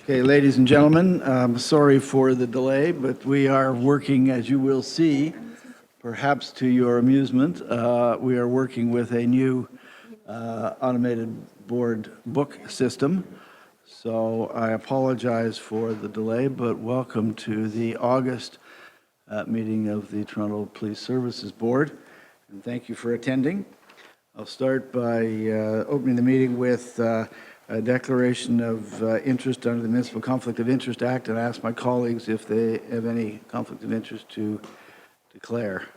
Okay, ladies and gentlemen, I'm sorry for the delay, but we are working, as you will see, perhaps to your amusement, we are working with a new automated board book system. So I apologize for the delay, but welcome to the August meeting of the Toronto Police Services Board, and thank you for attending. I'll start by opening the meeting with a declaration of interest under the Municipal Conflict of Interest Act, and I ask my colleagues if they have any conflict of interest to declare.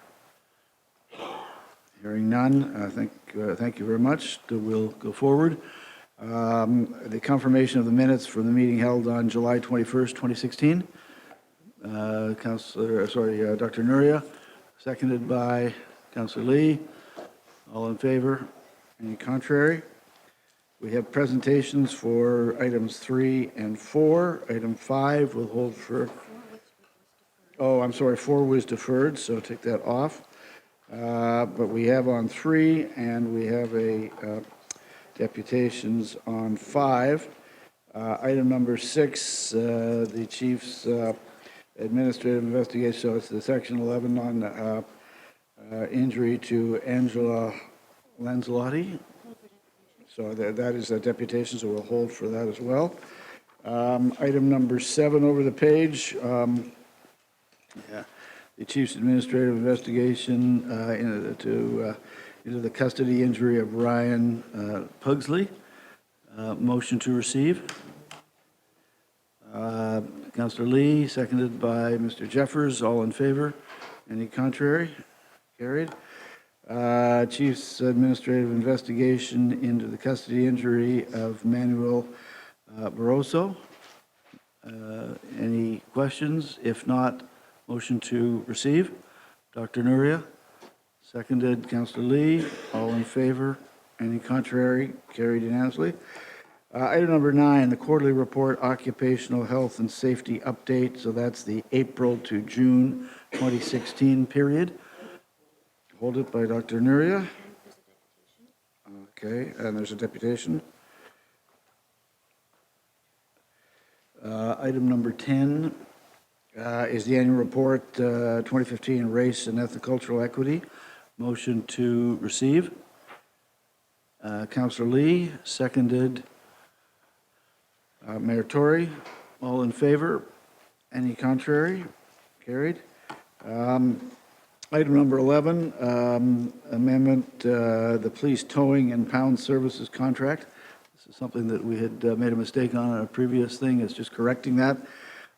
Hearing none, thank you very much. We'll go forward. The confirmation of the minutes from the meeting held on July 21st, 2016. Dr. Nuria, seconded by Councillor Lee. All in favor? Any contrary? We have presentations for items 3 and 4. Item 5 will hold for, 4 was deferred, so take that off. But we have on 3, and we have a deputations on 5. Item number 6, the Chief's administrative investigation, so it's the Section 11 on injury to Angela Lanzelotti. So that is a deputation, so we'll hold for that as well. Item number 7 over the page. The Chief's administrative investigation into the custody injury of Ryan Pugsley. Motion to receive. Councillor Lee, seconded by Mr. Jeffers. All in favor? Any contrary? Carried. Chief's administrative investigation into the custody injury of Manuel Barroso. Any questions? If not, motion to receive. Dr. Nuria, seconded. Councillor Lee, all in favor? Any contrary? Carried unanimously. Item number 9, the quarterly report, occupational health and safety update. So that's the April to June 2016 period. Hold it by Dr. Nuria. Okay, and there's a deputation. Item number 10 is the annual report 2015 Race and Ethnocultural Equity. Motion to receive. Councillor Lee, seconded. Mayor Tory, all in favor? Any contrary? Carried. Item number 11, amendment, the police towing and pound services contract. This is something that we had made a mistake on a previous thing. It's just correcting that.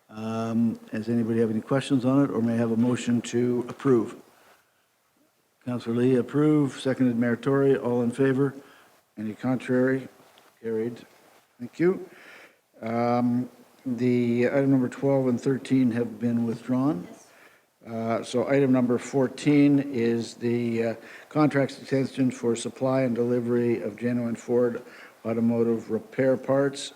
Does anybody have any questions on it, or may I have a motion to approve? Councillor Lee, approve. Seconded, Mayor Tory. All in favor? Any contrary? Carried. Thank you. The item number 12 and 13 have been withdrawn. So item number 14 is the contract extension for supply and delivery of genuine Ford automotive repair parts.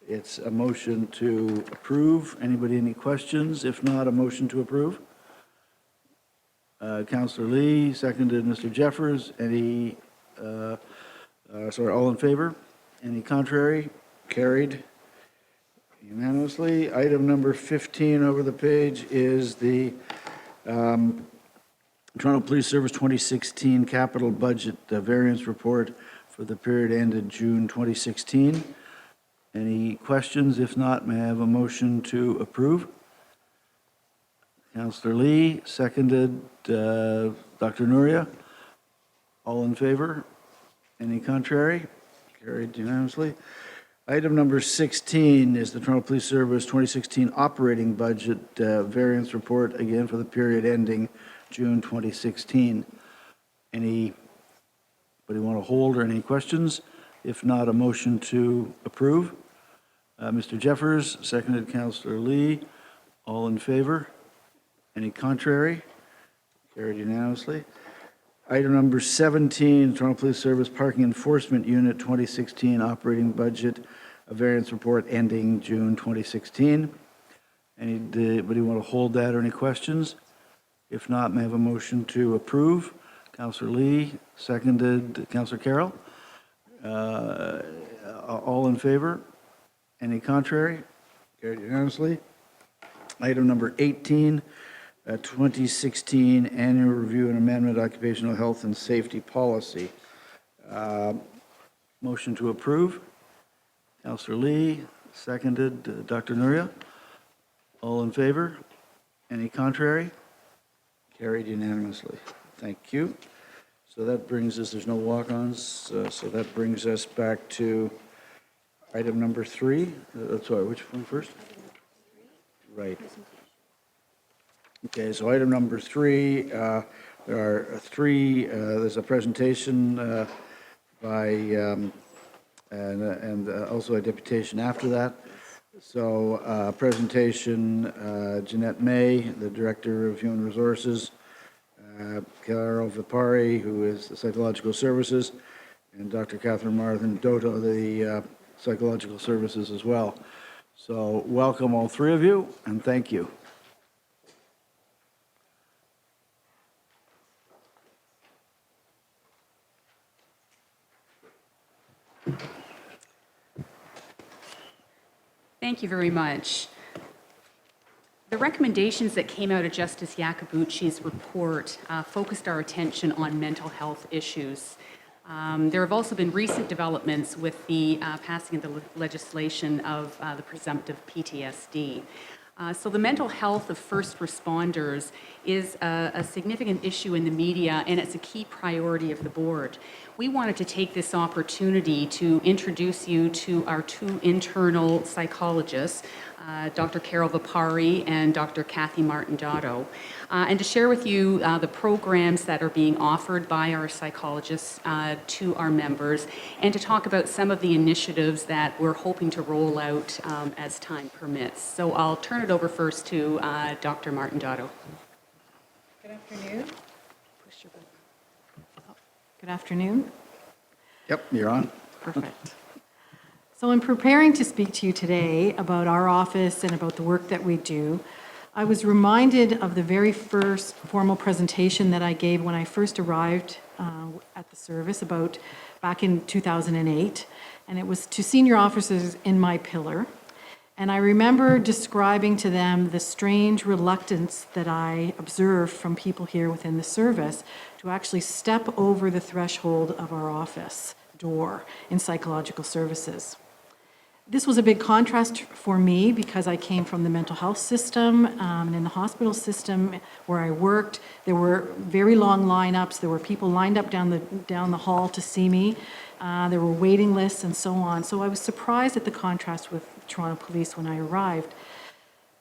It's a motion to approve. Anybody any questions? If not, a motion to approve. Councillor Lee, seconded Mr. Jeffers. Any, all in favor? Any contrary? Carried unanimously. Item number 15 over the page is the Toronto Police Service 2016 capital budget variance report for the period ended June 2016. Any questions? If not, may I have a motion to approve? Councillor Lee, seconded. Dr. Nuria, all in favor? Any contrary? Carried unanimously. Item number 16 is the Toronto Police Service 2016 operating budget variance report, again for the period ending June 2016. Anybody want to hold or any questions? If not, a motion to approve. Mr. Jeffers, seconded Councillor Lee. All in favor? Any contrary? Carried unanimously. Item number 17, Toronto Police Service Parking Enforcement Unit 2016 operating budget, a variance report ending June 2016. Anybody want to hold that or any questions? If not, may I have a motion to approve? Councillor Lee, seconded. Councillor Carroll. All in favor? Any contrary? Carried unanimously. Item number 18, 2016 Annual Review and Amendment Occupational Health and Safety Policy. Motion to approve. Councillor Lee, seconded. Dr. Nuria. All in favor? Any contrary? Carried unanimously. Thank you. So that brings us, there's no walk-ons, so that brings us back to item number 3. Sorry, which one first? Right. Okay, so item number 3, there are 3, there's a presentation by, and also a deputation after that. So presentation, Jeanette May, the Director of Human Resources, Carol Vipari, who is the Psychological Services, and Dr. Catherine Martin-Doto, the Psychological Services as well. So welcome all 3 of you, and thank you. Thank you very much. The recommendations that came out of Justice Iacobucci's report focused our attention on mental health issues. There have also been recent developments with the passing of the legislation of the presumptive PTSD. So the mental health of first responders is a significant issue in the media, and it's a key priority of the board. We wanted to take this opportunity to introduce you to our 2 internal psychologists, Dr. Carol Vipari and Dr. Kathy Martin-Doto, and to share with you the programs that are being offered by our psychologists to our members, and to talk about some of the initiatives that we're hoping to roll out as time permits. So I'll turn it over first to Dr. Martin-Doto. Good afternoon. Good afternoon. Yep, you're on. Perfect. So in preparing to speak to you today about our office and about the work that we do, I was reminded of the very first formal presentation that I gave when I first arrived at the service back in 2008, and it was to senior officers in my pillar. And I remember describing to them the strange reluctance that I observed from people here within the service to actually step over the threshold of our office door in psychological services. This was a big contrast for me because I came from the mental health system, and in the hospital system where I worked, there were very long lineups. There were people lined up down the hall to see me. There were waiting lists and so on. So I was surprised at the contrast with Toronto Police when I arrived.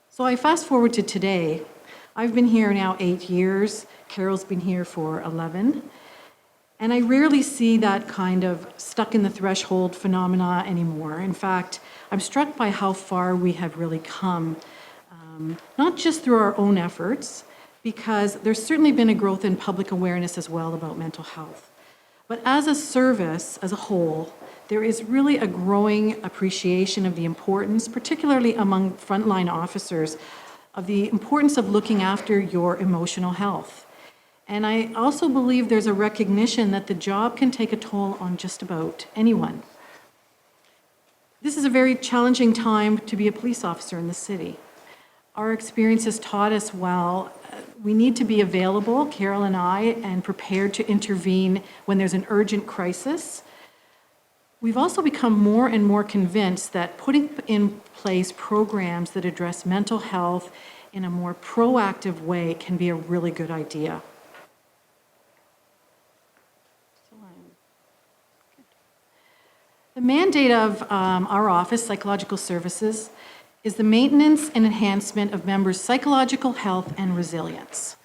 So I fast forward to today. I've been here now 8 years. Carol's been here for 11. And I rarely see that kind of stuck in the threshold phenomena anymore. In fact, I'm struck by how far we have really come, not just through our own efforts, because there's certainly been a growth in public awareness as well about mental health. But as a service, as a whole, there is really a growing appreciation of the importance, particularly among frontline officers, of the importance of looking after your emotional health. And I also believe there's a recognition that the job can take a toll on just about anyone. This is a very challenging time to be a police officer in the city. Our experience has taught us we need to be available, Carol and I, and prepared to intervene when there's an urgent crisis. We've also become more and more convinced that putting in place programs that address mental health in a more proactive way can be a really good idea. The mandate of our office, Psychological Services, is the maintenance and enhancement of members' psychological health and resilience.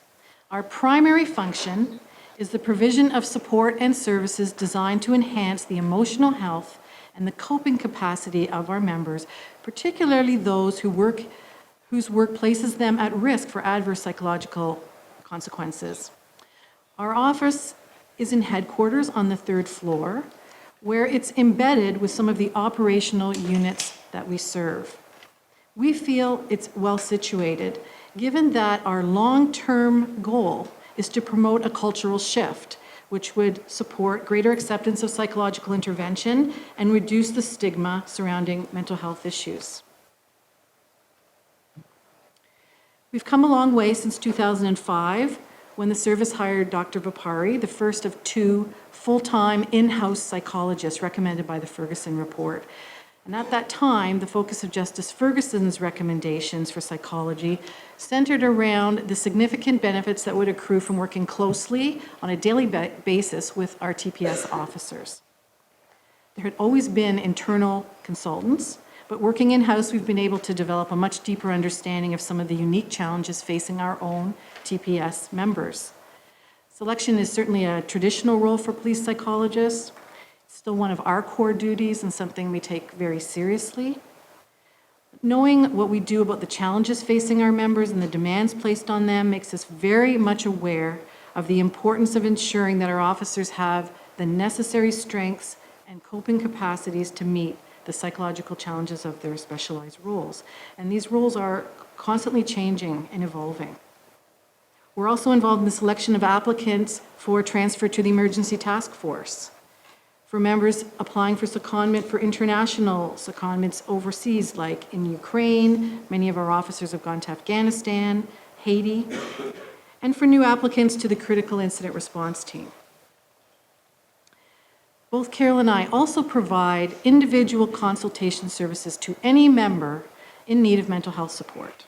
Our primary function is the provision of support and services designed to enhance the emotional health and the coping capacity of our members, particularly those whose work places them at risk for adverse psychological consequences. Our office is in headquarters on the 3rd floor, where it's embedded with some of the operational units that we serve. We feel it's well situated, given that our long-term goal is to promote a cultural shift which would support greater acceptance of psychological intervention and reduce the stigma surrounding mental health issues. We've come a long way since 2005, when the service hired Dr. Vipari, the first of 2 full-time in-house psychologists recommended by the Ferguson report. And at that time, the focus of Justice Ferguson's recommendations for psychology centered around the significant benefits that would accrue from working closely on a daily basis with our TPS officers. There had always been internal consultants, but working in-house, we've been able to develop a much deeper understanding of some of the unique challenges facing our own TPS members. Selection is certainly a traditional role for police psychologists. It's still one of our core duties and something we take very seriously. Knowing what we do about the challenges facing our members and the demands placed on them makes us very much aware of the importance of ensuring that our officers have the necessary strengths and coping capacities to meet the psychological challenges of their specialized roles. And these roles are constantly changing and evolving. We're also involved in the selection of applicants for transfer to the Emergency Task Force, for members applying for secondment for international secondments overseas, like in Ukraine. Many of our officers have gone to Afghanistan, Haiti, and for new applicants to the Critical Incident Response Team. Both Carol and I also provide individual consultation services to any member in need of mental health support.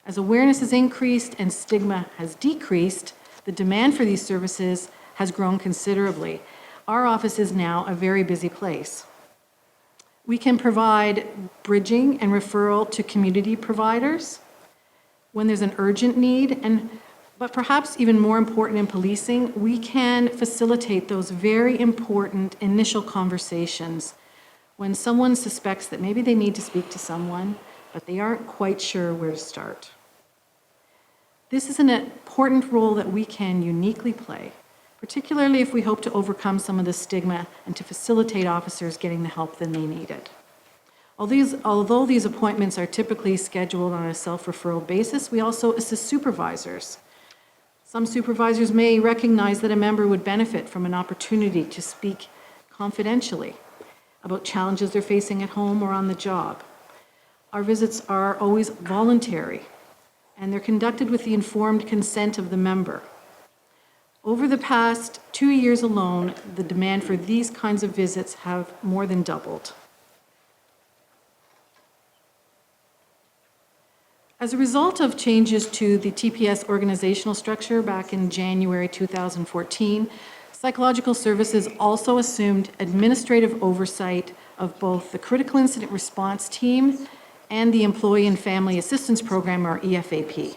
As awareness has increased and stigma has decreased, the demand for these services has grown considerably. Our office is now a very busy place. We can provide bridging and referral to community providers when there's an urgent need, but perhaps even more important in policing, we can facilitate those very important initial conversations when someone suspects that maybe they need to speak to someone, but they aren't quite sure where to start. This is an important role that we can uniquely play, particularly if we hope to overcome some of the stigma and to facilitate officers getting the help that they needed. Although these appointments are typically scheduled on a self-referral basis, we also assist supervisors. Some supervisors may recognize that a member would benefit from an opportunity to speak confidentially about challenges they're facing at home or on the job. Our visits are always voluntary, and they're conducted with the informed consent of the member. Over the past 2 years alone, the demand for these kinds of visits have more than doubled. As a result of changes to the TPS organizational structure back in January 2014, Psychological Services also assumed administrative oversight of both the Critical Incident Response Team and the Employee and Family Assistance Program, or EFAP.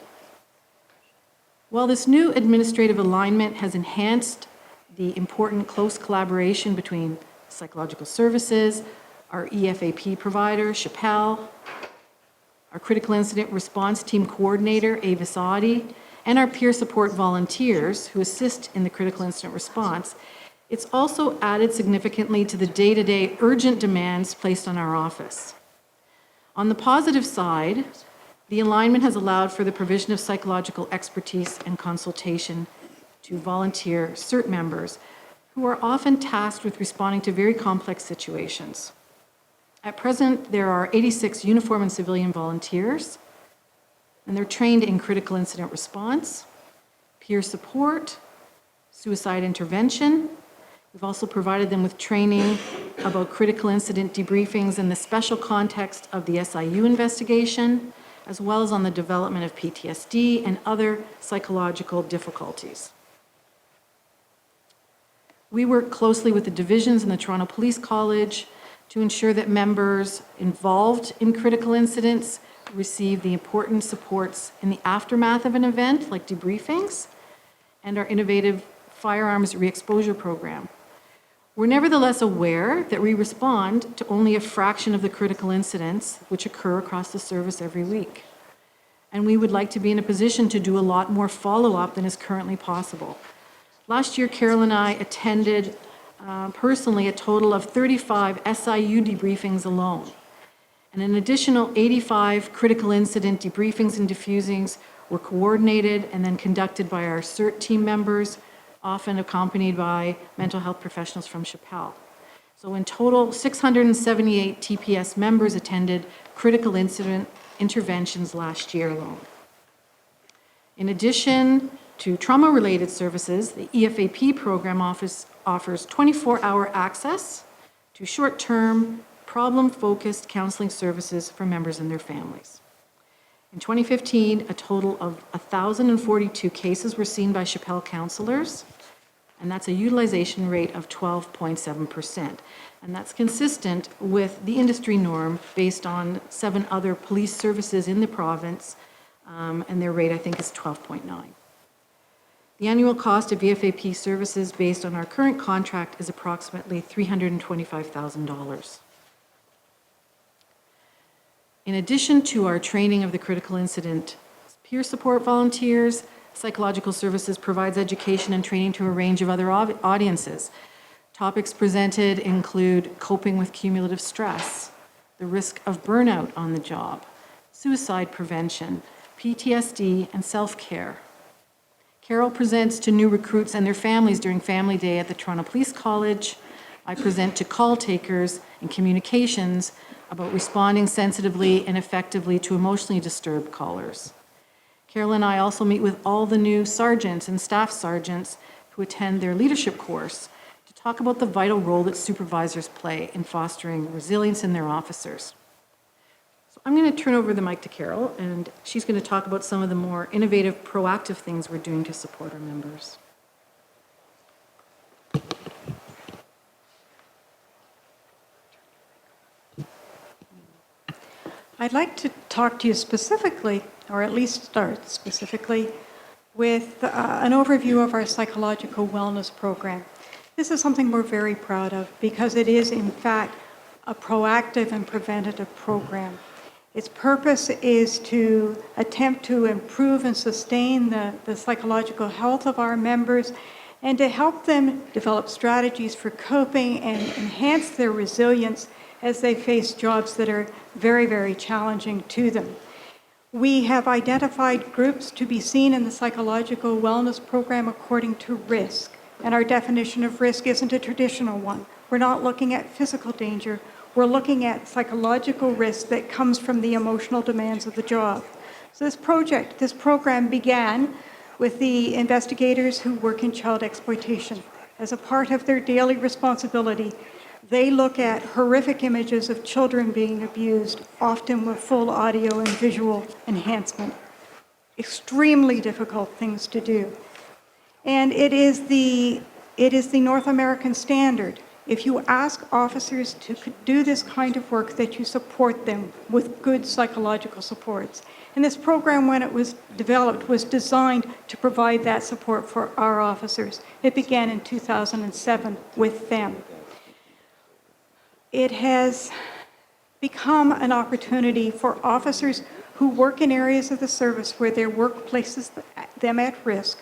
While this new administrative alignment has enhanced the important close collaboration between Psychological Services, our EFAP provider, Chappelle, our Critical Incident Response Team Coordinator, Avis Audi, and our peer support volunteers who assist in the critical incident response, it's also added significantly to the day-to-day urgent demands placed on our office. On the positive side, the alignment has allowed for the provision of psychological expertise and consultation to volunteer CERT members who are often tasked with responding to very complex situations. At present, there are 86 uniform and civilian volunteers, and they're trained in critical incident response, peer support, suicide intervention. We've also provided them with training about critical incident debriefings in the special context of the SIU investigation, as well as on the development of PTSD and other psychological difficulties. We work closely with the divisions in the Toronto Police College to ensure that members involved in critical incidents receive the important supports in the aftermath of an event, like debriefings, and our innovative firearms re-exposure program. We're nevertheless aware that we respond to only a fraction of the critical incidents which occur across the service every week. And we would like to be in a position to do a lot more follow-up than is currently possible. Last year, Carol and I attended personally a total of 35 SIU debriefings alone. And an additional 85 critical incident debriefings and diffusings were coordinated and then conducted by our CERT team members, often accompanied by mental health professionals from Chappelle. So in total, 678 TPS members attended critical incident interventions last year alone. In addition to trauma-related services, the EFAP program offers 24-hour access to short-term, problem-focused counseling services for members and their families. In 2015, a total of 1,042 cases were seen by Chappelle counselors, and that's a utilization rate of 12.7%. And that's consistent with the industry norm based on 7 other police services in the province, and their rate, I think, is 12.9. The annual cost of EFAP services based on our current contract is approximately $325,000. In addition to our training of the critical incident peer support volunteers, Psychological Services provides education and training to a range of other audiences. Topics presented include coping with cumulative stress, the risk of burnout on the job, suicide prevention, PTSD, and self-care. Carol presents to new recruits and their families during Family Day at the Toronto Police College. I present to call takers and communications about responding sensitively and effectively to emotionally disturbed callers. Carol and I also meet with all the new sergeants and staff sergeants who attend their leadership course to talk about the vital role that supervisors play in fostering resilience in their officers. So I'm going to turn over the mic to Carol, and she's going to talk about some of the more innovative, proactive things we're doing to support our members. I'd like to talk to you specifically, or at least start specifically, with an overview of our psychological wellness program. This is something we're very proud of because it is, in fact, a proactive and preventative program. Its purpose is to attempt to improve and sustain the psychological health of our members and to help them develop strategies for coping and enhance their resilience as they face jobs that are very, very challenging to them. We have identified groups to be seen in the psychological wellness program according to risk. And our definition of risk isn't a traditional one. We're not looking at physical danger. We're looking at psychological risk that comes from the emotional demands of the job. So this program began with the investigators who work in child exploitation. As a part of their daily responsibility, they look at horrific images of children being abused, often with full audio and visual enhancement. Extremely difficult things to do. And it is the North American standard. If you ask officers to do this kind of work, that you support them with good psychological supports. And this program, when it was developed, was designed to provide that support for our officers. It began in 2007 with them. It has become an opportunity for officers who work in areas of the service where their work places them at risk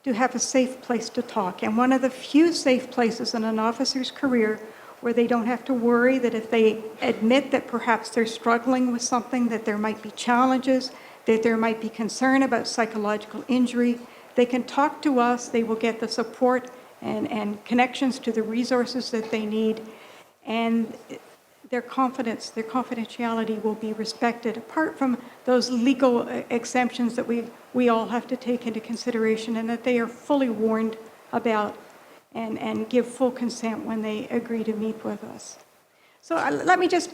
to have a safe place to talk. And one of the few safe places in an officer's career where they don't have to worry that if they admit that perhaps they're struggling with something, that there might be challenges, that there might be concern about psychological injury, they can talk to us, they will get the support and connections to the resources that they need, and their confidentiality will be respected, apart from those legal exemptions that we all have to take into consideration, and that they are fully warned about and give full consent when they agree to meet with us. So let me just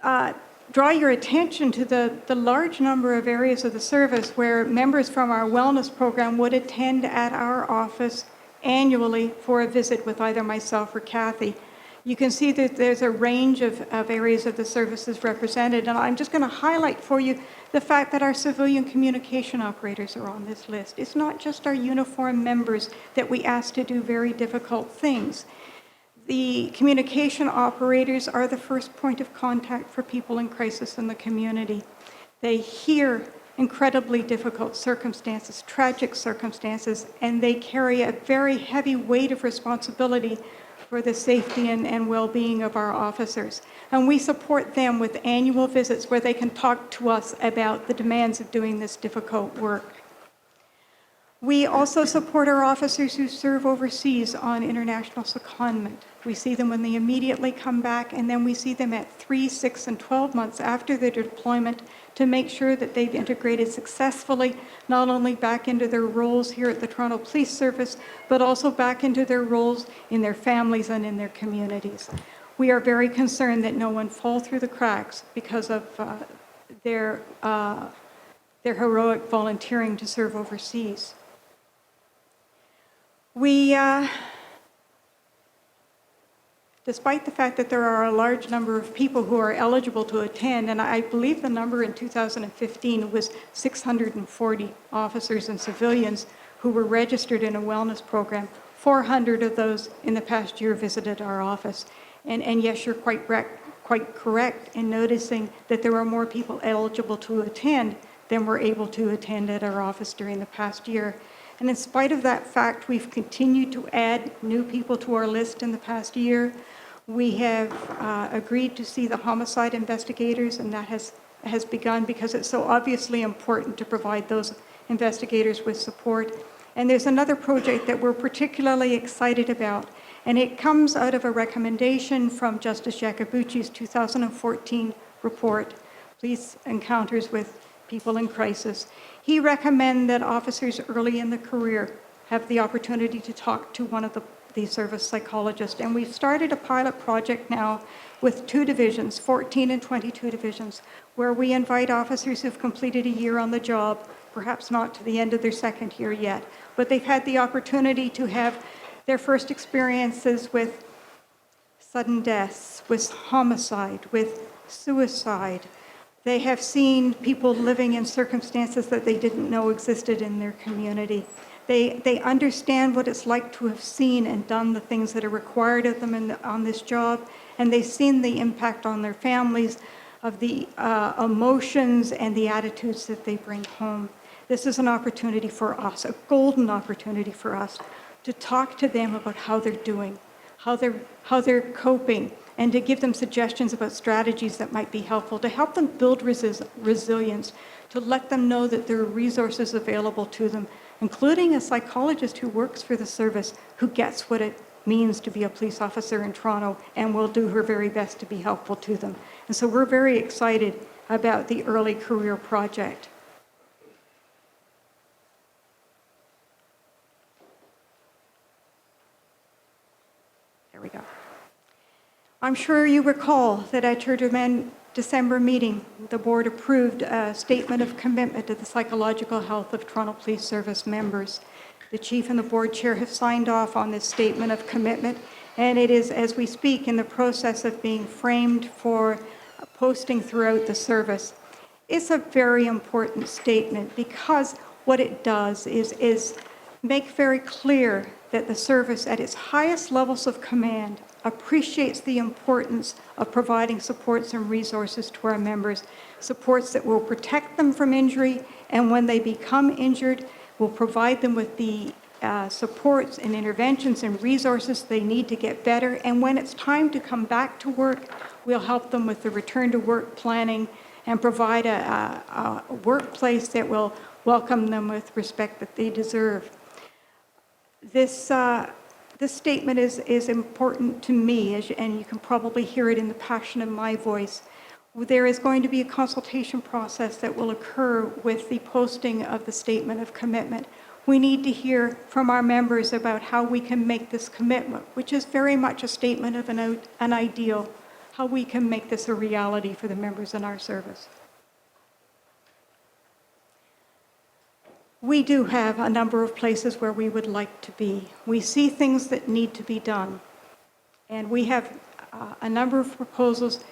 draw your attention to the large number of areas of the service where members from our wellness program would attend at our office annually for a visit with either myself or Kathy. You can see that there's a range of areas of the services represented, and I'm just going to highlight for you the fact that our civilian communication operators are on this list. It's not just our uniformed members that we ask to do very difficult things. The communication operators are the first point of contact for people in crisis in the community. They hear incredibly difficult circumstances, tragic circumstances, and they carry a very heavy weight of responsibility for the safety and well-being of our officers. And we support them with annual visits where they can talk to us about the demands of doing this difficult work. We also support our officers who serve overseas on international secondment. We see them when they immediately come back, and then we see them at 3, 6, and 12 months after their deployment to make sure that they've integrated successfully, not only back into their roles here at the Toronto Police Service, but also back into their roles in their families and in their communities. We are very concerned that no one fall through the cracks because of their heroic volunteering to serve overseas. Despite the fact that there are a large number of people who are eligible to attend, and I believe the number in 2015 was 640 officers and civilians who were registered in a wellness program, 400 of those in the past year visited our office. And yes, you're quite correct in noticing that there are more people eligible to attend than were able to attend at our office during the past year. And in spite of that fact, we've continued to add new people to our list in the past year. We have agreed to see the homicide investigators, and that has begun because it's so obviously important to provide those investigators with support. And there's another project that we're particularly excited about, and it comes out of a recommendation from Justice Iacobucci's 2014 report, Police Encounters with People in Crisis. He recommended that officers early in the career have the opportunity to talk to one of the service psychologists. And we've started a pilot project now with 2 divisions, 14 and 22 divisions, where we invite officers who've completed a year on the job, perhaps not to the end of their second year yet, but they've had the opportunity to have their first experiences with sudden deaths, with homicide, with suicide. They have seen people living in circumstances that they didn't know existed in their community. They understand what it's like to have seen and done the things that are required of them on this job, and they've seen the impact on their families of the emotions and the attitudes that they bring home. This is an opportunity for us, a golden opportunity for us, to talk to them about how they're doing, how they're coping, and to give them suggestions about strategies that might be helpful, to help them build resilience, to let them know that there are resources available to them, including a psychologist who works for the service, who gets what it means to be a police officer in Toronto and will do her very best to be helpful to them. And so we're very excited about the Early Career Project. There we go. I'm sure you recall that at your December meeting, the board approved a statement of commitment to the psychological health of Toronto Police Service members. The chief and the board chair have signed off on this statement of commitment, and it is, as we speak, in the process of being framed for posting throughout the service. It's a very important statement because what it does is make very clear that the service at its highest levels of command appreciates the importance of providing supports and resources to our members, supports that will protect them from injury, and when they become injured, will provide them with the supports and interventions and resources they need to get better. And when it's time to come back to work, we'll help them with the return to work planning and provide a workplace that will welcome them with respect that they deserve. This statement is important to me, and you can probably hear it in the passion of my voice. There is going to be a consultation process that will occur with the posting of the statement of commitment. We need to hear from our members about how we can make this commitment, which is very much a statement of an ideal, how we can make this a reality for the members in our service. We do have a number of places where we would like to be. We see things that need to be done. And we have a number of proposals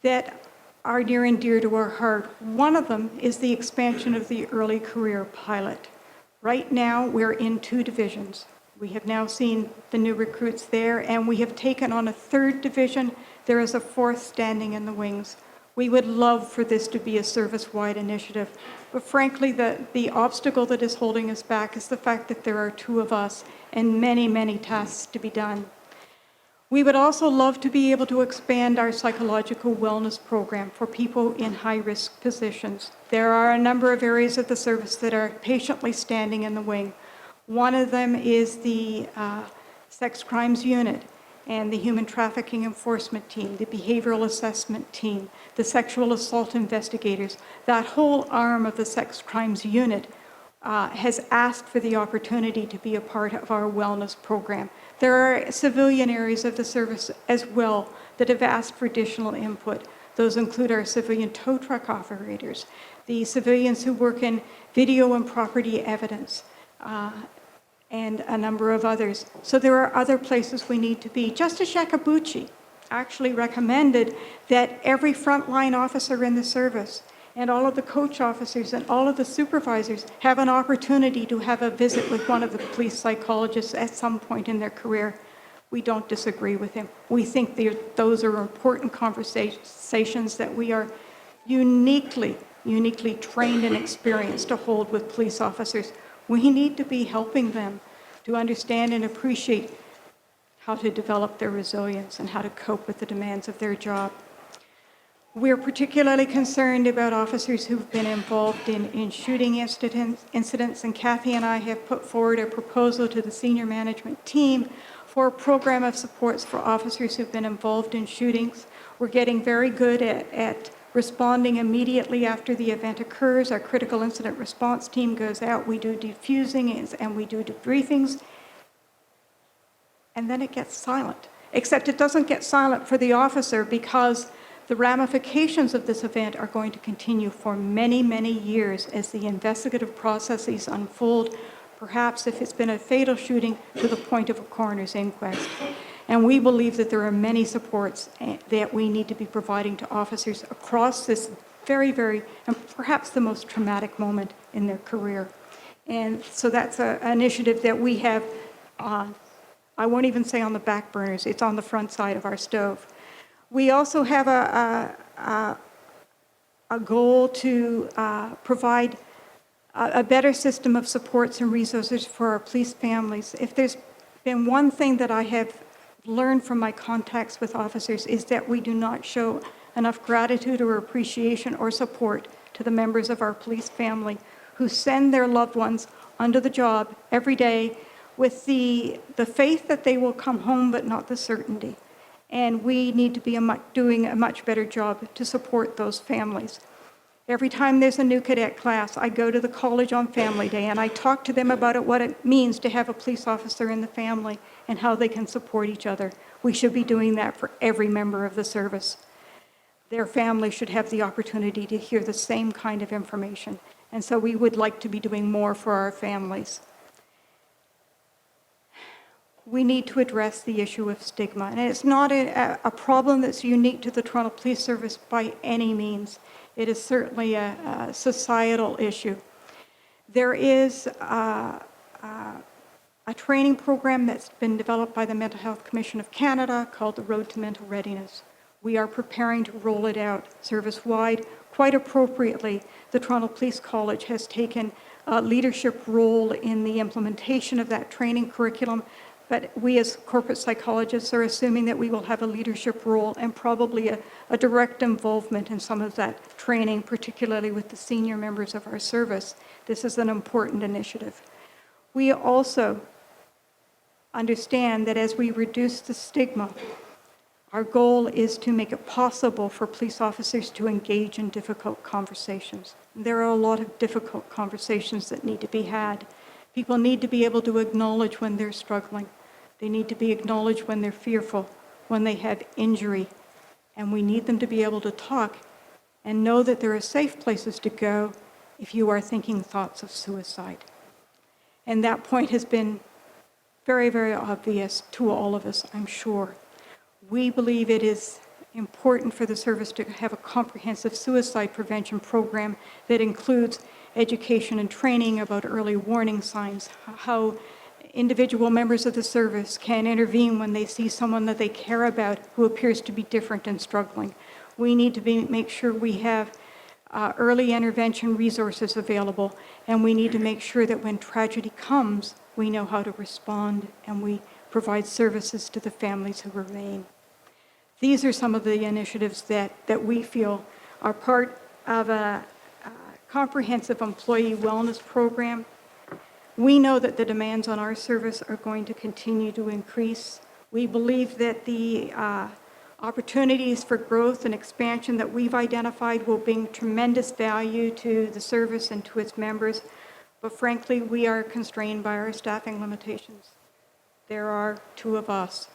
that are near and dear to our heart. One of them is the expansion of the early career pilot. Right now, we're in 2 divisions. We have now seen the new recruits there, and we have taken on a 3rd division. There is a 4th standing in the wings. We would love for this to be a service-wide initiative. But frankly, the obstacle that is holding us back is the fact that there are 2 of us and many, many tasks to be done. We would also love to be able to expand our psychological wellness program for people in high-risk positions. There are a number of areas of the service that are patiently standing in the wing. One of them is the sex crimes unit and the human trafficking enforcement team, the behavioral assessment team, the sexual assault investigators. That whole arm of the sex crimes unit has asked for the opportunity to be a part of our wellness program. There are civilian areas of the service as well that have asked for additional input. Those include our civilian tow truck operators, the civilians who work in video and property evidence, and a number of others. So there are other places we need to be. Justice Yakabuchi actually recommended that every frontline officer in the service and all of the coach officers and all of the supervisors have an opportunity to have a visit with one of the police psychologists at some point in their career. We don't disagree with him. We think those are important conversations that we are uniquely trained and experienced to hold with police officers. We need to be helping them to understand and appreciate how to develop their resilience and how to cope with the demands of their job. We're particularly concerned about officers who've been involved in shooting incidents, and Kathy and I have put forward a proposal to the senior management team for a program of supports for officers who've been involved in shootings. We're getting very good at responding immediately after the event occurs. Our critical incident response team goes out, we do defusing and we do debriefings, and then it gets silent. Except it doesn't get silent for the officer, because the ramifications of this event are going to continue for many, many years as the investigative processes unfold, perhaps if it's been a fatal shooting, to the point of a coroner's inquest. And we believe that there are many supports that we need to be providing to officers across this very, very, and perhaps the most traumatic moment in their career. And so that's an initiative that we have on, I won't even say on the back burners, it's on the front side of our stove. We also have a goal to provide a better system of supports and resources for our police families. If there's been one thing that I have learned from my contacts with officers, is that we do not show enough gratitude or appreciation or support to the members of our police family who send their loved ones onto the job every day with the faith that they will come home, but not the certainty. And we need to be doing a much better job to support those families. Every time there's a new cadet class, I go to the college on Family Day and I talk to them about what it means to have a police officer in the family and how they can support each other. We should be doing that for every member of the service. Their family should have the opportunity to hear the same kind of information. And so we would like to be doing more for our families. We need to address the issue of stigma. And it's not a problem that's unique to the Toronto Police Service by any means. It is certainly a societal issue. There is a training program that's been developed by the Mental Health Commission of Canada called the Road to Mental Readiness. We are preparing to roll it out service-wide. Quite appropriately, the Toronto Police College has taken a leadership role in the implementation of that training curriculum. But we as corporate psychologists are assuming that we will have a leadership role and probably a direct involvement in some of that training, particularly with the senior members of our service. This is an important initiative. We also understand that as we reduce the stigma, our goal is to make it possible for police officers to engage in difficult conversations. There are a lot of difficult conversations that need to be had. People need to be able to acknowledge when they're struggling. They need to be acknowledged when they're fearful, when they have injury. And we need them to be able to talk and know that there are safe places to go if you are thinking thoughts of suicide. And that point has been very, very obvious to all of us, I'm sure. We believe it is important for the service to have a comprehensive suicide prevention program that includes education and training about early warning signs, how individual members of the service can intervene when they see someone that they care about who appears to be different and struggling. We need to make sure we have early intervention resources available, and we need to make sure that when tragedy comes, we know how to respond and we provide services to the families who remain. These are some of the initiatives that we feel are part of a comprehensive employee wellness program. We know that the demands on our service are going to continue to increase. We believe that the opportunities for growth and expansion that we've identified will bring tremendous value to the service and to its members. But frankly, we are constrained by our staffing limitations. There are 2 of us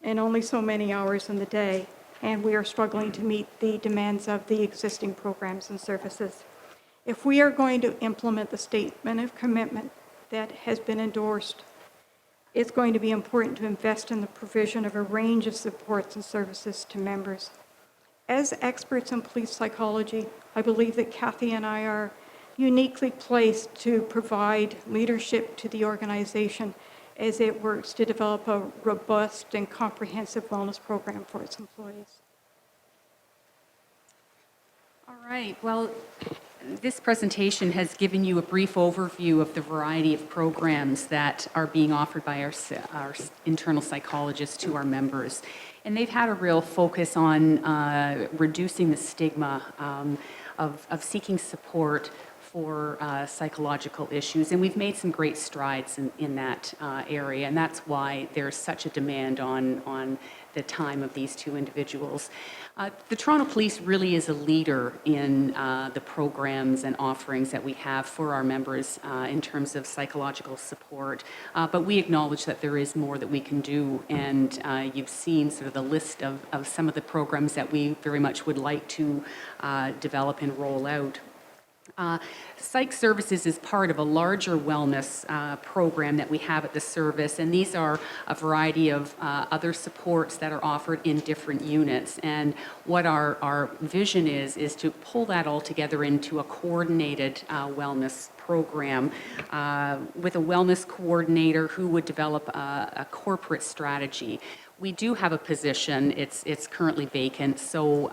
and only so many hours in the day, and we are struggling to meet the demands of the existing programs and services. If we are going to implement the statement of commitment that has been endorsed, it's going to be important to invest in the provision of a range of supports and services to members. As experts in police psychology, I believe that Kathy and I are uniquely placed to provide leadership to the organization as it works to develop a robust and comprehensive wellness program for its employees. All right, well, this presentation has given you a brief overview of the variety of programs that are being offered by our internal psychologists to our members. And they've had a real focus on reducing the stigma of seeking support for psychological issues. And we've made some great strides in that area. And that's why there's such a demand on the time of these 2 individuals. The Toronto Police really is a leader in the programs and offerings that we have for our members in terms of psychological support. But we acknowledge that there is more that we can do. And you've seen sort of the list of some of the programs that we very much would like to develop and roll out. Psych services is part of a larger wellness program that we have at the service, and these are a variety of other supports that are offered in different units. And what our vision is to pull that all together into a coordinated wellness program with a wellness coordinator who would develop a corporate strategy. We do have a position, it's currently vacant, so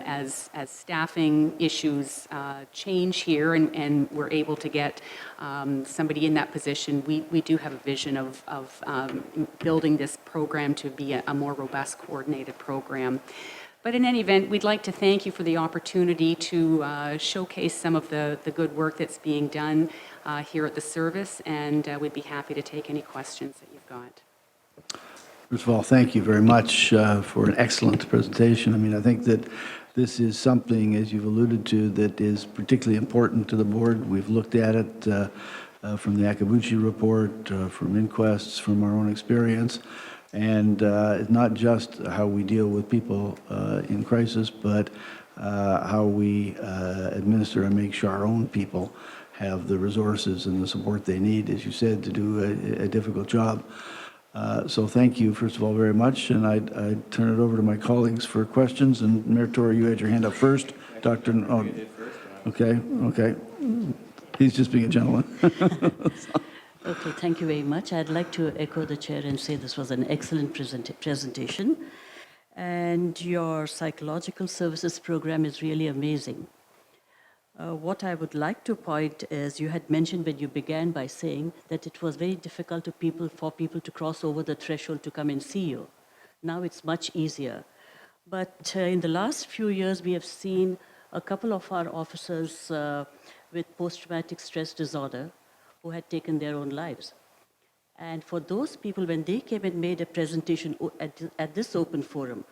as staffing issues change here and we're able to get somebody in that position, we do have a vision of building this program to be a more robust, coordinated program. But in any event, we'd like to thank you for the opportunity to showcase some of the good work that's being done here at the service, and we'd be happy to take any questions that you've got. First of all, thank you very much for an excellent presentation. I mean, I think that this is something, as you've alluded to, that is particularly important to the board. We've looked at it from the Akabuchi report, from inquests, from our own experience. And it's not just how we deal with people in crisis, but how we administer and make sure our own people have the resources and the support they need, as you said, to do a difficult job. So thank you, first of all, very much. And I'd turn it over to my colleagues for questions. And Mayor Tory, you had your hand up first. Dr. Oh, okay. He's just being a gentleman. Okay, thank you very much. I'd like to echo the chair and say this was an excellent presentation. And your psychological services program is really amazing. What I would like to point is, you had mentioned when you began by saying that it was very difficult for people to cross over the threshold to come and see you. Now it's much easier. But in the last few years, we have seen a couple of our officers with post-traumatic stress disorder who had taken their own lives. And for those people, when they came and made a presentation at this open forum,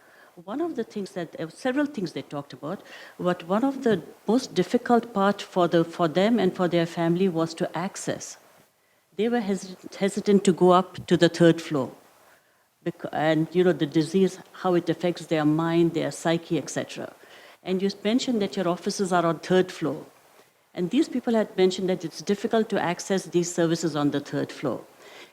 one of the things several things they talked about, but one of the most difficult part for them and for their family was to access. They were hesitant to go up to the 3rd floor. And the disease, how it affects their mind, their psyche, etc. And you mentioned that your offices are on 3rd floor. And these people had mentioned that it's difficult to access these services on the 3rd floor.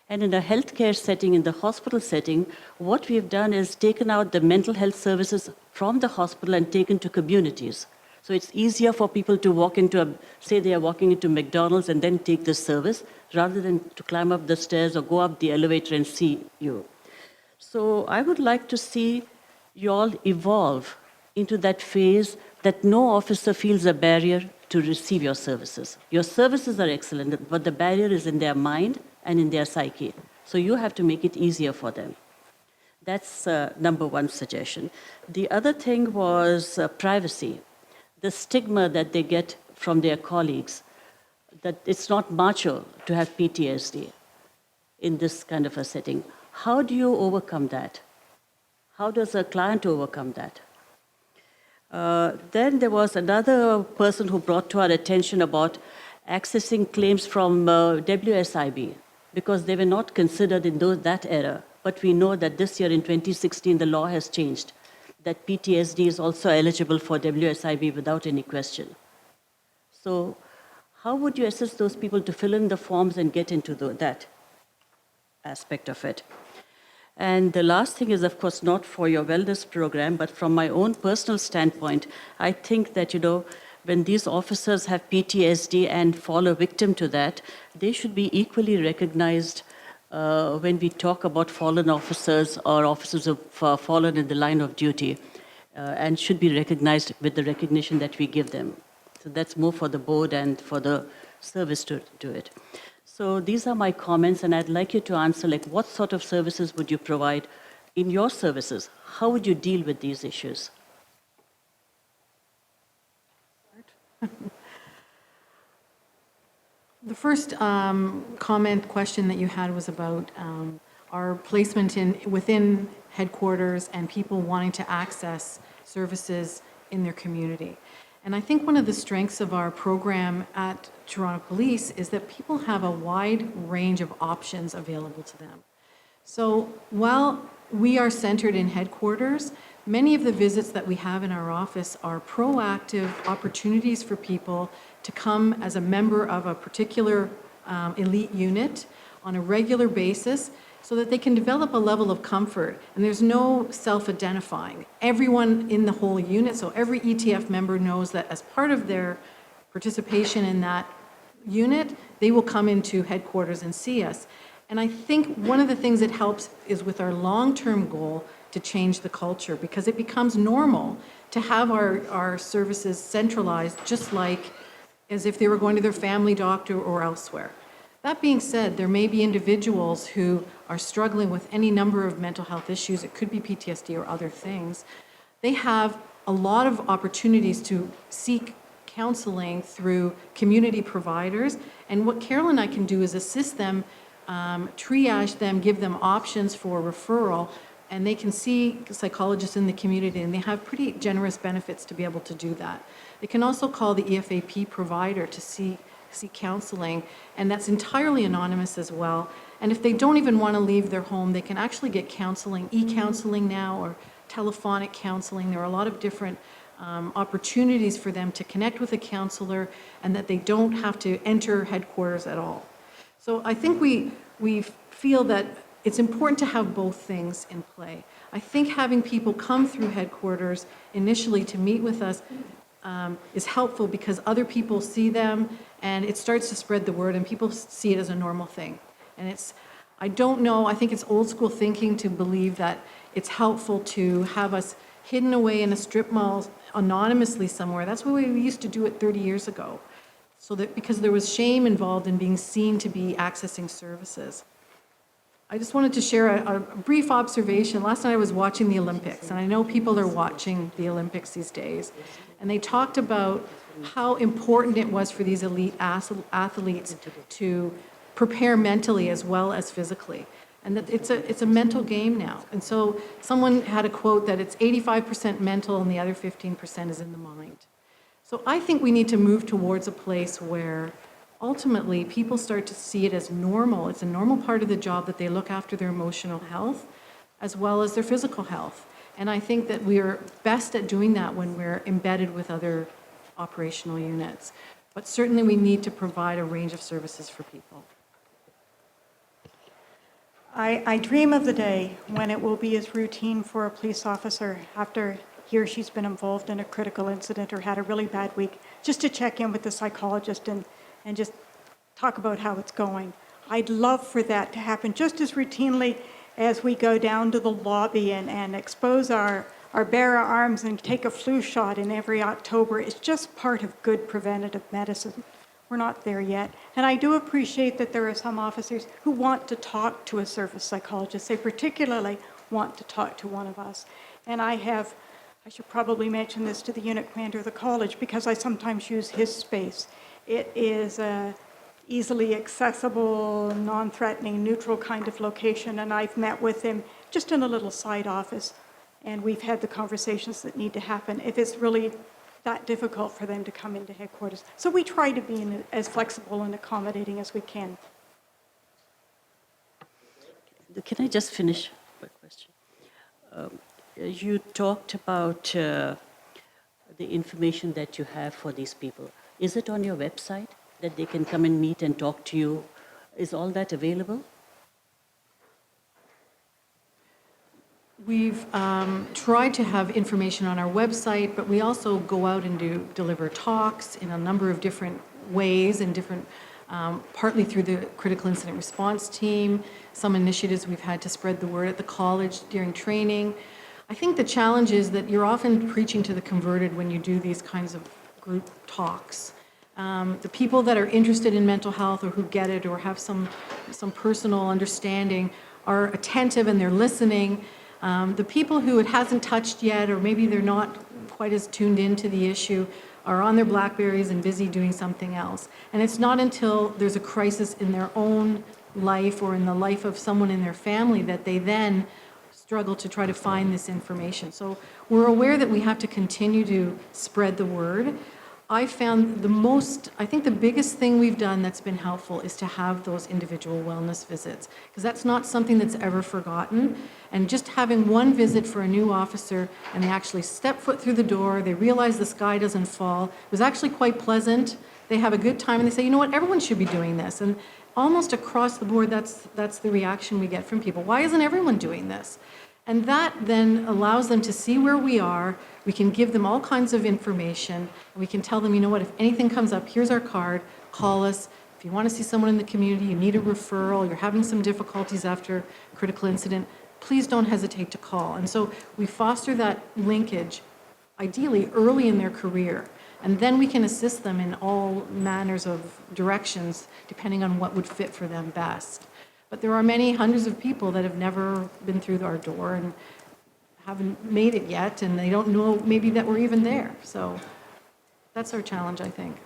And in a healthcare setting, in the hospital setting, what we've done is taken out the mental health services from the hospital and taken to communities. So it's easier for people to walk into, say they are walking into McDonald's and then take this service, rather than to climb up the stairs or go up the elevator and see you. So I would like to see you all evolve into that phase that no officer feels a barrier to receive your services. Your services are excellent, but the barrier is in their mind and in their psyche. So you have to make it easier for them. That's number one suggestion. The other thing was privacy. The stigma that they get from their colleagues, that it's not macho to have PTSD in this kind of a setting. How do you overcome that? How does a client overcome that? Then there was another person who brought to our attention about accessing claims from WSIB, because they were not considered in that era. But we know that this year in 2016, the law has changed, that PTSD is also eligible for WSIB without any question. So how would you assist those people to fill in the forms and get into that aspect of it? And the last thing is, of course, not for your wellness program, but from my own personal standpoint, I think that, when these officers have PTSD and fall a victim to that, they should be equally recognized when we talk about fallen officers or officers who have fallen in the line of duty, and should be recognized with the recognition that we give them. So that's more for the board and for the service to do it. So these are my comments, and I'd like you to answer, what sort of services would you provide in your services? How would you deal with these issues? The first question that you had was about our placement within headquarters and people wanting to access services in their community. And I think one of the strengths of our program at Toronto Police is that people have a wide range of options available to them. So while we are centered in headquarters, many of the visits that we have in our office are proactive opportunities for people to come as a member of a particular elite unit on a regular basis so that they can develop a level of comfort. And there's no self-identifying. Everyone in the whole unit, so every ETF member knows that as part of their participation in that unit, they will come into headquarters and see us. And I think one of the things that helps is with our long-term goal to change the culture, because it becomes normal to have our services centralized just like as if they were going to their family doctor or elsewhere. That being said, there may be individuals who are struggling with any number of mental health issues. It could be PTSD or other things. They have a lot of opportunities to seek counseling through community providers. And what Carol and I can do is assist them, triage them, give them options for referral, and they can see psychologists in the community, and they have pretty generous benefits to be able to do that. They can also call the EFAP provider to seek counseling, and that's entirely anonymous as well. And if they don't even want to leave their home, they can actually get counseling, e-counseling now, or telephonic counseling. There are a lot of different opportunities for them to connect with a counselor, and that they don't have to enter headquarters at all. So I think we feel that it's important to have both things in play. I think having people come through headquarters initially to meet with us is helpful because other people see them and it starts to spread the word and people see it as a normal thing. And I don't know, I think it's old school thinking to believe that it's helpful to have us hidden away in a strip mall anonymously somewhere. That's the way we used to do it 30 years ago. So that because there was shame involved in being seen to be accessing services. I just wanted to share a brief observation. Last night I was watching the Olympics, and I know people are watching the Olympics these days, and they talked about how important it was for these elite athletes to prepare mentally as well as physically, and that it's a mental game now. And so someone had a quote that it's 85% mental and the other 15% is in the mind. So I think we need to move towards a place where ultimately people start to see it as normal. It's a normal part of the job that they look after their emotional health as well as their physical health. And I think that we are best at doing that when we're embedded with other operational units. But certainly we need to provide a range of services for people. I dream of the day when it will be as routine for a police officer after he or she's been involved in a critical incident or had a really bad week, just to check in with the psychologist and just talk about how it's going. I'd love for that to happen just as routinely as we go down to the lobby and expose our bare arms and take a flu shot in every October. It's just part of good preventative medicine. We're not there yet. And I do appreciate that there are some officers who want to talk to a service psychologist. They particularly want to talk to one of us. And I should probably mention this to the unit commander of the college because I sometimes use his space. It is a easily accessible, non-threatening, neutral kind of location, and I've met with him just in a little side office, and we've had the conversations that need to happen if it's really that difficult for them to come into headquarters. So we try to be as flexible and accommodating as we can. Can I just finish my question? You talked about the information that you have for these people. Is it on your website that they can come and meet and talk to you? Is all that available? We've tried to have information on our website, but we also go out and deliver talks in a number of different ways and different, partly through the critical incident response team, some initiatives we've had to spread the word at the college during training. I think the challenge is that you're often preaching to the converted when you do these kinds of group talks. The people that are interested in mental health or who get it or have some personal understanding are attentive and they're listening. The people who it hasn't touched yet, or maybe they're not quite as tuned into the issue, are on their Blackberries and busy doing something else. And it's not until there's a crisis in their own life or in the life of someone in their family that they then struggle to try to find this information. So we're aware that we have to continue to spread the word. I found I think the biggest thing we've done that's been helpful is to have those individual wellness visits, because that's not something that's ever forgotten. And just having one visit for a new officer, and they actually step foot through the door, they realize the sky doesn't fall, it was actually quite pleasant. They have a good time, and they say, you know what, everyone should be doing this. And almost across the board, that's the reaction we get from people. Why isn't everyone doing this? And that then allows them to see where we are. We can give them all kinds of information. And we can tell them, you know what, if anything comes up, here's our card, call us. If you want to see someone in the community, you need a referral, you're having some difficulties after a critical incident, please don't hesitate to call. And so we foster that linkage, ideally early in their career. And then we can assist them in all manners of directions, depending on what would fit for them best. But there are many hundreds of people that have never been through our door and haven't made it yet, and they don't know maybe that we're even there. So that's our challenge, I think.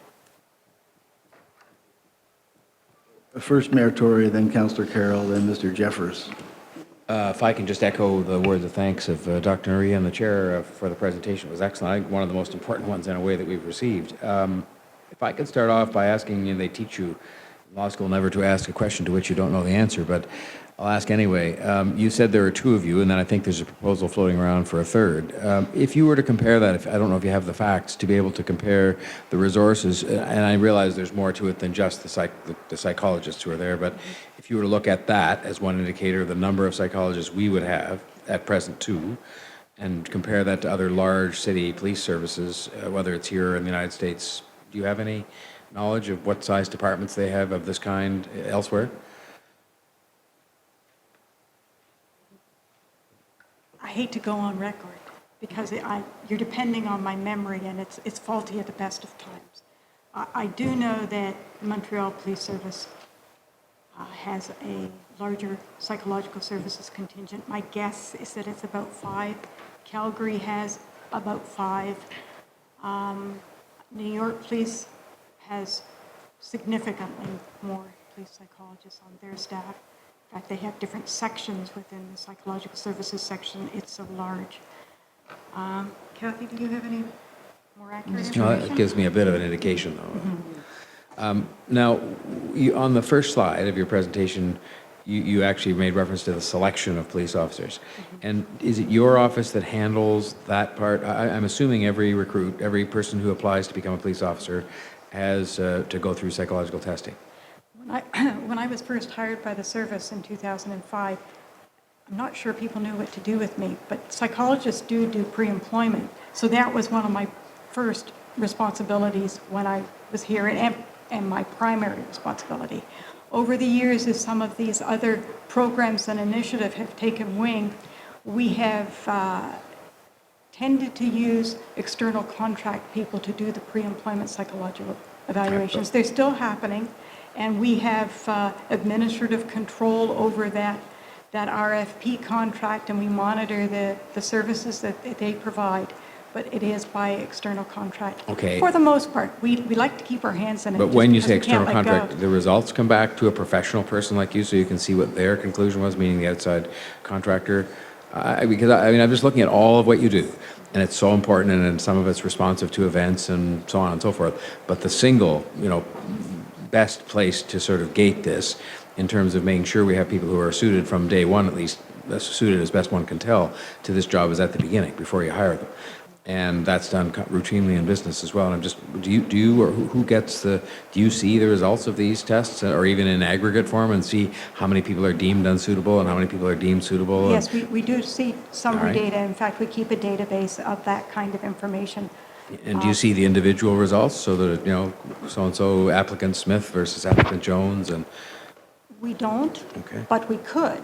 First Mayor Tory, then Councillor Carroll, then Mr. Jeffers. If I can just echo the words of thanks of Dr. Nuria and the chair for the presentation. It was excellent. I think one of the most important ones in a way that we've received. If I could start off by asking, they teach you in law school never to ask a question to which you don't know the answer, but I'll ask anyway. You said there are two of you, and then I think there's a proposal floating around for a third. If you were to compare that, I don't know if you have the facts, to be able to compare the resources, and I realize there's more to it than just the psychologists who are there, but if you were to look at that as one indicator, the number of psychologists we would have at present too, and compare that to other large city police services, whether it's here in the United States, do you have any knowledge of what size departments they have of this kind elsewhere? I hate to go on record because you're depending on my memory and it's faulty at the best of times. I do know that the Montreal Police Service has a larger psychological services contingent. My guess is that it's about 5. Calgary has about 5. New York Police has significantly more police psychologists on their staff. In fact, they have different sections within the psychological services section. It's so large. Kathy, do you have any more accurate information? No, that gives me a bit of an indication, though. Now, on the first slide of your presentation, you actually made reference to the selection of police officers. And is it your office that handles that part? I'm assuming every recruit, every person who applies to become a police officer has to go through psychological testing. When I was first hired by the service in 2005, I'm not sure people knew what to do with me, but psychologists do pre-employment. So that was one of my first responsibilities when I was here, and my primary responsibility. Over the years, as some of these other programs and initiatives have taken wing, we have tended to use external contract people to do the pre-employment psychological evaluations. They're still happening, and we have administrative control over that RFP contract, and we monitor the services that they provide, but it is by external contract. Okay. For the most part. We like to keep our hands in it. But just when you because say we can't external let go. contract, the results come back to a professional person like you, so you can see what their conclusion was, meaning the outside contractor? Because I'm just looking at all of what you do, and it's so important, and some of it's responsive to events and so on and so forth. But the single, best place to sort of gate this in terms of making sure we have people who are suited from day one, at least as suited as best one can tell, to this job is at the beginning, before you hire them. And that's done routinely in business as well. And I'm just, do you or who gets do you see the results of these tests, or even in aggregate form, and see how many people are deemed unsuitable and how many people are deemed suitable? Yes, we do see summary All right. data. In fact, we keep a database of that kind of information. And do you see the individual results, so that, so-and-so applicant Smith versus applicant Jones, and We don't, Okay. but we could.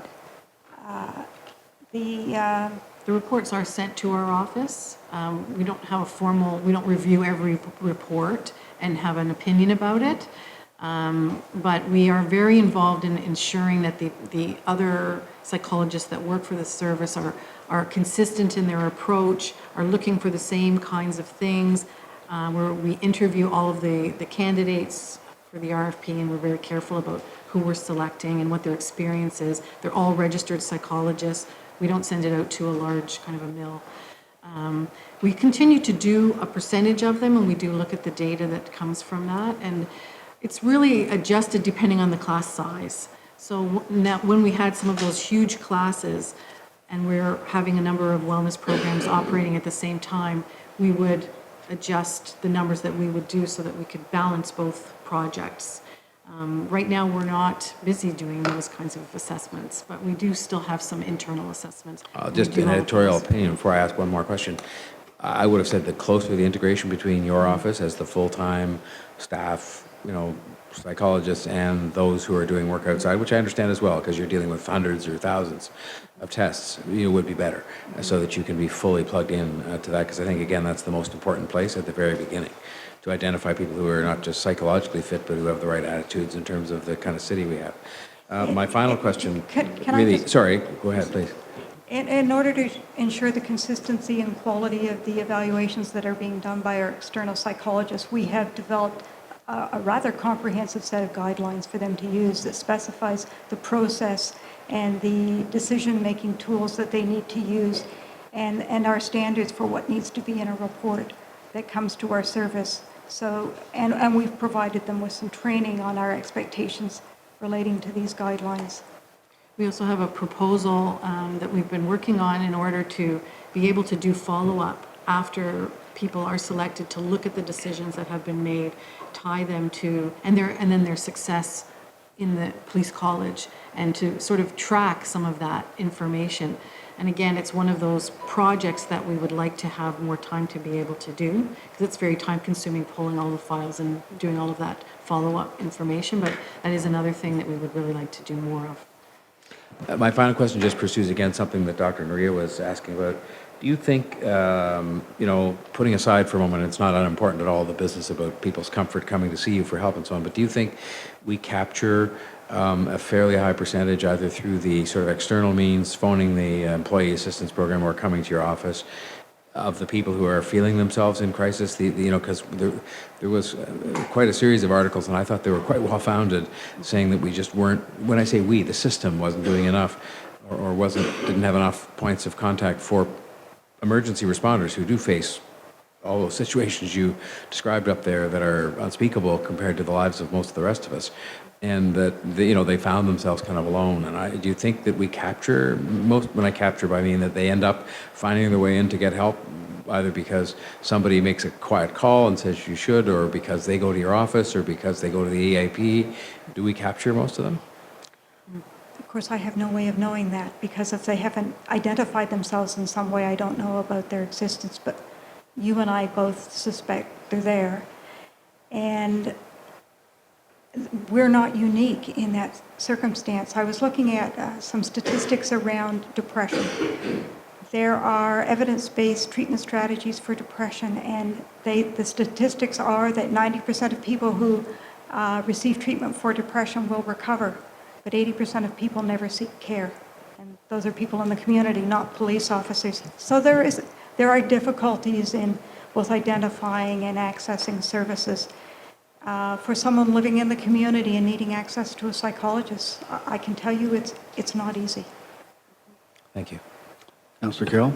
The reports are sent to our office. We don't have we don't review every report and have an opinion about it. But we are very involved in ensuring that the other psychologists that work for the service are consistent in their approach, are looking for the same kinds of things. Where we interview all of the candidates for the RFP, and we're very careful about who we're selecting and what their experience is. They're all registered psychologists. We don't send it out to a large kind of a mill. We continue to do a percentage of them, and we do look at the data that comes from that. And it's really adjusted depending on the class size. So now, when we had some of those huge classes, and we're having a number of wellness programs operating at the same time, we would adjust the numbers that we would do so that we could balance both projects. Right now, we're not busy doing those kinds of assessments, but we do still have some internal assessments. just We do an all of editorial those. opinion before I ask one more question. I would have said that closer the integration between your office as the full-time staff, psychologists, and those who are doing work outside, which I understand as well, because you're dealing with hundreds or thousands of tests, would be better, so that you can be fully plugged in to that, because I think, again, that's the most important place at the very beginning, to identify people who are not just psychologically fit, but who have the right attitudes in terms of the kind of city we have. My final question, Can I really, just- sorry, go ahead, please. In order to ensure the consistency and quality of the evaluations that are being done by our external psychologists, we have developed a rather comprehensive set of guidelines for them to use that specifies the process and the decision-making tools that they need to use, and our standards for what needs to be in a report that comes to our service. So, and we've provided them with some training on our expectations relating to these guidelines. We also have a proposal that we've been working on in order to be able to do follow-up after people are selected, to look at the decisions that have been made, tie them to, and then their success in the police college, and to sort of track some of that information. And again, it's one of those projects that we would like to have more time to be able to do, because it's very time-consuming pulling all the files and doing all of that follow-up information, but that is another thing that we would really like to do more of. My final question just pursues again something that Dr. Nuria was asking about. Do you think, putting aside for a moment, it's not unimportant at all, the business about people's comfort coming to see you for help and so on, but do you think we capture a fairly high percentage, either through the sort of external means, phoning the employee assistance program, or coming to your office, of the people who are feeling themselves in crisis? Because there was quite a series of articles, and I thought they were quite well-founded, saying that we just weren't, when I say we, the system wasn't doing enough, or didn't have enough points of contact for emergency responders who do face all those situations you described up there that are unspeakable compared to the lives of most of the rest of us, and that they found themselves kind of alone. And do you think that we capture most? When I capture, I mean that they end up finding their way in to get help, either because somebody makes a quiet call and says you should, or because they go to your office, or because they go to the EAP. Do we capture most of them? Of course, I have no way of knowing that, because if they haven't identified themselves in some way, I don't know about their existence, but you and I both suspect they're there. And we're not unique in that circumstance. I was looking at some statistics around depression. There are evidence-based treatment strategies for depression, and the statistics are that 90% of people who receive treatment for depression will recover, but 80% of people never seek care. And those are people in the community, not police officers. So there are difficulties in both identifying and accessing services. For someone living in the community and needing access to a psychologist, I can tell you it's not easy. Thank you. Councillor Carroll?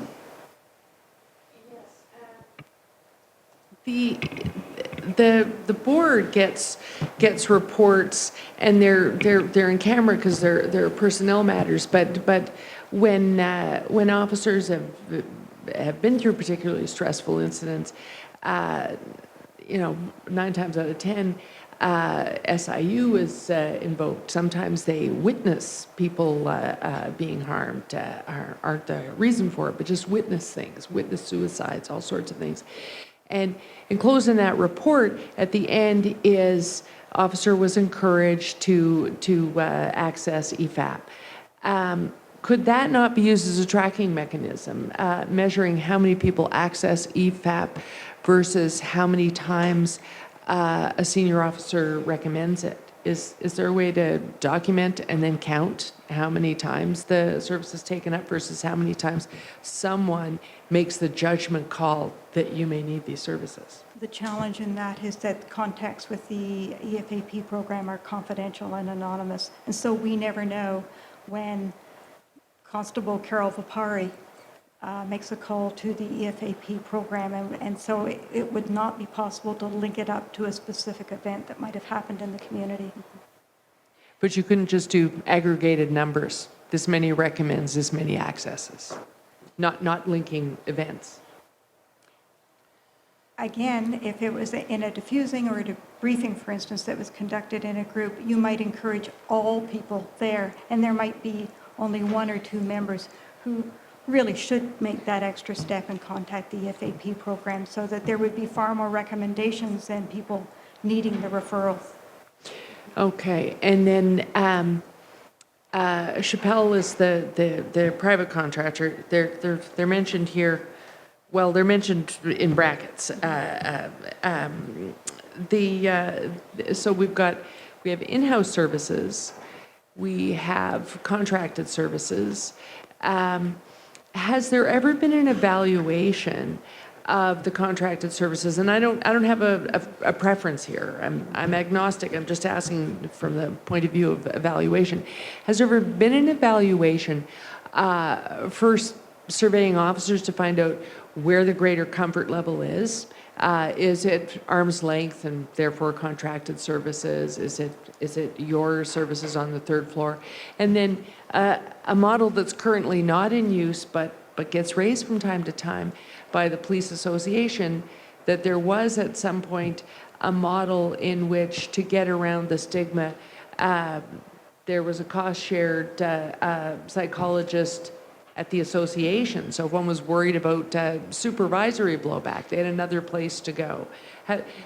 The board gets reports, and they're in camera because they're personnel matters. But when officers have been through particularly stressful incidents, 9 times out of 10, SIU is invoked. Sometimes they witness people being harmed, aren't the reason for it, but just witness things, witness suicides, all sorts of things. And enclosed in that report at the end is officer was encouraged to access EFAP. Could that not be used as a tracking mechanism, measuring how many people access EFAP versus how many times a senior officer recommends it? Is there a way to document and then count how many times the service is taken up versus how many times someone makes the judgment call that you may need these services? The challenge in that is that contacts with the EFAP program are confidential and anonymous, and so we never know when Constable Carol Vipari makes a call to the EFAP program, and so it would not be possible to link it up to a specific event that might have happened in the community. But you couldn't just do aggregated numbers. This many recommends, this many accesses, not linking events. Again, if it was in a diffusing or a debriefing, for instance, that was conducted in a group, you might encourage all people there, and there might be only 1 or 2 members who really should make that extra step and contact the EFAP program, so that there would be far more recommendations than people needing the referral. Okay, and then Chappelle is the private contractor. They're mentioned here. Well, they're mentioned in brackets. So we have in-house services, we have contracted services. Has there ever been an evaluation of the contracted services? And I don't have a preference here. I'm agnostic. I'm just asking from the point of view of evaluation. Has there ever been an evaluation for surveying officers to find out where the greater comfort level is? Is it arm's length and therefore contracted services? Is it your services on the 3rd floor? And then a model that's currently not in use but gets raised from time to time by the police association, that there was at some point a model in which, to get around the stigma, there was a cost-shared psychologist at the association. So if one was worried about supervisory blowback, they had another place to go.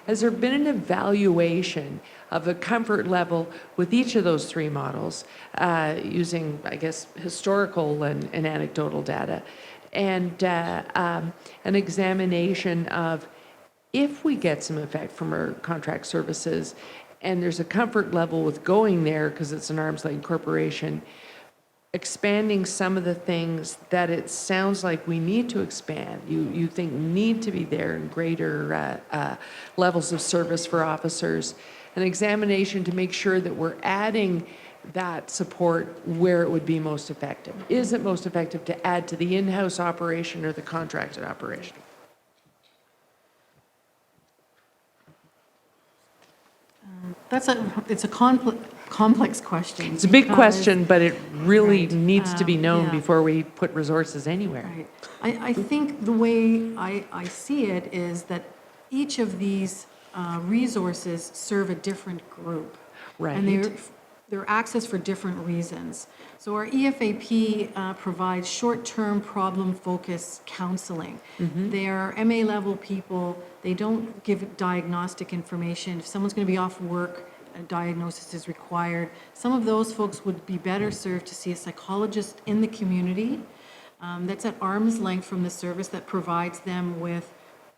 Has there been an evaluation of the comfort level with each of those 3 models, using, I guess, historical and anecdotal data, and an examination of, if we get some effect from our contract services and there's a comfort level with going there because it's an arm's length corporation, expanding some of the things that it sounds like we need to expand, you think need to be there in greater levels of service for officers, an examination to make sure that we're adding that support where it would be most effective. Is it most effective to add to the in-house operation or the contracted operation? It's a complex question. It's a big because- question, but it really Right. needs to be known Yeah. before we put resources anywhere. Right. I think the way I see it is that each of these resources serve a different group. Right. And they're accessed for different reasons. So our EFAP provides short-term problem-focused counseling. They're MA-level people. They don't give diagnostic information. If someone's going to be off work, a diagnosis is required. Some of those folks would be better served to see a psychologist in the community that's at arm's length from the service that provides them with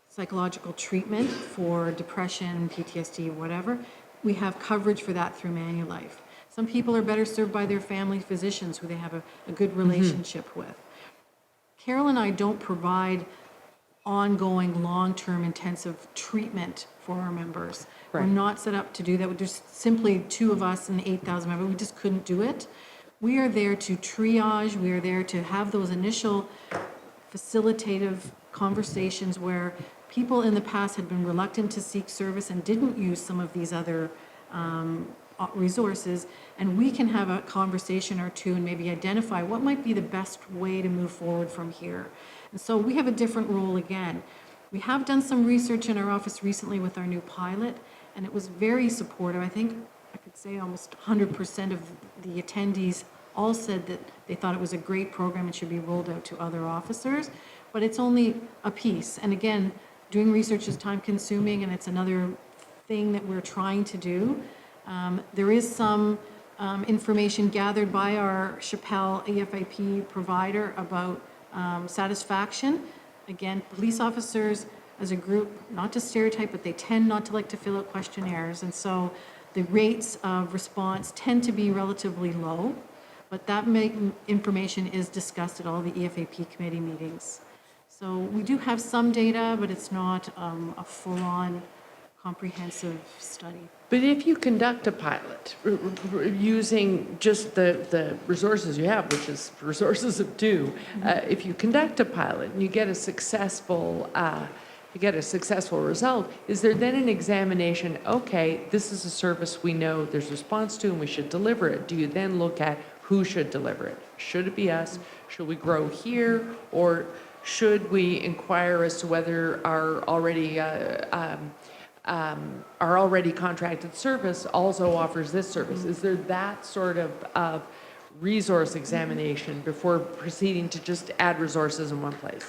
psychological treatment for depression, PTSD, whatever. We have coverage for that through Manulife. Some people are better served by their family physicians who they have a good relationship with. Carol and I don't provide ongoing, long-term intensive treatment for our members. We're Right. not set up to do that. There's simply 2 of us and 8,000 members. We just couldn't do it. We are there to triage. We are there to have those initial facilitative conversations where people in the past had been reluctant to seek service and didn't use some of these other resources, and we can have a conversation or two and maybe identify what might be the best way to move forward from here. And so we have a different role again. We have done some research in our office recently with our new pilot, and it was very supportive. I think I could say almost 100% of the attendees all said that they thought it was a great program and should be rolled out to other officers, but it's only a piece. And again, doing research is time consuming, and it's another thing that we're trying to do. There is some information gathered by our Chappelle EFIP provider about satisfaction. Again, police officers as a group, not to stereotype, but they tend not to like to fill out questionnaires. And so the rates of response tend to be relatively low, but that information is discussed at all the EFAP committee meetings. So we do have some data, but it's not a full-on comprehensive study. But if you conduct a pilot using just the resources you have, which is resources of 2, if you conduct a pilot and you get a successful result, is there then an examination? Okay, this is a service we know there's response to, and we should deliver it. Do you then look at who should deliver it? Should it be us? Should we grow here, or should we inquire as to whether our already contracted service also offers this service? Is there that sort of resource examination before proceeding to just add resources in one place?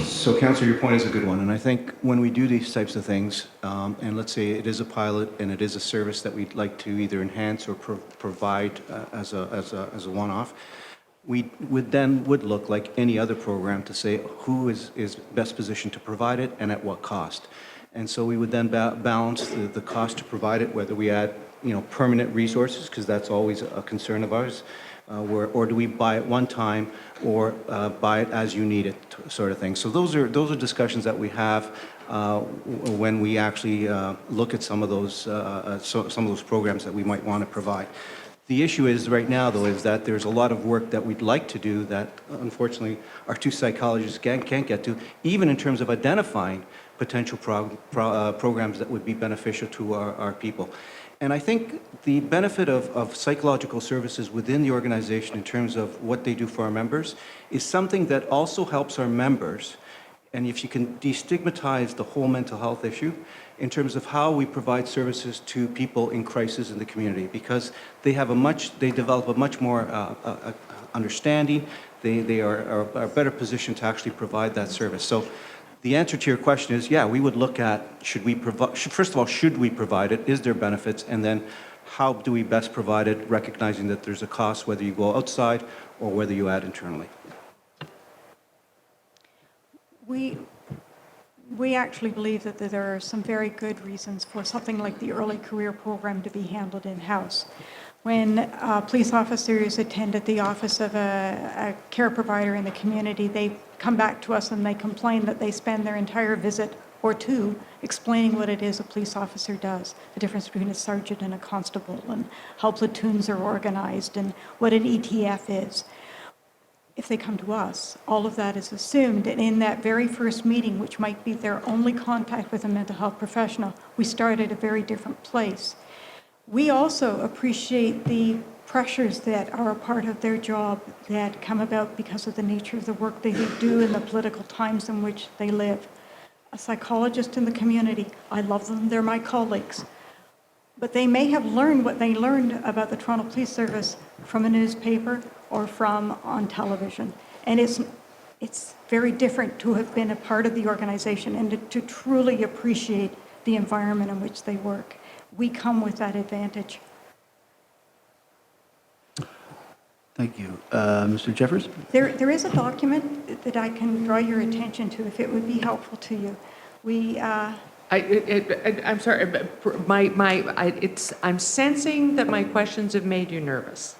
So, Councillor, your point is a good one, and I think when we do these types of things, and let's say it is a pilot and it is a service that we'd like to either enhance or provide as a one-off, we would look like any other program to say who is best positioned to provide it and at what cost. And so we would then balance the cost to provide it, whether we add permanent resources, because that's always a concern of ours, or do we buy it one time, or buy it as you need it, sort of thing. So those are discussions that we have when we actually look at some of those programs that we might want to provide. The issue is right now, though, is that there's a lot of work that we'd like to do that, unfortunately, our 2 psychologists can't get to, even in terms of identifying potential programs that would be beneficial to our people. And I think the benefit of psychological services within the organization in terms of what they do for our members is something that also helps our members. And if you can destigmatize the whole mental health issue in terms of how we provide services to people in crisis in the community, because they develop a much more understanding, they are better positioned to actually provide that service. So the answer to your question is, yeah, we would look at, first of all, should we provide it? Is there benefits? And then how do we best provide it, recognizing that there's a cost, whether you go outside or whether you add internally? We actually believe that there are some very good reasons for something like the early career program to be handled in-house. When police officers attend at the office of a care provider in the community, they come back to us and they complain that they spend their entire visit or 2 explaining what it is a police officer does, the difference between a sergeant and a constable, and how platoons are organized, and what an ETF is. If they come to us, all of that is assumed, and in that very first meeting, which might be their only contact with a mental health professional, we start at a very different place. We also appreciate the pressures that are a part of their job that come about because of the nature of the work they do in the political times in which they live. A psychologist in the community, I love them, they're my colleagues. But they may have learned what they learned about the Toronto Police Service from a newspaper or from on television. And it's very different to have been a part of the organization and to truly appreciate the environment in which they work. We come with that advantage. Thank you. Mr. Jeffers? There is a document that I can draw your attention to if it would be helpful to you. I'm sorry, but I'm sensing that my questions have made you nervous.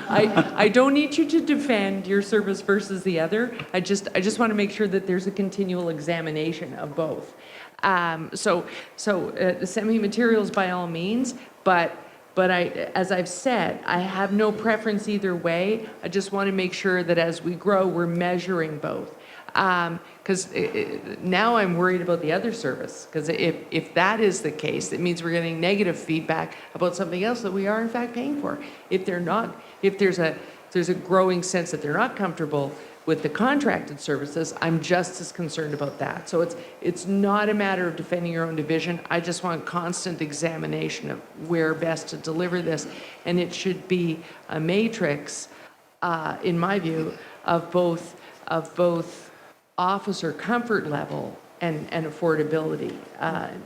I don't need you to defend your service versus the other. I just want to make sure that there's a continual examination of both. Send me materials by all means, but as I've said, I have no preference either way. I just want to make sure that as we grow, we're measuring both. Because now I'm worried about the other service, because if that is the case, it means we're getting negative feedback about something else that we are in fact paying for. If there's a growing sense that they're not comfortable with the contracted services, I'm just as concerned about that. So it's not a matter of defending your own division. I just want constant examination of where best to deliver this, and it should be a matrix, in my view, of both officer comfort level and affordability,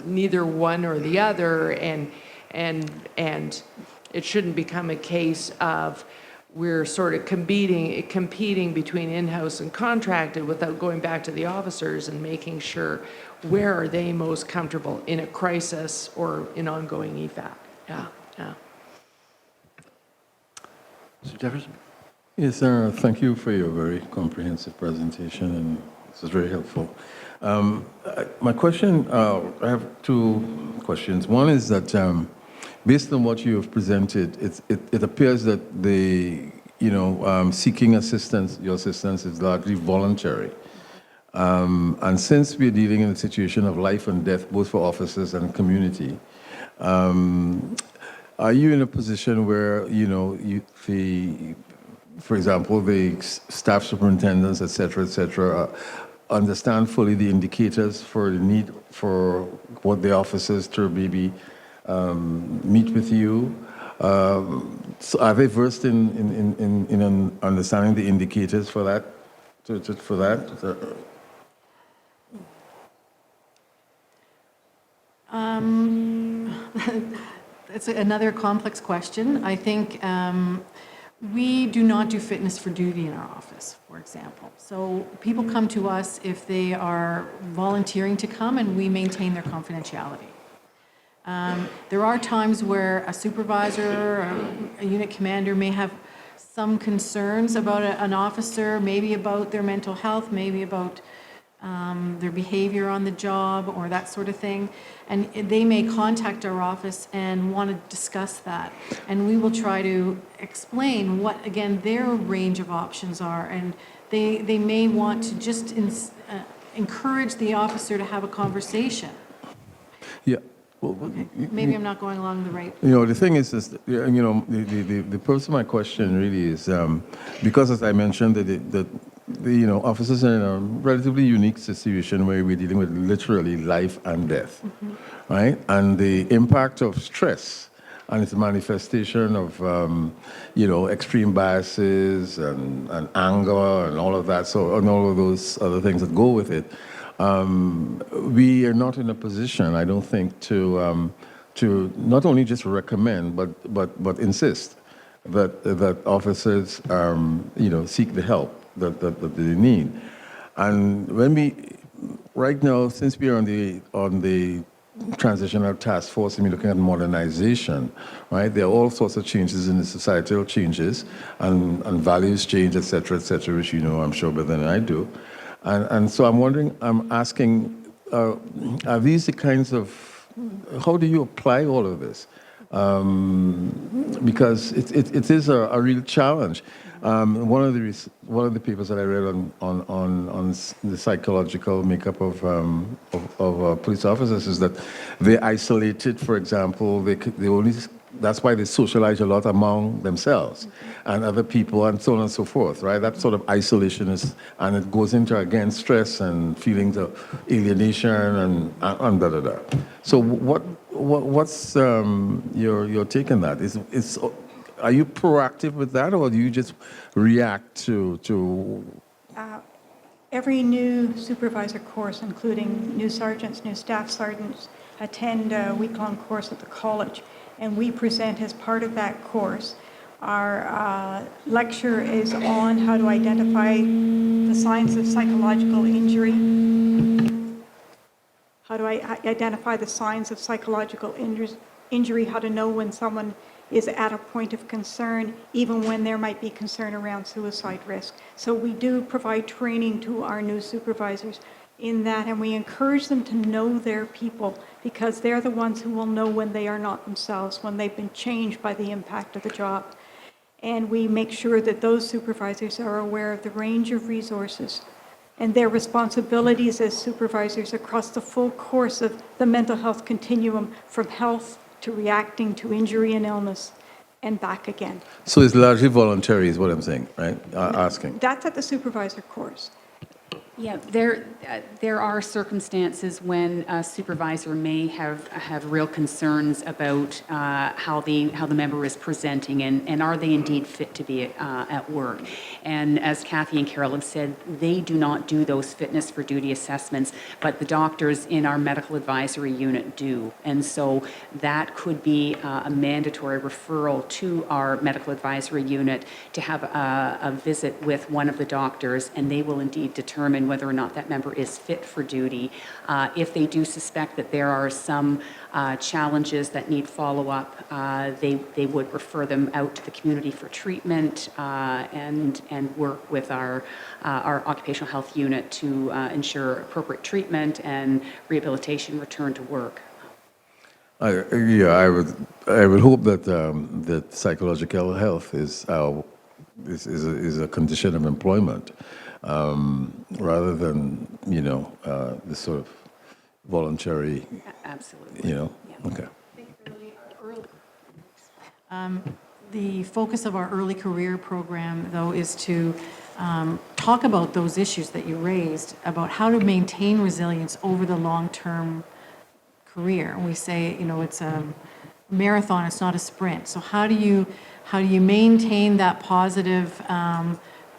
neither one or the other, and it shouldn't become a case of we're sort of competing between in-house and contracted without going back to the officers and making sure where are they most comfortable in a crisis or in ongoing EFAC. Yeah. Mr. Jeffers? Yes, sir. Thank you for your very comprehensive presentation, and this is very helpful. My question, I have two questions. One is that based on what you have presented, it appears that seeking assistance, your assistance is largely voluntary. And since we're dealing in a situation of life and death, both for officers and community, are you in a position where, for example, the staff superintendents, et cetera, understand fully the indicators for the need for what the officers to maybe meet with you? So are they versed in understanding the indicators for that? It's another complex question. I think we do not do fitness for duty in our office, for example. So people come to us if they are volunteering to come, and we maintain their confidentiality. There are times where a supervisor or a unit commander may have some concerns about an officer, maybe about their mental health, maybe about their behavior on the job or that sort of thing. And they may contact our office and want to discuss that. And we will try to explain what, again, their range of options are. And they may want to just encourage the officer to have a conversation. Yeah. Well, Okay. Maybe I'm not going along the right. the thing is the purpose of my question really is because, as I mentioned, that officers are in a relatively unique situation where we're dealing with literally life and death, right? And the impact of stress and its manifestation of extreme biases and anger and all of that, and all of those other things that go with it. We are not in a position, I don't think, to not only just recommend but insist that officers seek the help that they need. And right now, since we are on the transitional task force and we're looking at modernization, right? There are all sorts of changes in the societal changes and values change, et cetera, which I'm sure better than I do. And so I'm asking, are these the kinds of, how do you apply all of this? Because it is a real challenge. One of the papers that I read on the psychological makeup of police officers is that they're isolated. For example, that's why they socialize a lot among themselves and other people and so on and so forth, right? That sort of isolation and it goes into, again, stress and feelings of alienation and So what's your take on that? are you proactive with that, or do you just react to Every new supervisor course, including new sergeants, new staff sergeants, attend a week-long course at the college, and we present as part of that course. Our lecture is on how to identify the signs of psychological injury, how to identify the signs of psychological injury, how to know when someone is at a point of concern, even when there might be concern around suicide risk. So we do provide training to our new supervisors in that, and we encourage them to know their people, because they're the ones who will know when they are not themselves, when they've been changed by the impact of the job. And we make sure that those supervisors are aware of the range of resources and their responsibilities as supervisors across the full course of the mental health continuum, from health to reacting to injury and illness and back again. So it's largely voluntary, is what I'm saying, right? Asking. That's at the supervisor course. Yeah, there are circumstances when a supervisor may have real concerns about how the member is presenting, and are they indeed fit to be at work. And as Kathy and Carol have said, they do not do those fitness for duty assessments, but the doctors in our medical advisory unit do. And so that could be a mandatory referral to our medical advisory unit to have a visit with one of the doctors, and they will indeed determine whether or not that member is fit for duty. If they do suspect that there are some challenges that need follow-up, they would refer them out to the community for treatment and work with our occupational health unit to ensure appropriate treatment and rehabilitation return to work. I would hope that that psychological health is a condition of employment, rather than this sort of voluntary. Absolutely. Yeah. Okay. The focus of our early career program, though, is to talk about those issues that you raised, about how to maintain resilience over the long-term career. We say, it's a marathon, it's not a sprint. So how do you maintain that positive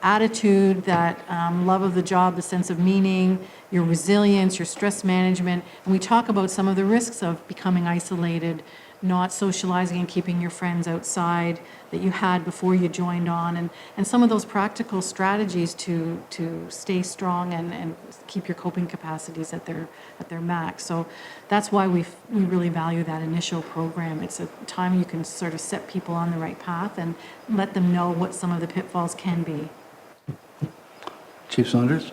attitude, that love of the job, the sense of meaning, your resilience, your stress management? And we talk about some of the risks of becoming isolated, not socializing and keeping your friends outside that you had before you joined on, and some of those practical strategies to stay strong and keep your coping capacities at their max. So that's why we really value that initial program. It's a time you can sort of set people on the right path and let them know what some of the pitfalls can be. Chief Saunders?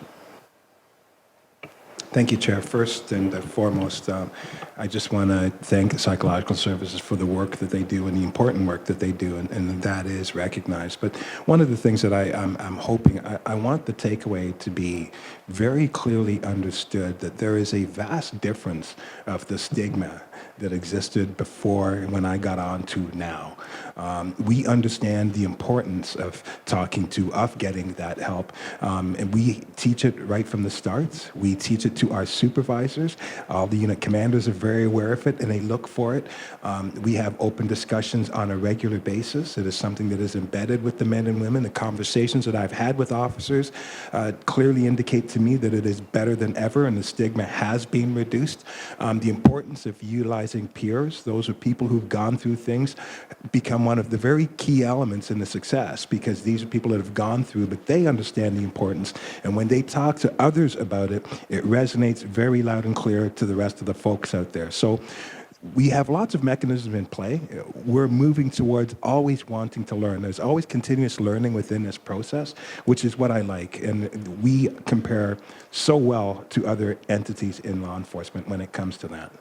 Thank you, Chair. First and foremost, I just want to thank Psychological Services for the work that they do and the important work that they do, and that is recognized. But one of the things that I'm hoping, I want the takeaway to be very clearly understood, that there is a vast difference of the stigma that existed before when I got on to now. We understand the importance of talking to, of getting that help, and we teach it right from the start. We teach it to our supervisors. All the unit commanders are very aware of it, and they look for it. We have open discussions on a regular basis. It is something that is embedded with the men and women. The conversations that I've had with officers clearly indicate to me that it is better than ever, and the stigma has been reduced. The importance of utilizing peers, those are people who've gone through things, become one of the very key elements in the success, because these are people that have gone through, but they understand the importance. And when they talk to others about it, it resonates very loud and clear to the rest of the folks out there. So we have lots of mechanisms in play. We're moving towards always wanting to learn. There's always continuous learning within this process, which is what I like. And we compare so well to other entities in law enforcement when it comes to that.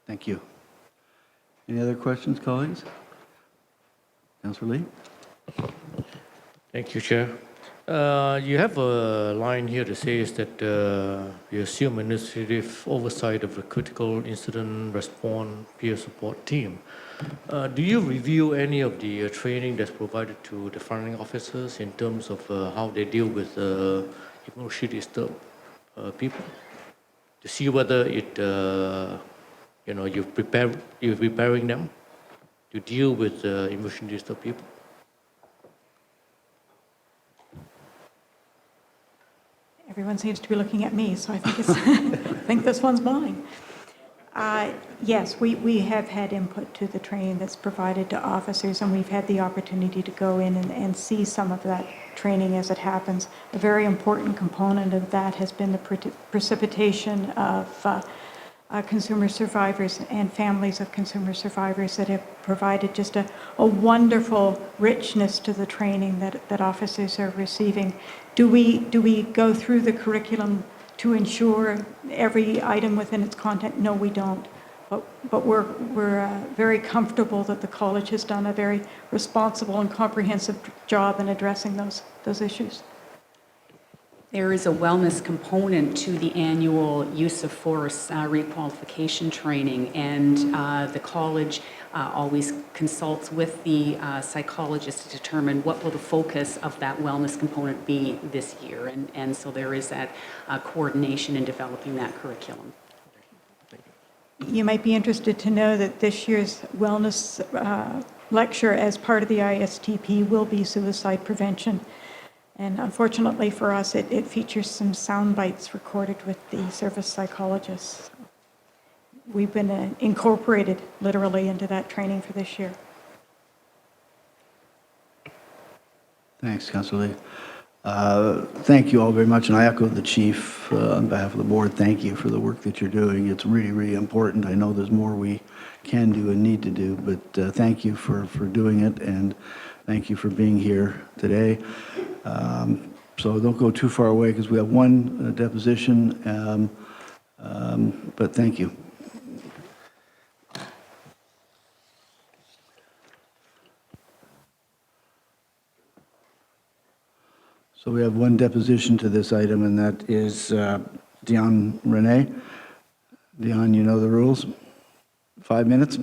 Thank you. Any other questions, colleagues? Councillor Lee? Thank you, Chair. You have a line here that says that you assume administrative oversight of the critical incident response peer support team. Do you review any of the training that's provided to the frontline officers in terms of how they deal with emotionally disturbed people, to see whether it you're preparing them to deal with emotionally disturbed people? Everyone seems to be looking at me, so I think it's, I think this one's mine. Yes, we have had input to the training that's provided to officers, and we've had the opportunity to go in and see some of that training as it happens. A very important component of that has been the precipitation of consumer survivors and families of consumer survivors that have provided just a wonderful richness to the training that officers are receiving. Do we go through the curriculum to ensure every item within its content? No, we don't. But we're very comfortable that the college has done a very responsible and comprehensive job in addressing those issues. There is a wellness component to the annual use of force requalification training, and the college always consults with the psychologist to determine what will the focus of that wellness component be this year, and so there is that coordination in developing that curriculum. You might be interested to know that this year's wellness lecture as part of the ISTP will be suicide prevention. And unfortunately for us, it features some sound bites recorded with the service psychologists. We've been incorporated literally into that training for this year. Thanks, Councillor Lee. Thank you all very much, and I echo the chief on behalf of the board. Thank you for the work that you're doing. It's really, really important. I know there's more we can do and need to do, but thank you for doing it, and thank you for being here today. So don't go too far away because we have one deposition, but thank you. So we have one deposition to this item, and that is Dion Renee. Dion, you know the rules. 5 minutes.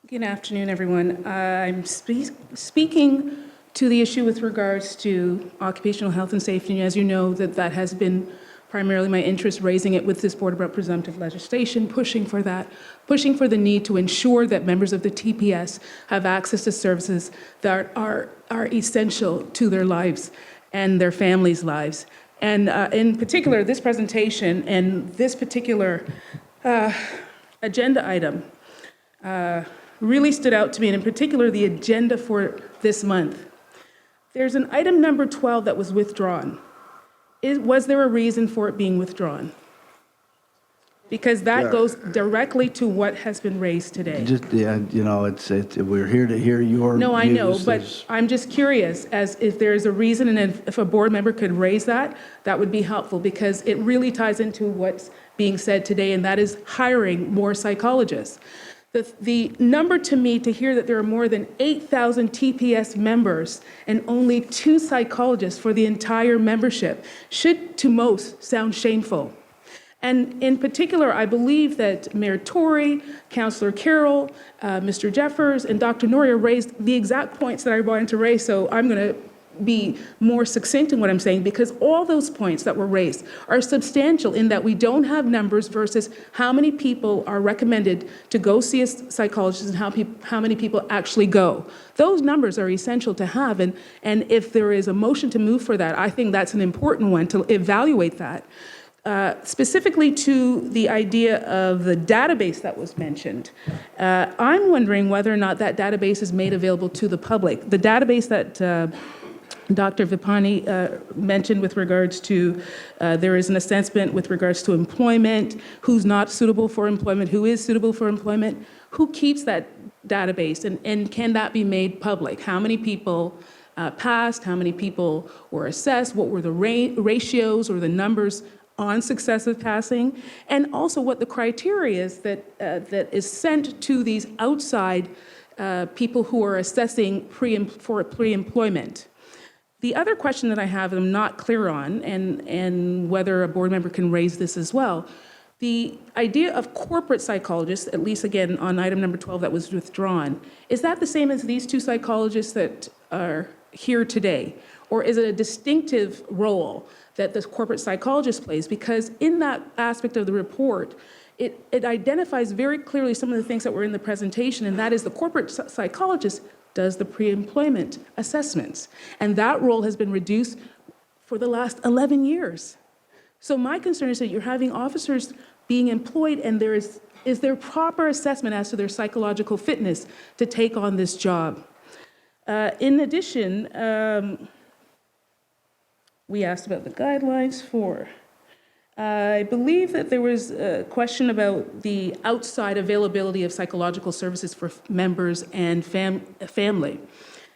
Good afternoon, everyone. I'm speaking to the issue with regards to occupational health and safety. And as you know, that has been primarily my interest, raising it with this board about presumptive legislation, pushing for that, pushing for the need to ensure that members of the TPS have access to services that are essential to their lives and their families' lives. And in particular, this presentation and this particular agenda item really stood out to me, and in particular, the agenda for this month. There's an item number 12 that was withdrawn. Was there a reason for it being withdrawn? Because that goes directly to what has been raised today. Just, yeah, you know, we're here to hear your No, I know, views. but I'm just curious as if there is a reason, and if a board member could raise that, that would be helpful, because it really ties into what's being said today, and that is hiring more psychologists. The number to me to hear that there are more than 8,000 TPS members and only 2 psychologists for the entire membership should, to most, sound shameful. And in particular, I believe that Mayor Tory, Councillor Carroll, Mr. Jeffers, and Dr. Noria raised the exact points that I wanted to raise, so I'm going to be more succinct in what I'm saying, because all those points that were raised are substantial in that we don't have numbers versus how many people are recommended to go see a psychologist and how many people actually go. Those numbers are essential to have, and if there is a motion to move for that, I think that's an important one to evaluate that. Specifically to the idea of the database that was mentioned, I'm wondering whether or not that database is made available to the public. The database that Dr. Vipari mentioned with regards to, there is an assessment with regards to employment, who's not suitable for employment, who is suitable for employment, who keeps that database, and can that be made public? How many people passed, how many people were assessed, what were the ratios or the numbers on successive passing, and also what the criteria is that is sent to these outside people who are assessing for pre-employment. The other question that I have, and I'm not clear on, and whether a board member can raise this as well, The idea of corporate psychologists, at least again on item number 12 that was withdrawn, is that the same as these two psychologists that are here today? Or is it a distinctive role that the corporate psychologist plays? Because in that aspect of the report, it identifies very clearly some of the things that were in the presentation, and that is the corporate psychologist does the pre-employment assessments. And that role has been reduced for the last 11 years. So my concern is that you're having officers being employed and is there proper assessment as to their psychological fitness to take on this job? In addition, we asked about the guidelines for, I believe that there was a question about the outside availability of psychological services for members and family.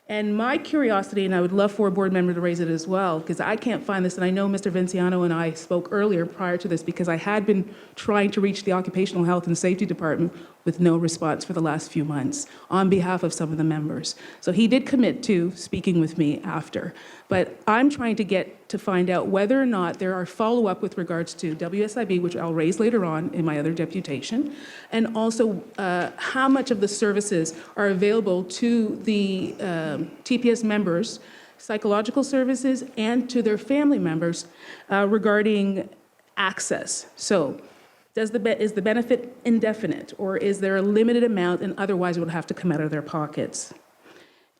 And my curiosity, and I would love for a board member to raise it as well, because I can't find this, and I know Mr. Vinciano and I spoke earlier prior to this, because I had been trying to reach the Occupational Health and Safety Department with no response for the last few months on behalf of some of the members. So he did commit to speaking with me after. But I'm trying to find out whether or not there are follow-up with regards to WSIB, which I'll raise later on in my other deputation, and also how much of the services are available to the TPS members, psychological services, and to their family members regarding access. So is the benefit indefinite, or is there a limited amount and otherwise it would have to come out of their pockets?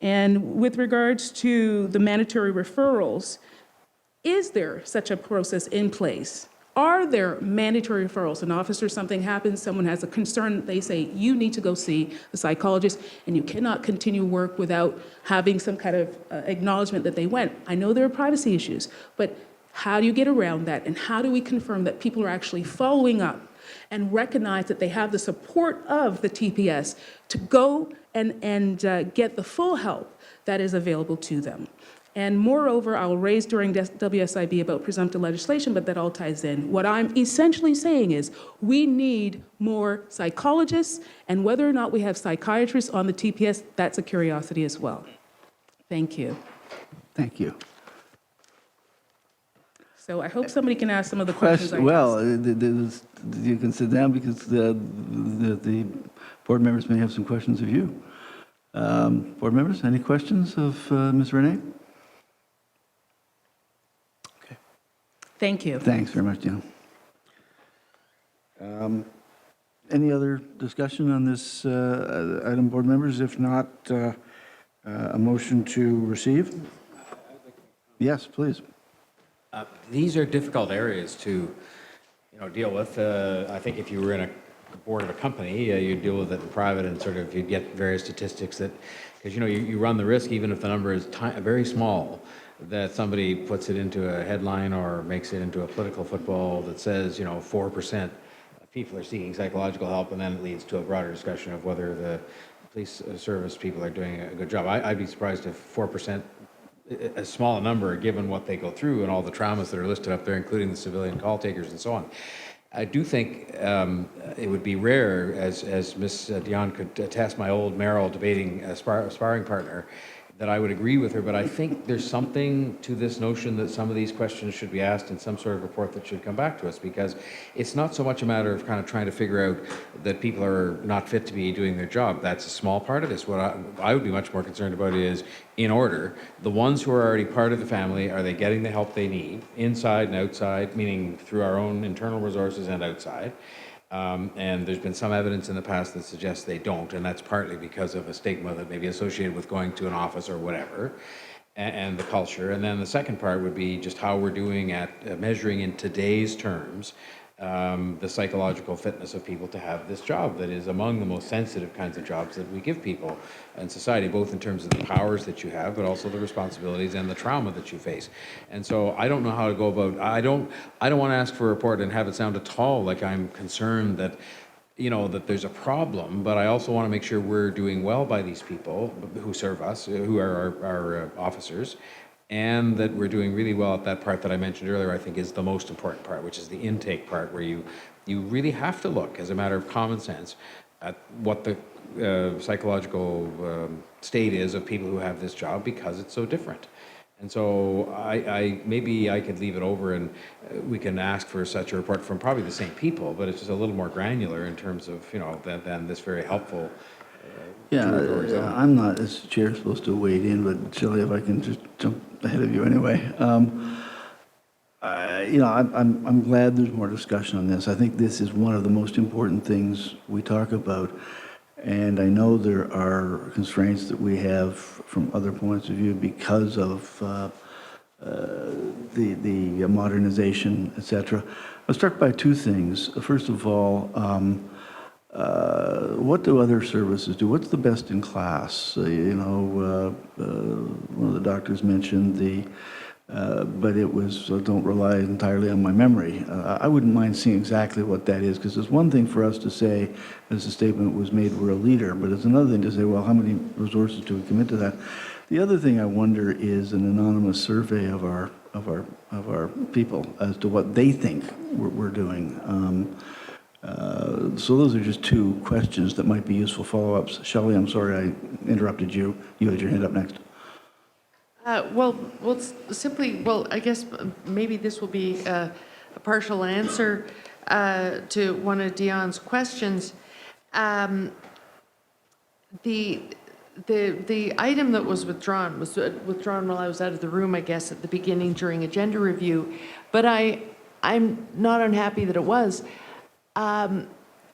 And with regards to the mandatory referrals, is there such a process in place? Are there mandatory referrals? An officer, something happens, someone has a concern, they say, you need to go see the psychologist, and you cannot continue work without having some kind of acknowledgement that they went. I know there are privacy issues, but how do you get around that? And how do we confirm that people are actually following up and recognize that they have the support of the TPS to go and get the full help that is available to them? And moreover, I'll raise during WSIB about presumptive legislation, but that all ties in. What I'm essentially saying is we need more psychologists, and whether or not we have psychiatrists on the TPS, that's a curiosity as well. Thank you. Thank you. So I hope somebody can ask some of the questions I asked. Well, you can sit down because the board members may have some questions of you. Board members, any questions of Ms. Renee? Okay. Thank you. Thanks very much, Dina. Any other discussion on this item, board members? If not, a motion to receive? Yes, please. These are difficult areas to, deal with. I think if you were in a board of a company, you'd deal with it in private and sort of you'd get various statistics that, because you run the risk, even if the number is very small, that somebody puts it into a headline or makes it into a political football that says, 4% of people are seeking psychological help, and then it leads to a broader discussion of whether the police service people are doing a good job. I'd be surprised if 4%, a small number, given what they go through and all the traumas that are listed up there, including the civilian call takers and so on. I do think it would be rare, as Ms. Dion could attest, my old Merrill debating sparring partner, that I would agree with her, but I think there's something to this notion that some of these questions should be asked in some sort of report that should come back to us, because it's not so much a matter of kind of trying to figure out that people are not fit to be doing their job. That's a small part of this. What I would be much more concerned about is, in order, the ones who are already part of the family, are they getting the help they need, inside and outside, meaning through our own internal resources and outside? And there's been some evidence in the past that suggests they don't, and that's partly because of a stigma that may be associated with going to an office or whatever, and the culture. And then the second part would be just how we're doing at measuring in today's terms the psychological fitness of people to have this job that is among the most sensitive kinds of jobs that we give people in society, both in terms of the powers that you have, but also the responsibilities and the trauma that you face. And so I don't know how to go about, I don't want to ask for a report and have it sound at all like I'm concerned that, that there's a problem, but I also want to make sure we're doing well by these people who serve us, who are our officers, and that we're doing really well at that part that I mentioned earlier, I think is the most important part, which is the intake part, where you really have to look, as a matter of common sense, at what the psychological state is of people who have this job, because it's so different. And so maybe I could leave it over and we can ask for such a report from probably the same people, but it's just a little more granular in terms of, than this very helpful. Yeah, I'm not, as chair, supposed to wade in, but Shelley, if I can just jump ahead of you anyway. I'm glad there's more discussion on this. I think this is one of the most important things we talk about. And I know there are constraints that we have from other points of view because of the modernization, et cetera. I was struck by two things. First of all, what do other services do? What's the best in class? One of the doctors mentioned but it was, don't rely entirely on my memory. I wouldn't mind seeing exactly what that is, because it's one thing for us to say, as the statement was made, we're a leader, but it's another thing to say, well, how many resources do we commit to that? The other thing I wonder is an anonymous survey of our people as to what they think we're doing. So those are just two questions that might be useful follow-ups. Shelley, I'm sorry I interrupted you. You had your hand up next. I guess maybe this will be a partial answer to one of Dion's questions. The item that was withdrawn while I was out of the room, I guess, at the beginning during agenda review, but I'm not unhappy that it was.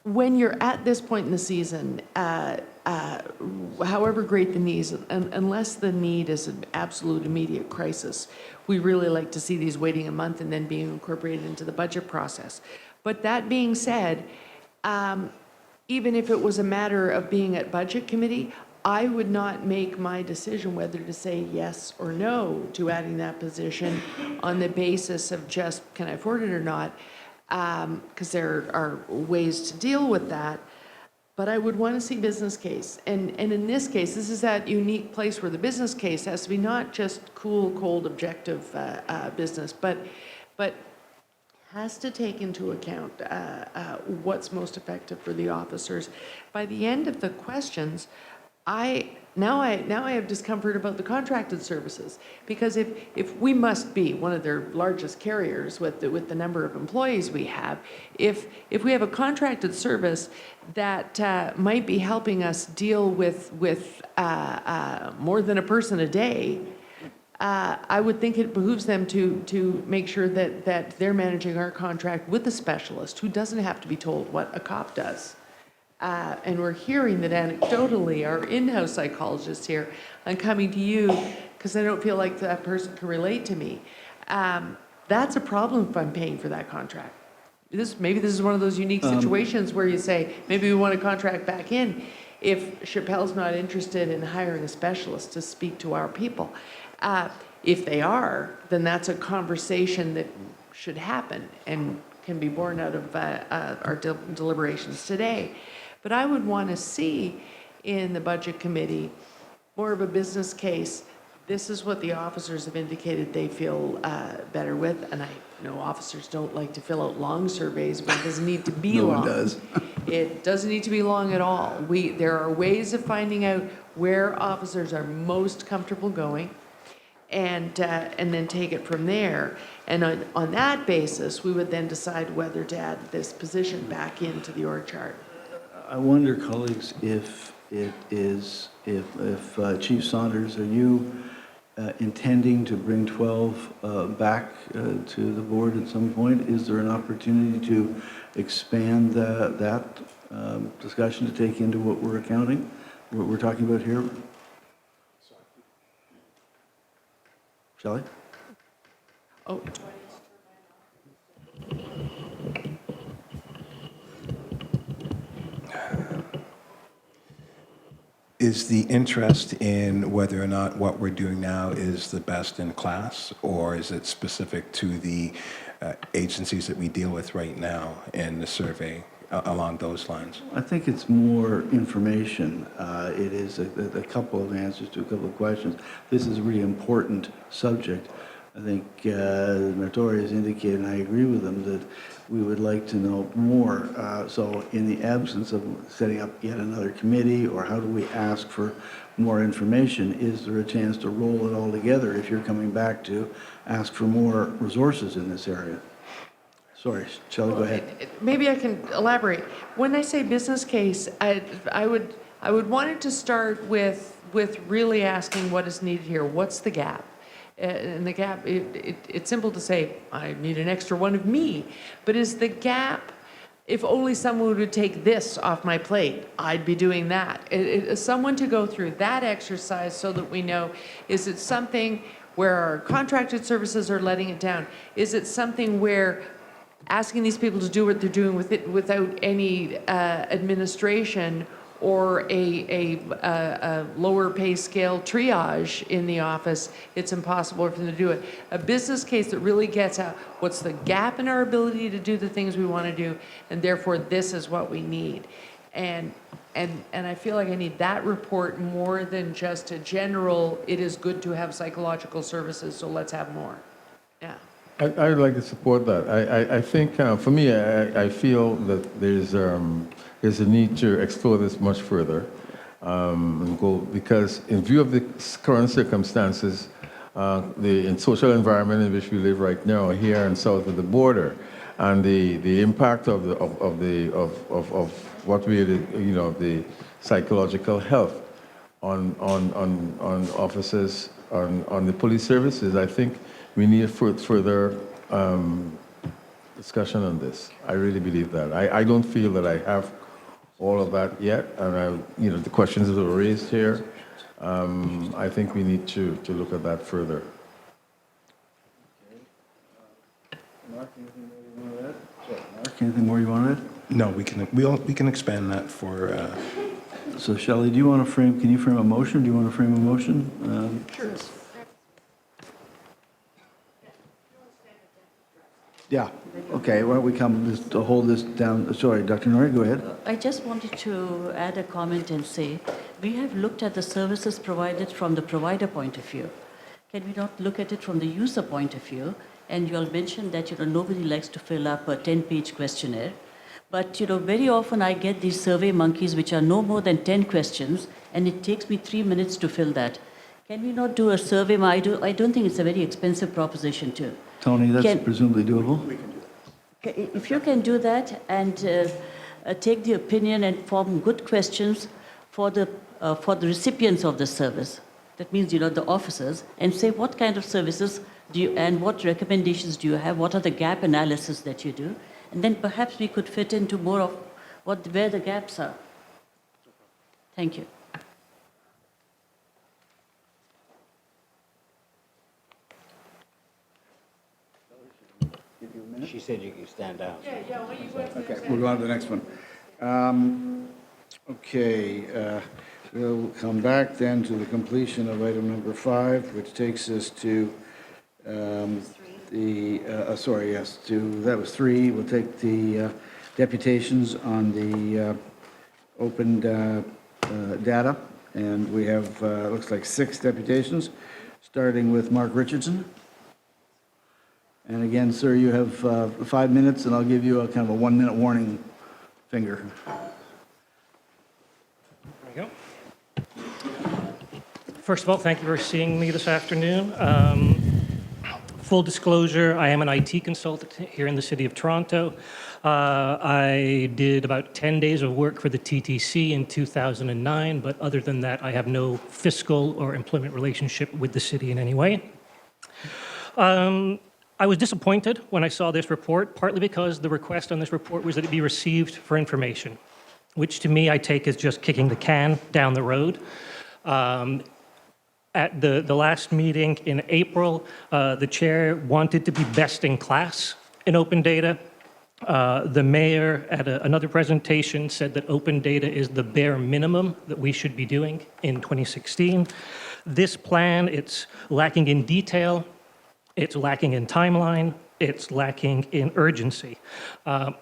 When you're at this point in the season, however great the need is, unless the need is an absolute immediate crisis, we really like to see these waiting a month and then being incorporated into the budget process. But that being said, even if it was a matter of being at budget committee, I would not make my decision whether to say yes or no to adding that position on the basis of just, can I afford it or not? Because there are ways to deal with that. But I would want to see business case. And in this case, this is that unique place where the business case has to be not just cool, cold, objective business, but has to take into account what's most effective for the officers. By the end of the questions, now I have discomfort about the contracted services, because if we must be one of their largest carriers with the number of employees we have, if we have a contracted service that might be helping us deal with more than a person a day, I would think it behooves them to make sure that they're managing our contract with a specialist who doesn't have to be told what a cop does. And we're hearing that anecdotally, our in-house psychologists here, I'm coming to you because I don't feel like that person can relate to me. That's a problem if I'm paying for that contract. Maybe this is one of those unique situations where you say, maybe we want to contract back in if Chappelle's not interested in hiring a specialist to speak to our people. If they are, then that's a conversation that should happen and can be born out of our deliberations today. But I would want to see in the budget committee more of a business case. This is what the officers have indicated they feel better with. And I know officers don't like to fill out long surveys, but it doesn't need to be long. No one does. It doesn't need to be long at all. There are ways of finding out where officers are most comfortable going, and then take it from there. And on that basis, we would then decide whether to add this position back into the org chart. I wonder, colleagues, if Chief Saunders, are you intending to bring 12 back to the board at some point? Is there an opportunity to expand that discussion to take into what we're accounting, what we're talking about here? Shelley? Oh. Is the interest in whether or not what we're doing now is the best in class, or is it specific to the agencies that we deal with right now in the survey along those lines? I think it's more information. It is a couple of answers to a couple of questions. This is a really important subject. I think Martori has indicated, and I agree with him, that we would like to know more. So in the absence of setting up yet another committee, or how do we ask for more information, is there a chance to roll it all together if you're coming back to ask for more resources in this area? Sorry, Shelley, go ahead. Maybe I can elaborate. When I say business case, I would want it to start with really asking what is needed here. What's the gap? And the gap, it's simple to say, I need an extra one of me. But is the gap, if only someone would take this off my plate, I'd be doing that. Someone to go through that exercise so that we know, is it something where our contracted services are letting it down? Is it something where asking these people to do what they're doing with it without any administration or a lower pay scale triage in the office, it's impossible for them to do it. A business case that really gets at what's the gap in our ability to do the things we want to do, and therefore this is what we need. And I feel like I need that report more than just a general, it is good to have psychological services, so let's have more. Yeah. I'd like to support that. I think, for me, I feel that there's a need to explore this much further and go, because in view of the current circumstances, the social environment in which we live right now here and south of the border, and the impact of what we, the psychological health on officers, on the police services, I think we need further discussion on this. I really believe that. I don't feel that I have all of that yet, and the questions that were raised here, I think we need to look at that further. Mark, anything more you want to add? Sorry, Mark, anything more you want to add? No, we can expand that for. So Shelley, do you want to frame, can you frame a motion? Do you want to frame a motion? Sure. Yeah, okay, why don't we come just to hold this down, sorry, Dr. Norrie, go ahead. I just wanted to add a comment and say, we have looked at the services provided from the provider point of view. Can we not look at it from the user point of view? And you all mentioned that, nobody likes to fill up a 10-page questionnaire. But, very often I get these survey monkeys which are no more than 10 questions, and it takes me 3 minutes to fill that. Can we not do a survey? I don't think it's a very expensive proposition too. Tony, that's presumably doable? We can do that. If you can do that and take the opinion and form good questions for the recipients of the service, that means, the officers, and say what kind of services do you, and what recommendations do you have, what are the gap analysis that you do, and then perhaps we could fit into more of where the gaps are. Thank you. She said you could stand down. Okay, we'll go on to the next one. We'll come back then to the completion of item number 5, which takes us to that was 3. We'll take the deputations on the open data, and we have, looks like 6 deputations, starting with Mark Richardson. And again, sir, you have 5 minutes, and I'll give you a kind of a 1-minute warning finger. There we go. First of all, thank you for seeing me this afternoon. Full disclosure, I am an IT consultant here in the City of Toronto. I did about 10 days of work for the TTC in 2009, but other than that, I have no fiscal or employment relationship with the city in any way. I was disappointed when I saw this report, partly because the request on this report was that it be received for information, which to me I take as just kicking the can down the road. At the last meeting in April, the chair wanted to be best in class in open data. The mayor at another presentation said that open data is the bare minimum that we should be doing in 2016. This plan, it's lacking in detail. It's lacking in timeline. It's lacking in urgency.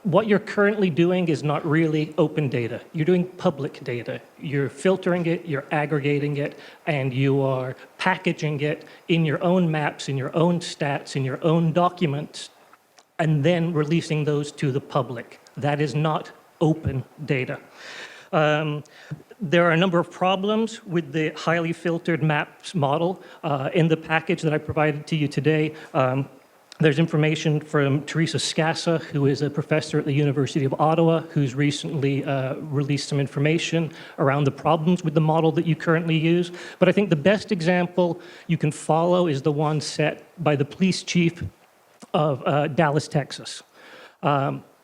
What you're currently doing is not really open data. You're doing public data. You're filtering it, you're aggregating it, and you are packaging it in your own maps, in your own stats, in your own documents, and then releasing those to the public. That is not open data. There are a number of problems with the highly filtered maps model. In the package that I provided to you today, there's information from Teresa Scassa, who is a professor at the University of Ottawa, who's recently released some information around the problems with the model that you currently use. But I think the best example you can follow is the one set by the police chief of Dallas, Texas.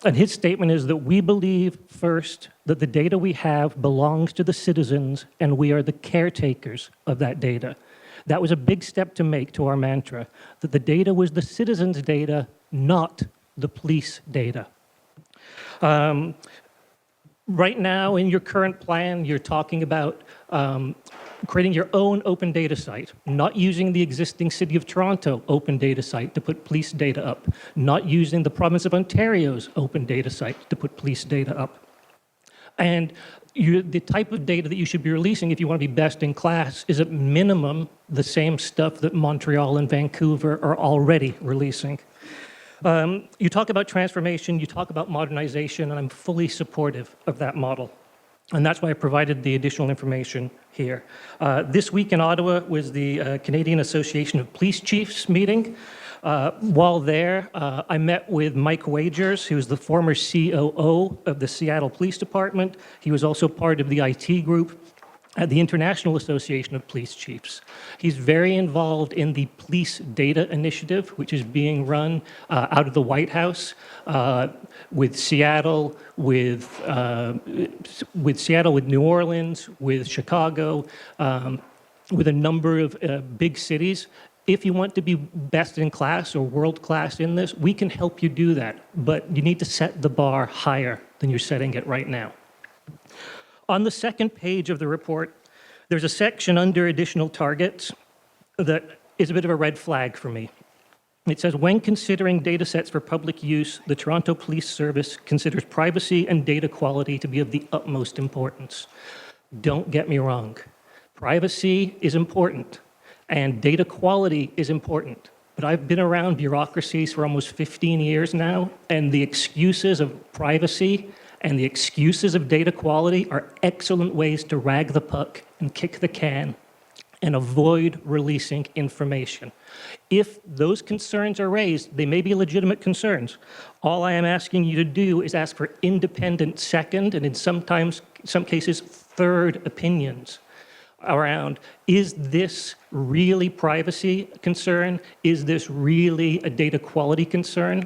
And his statement is that we believe, first, that the data we have belongs to the citizens and we are the caretakers of that data. That was a big step to make to our mantra, that the data was the citizens' data, not the police data. Right now, in your current plan, you're talking about creating your own open data site, not using the existing City of Toronto open data site to put police data up, not using the Province of Ontario's open data site to put police data up. And the type of data that you should be releasing if you want to be best in class is at minimum the same stuff that Montreal and Vancouver are already releasing. You talk about transformation, you talk about modernization, and I'm fully supportive of that model. And that's why I provided the additional information here. This week in Ottawa was the Canadian Association of Police Chiefs meeting. While there, I met with Mike Wagers, who is the former COO of the Seattle Police Department. He was also part of the IT group at the International Association of Police Chiefs. He's very involved in the Police Data Initiative, which is being run out of the White House with Seattle, with New Orleans, with Chicago, with a number of big cities. If you want to be best in class or world class in this, we can help you do that, but you need to set the bar higher than you're setting it right now. On the second page of the report, there's a section under additional targets that is a bit of a red flag for me. It says, when considering data sets for public use, the Toronto Police Service considers privacy and data quality to be of the utmost importance. Don't get me wrong. Privacy is important, and data quality is important. But I've been around bureaucracies for almost 15 years now, and the excuses of privacy and the excuses of data quality are excellent ways to rag the puck and kick the can and avoid releasing information. If those concerns are raised, they may be legitimate concerns. All I am asking you to do is ask for independent second, and in some cases, third opinions around, is this really privacy concern? Is this really a data quality concern?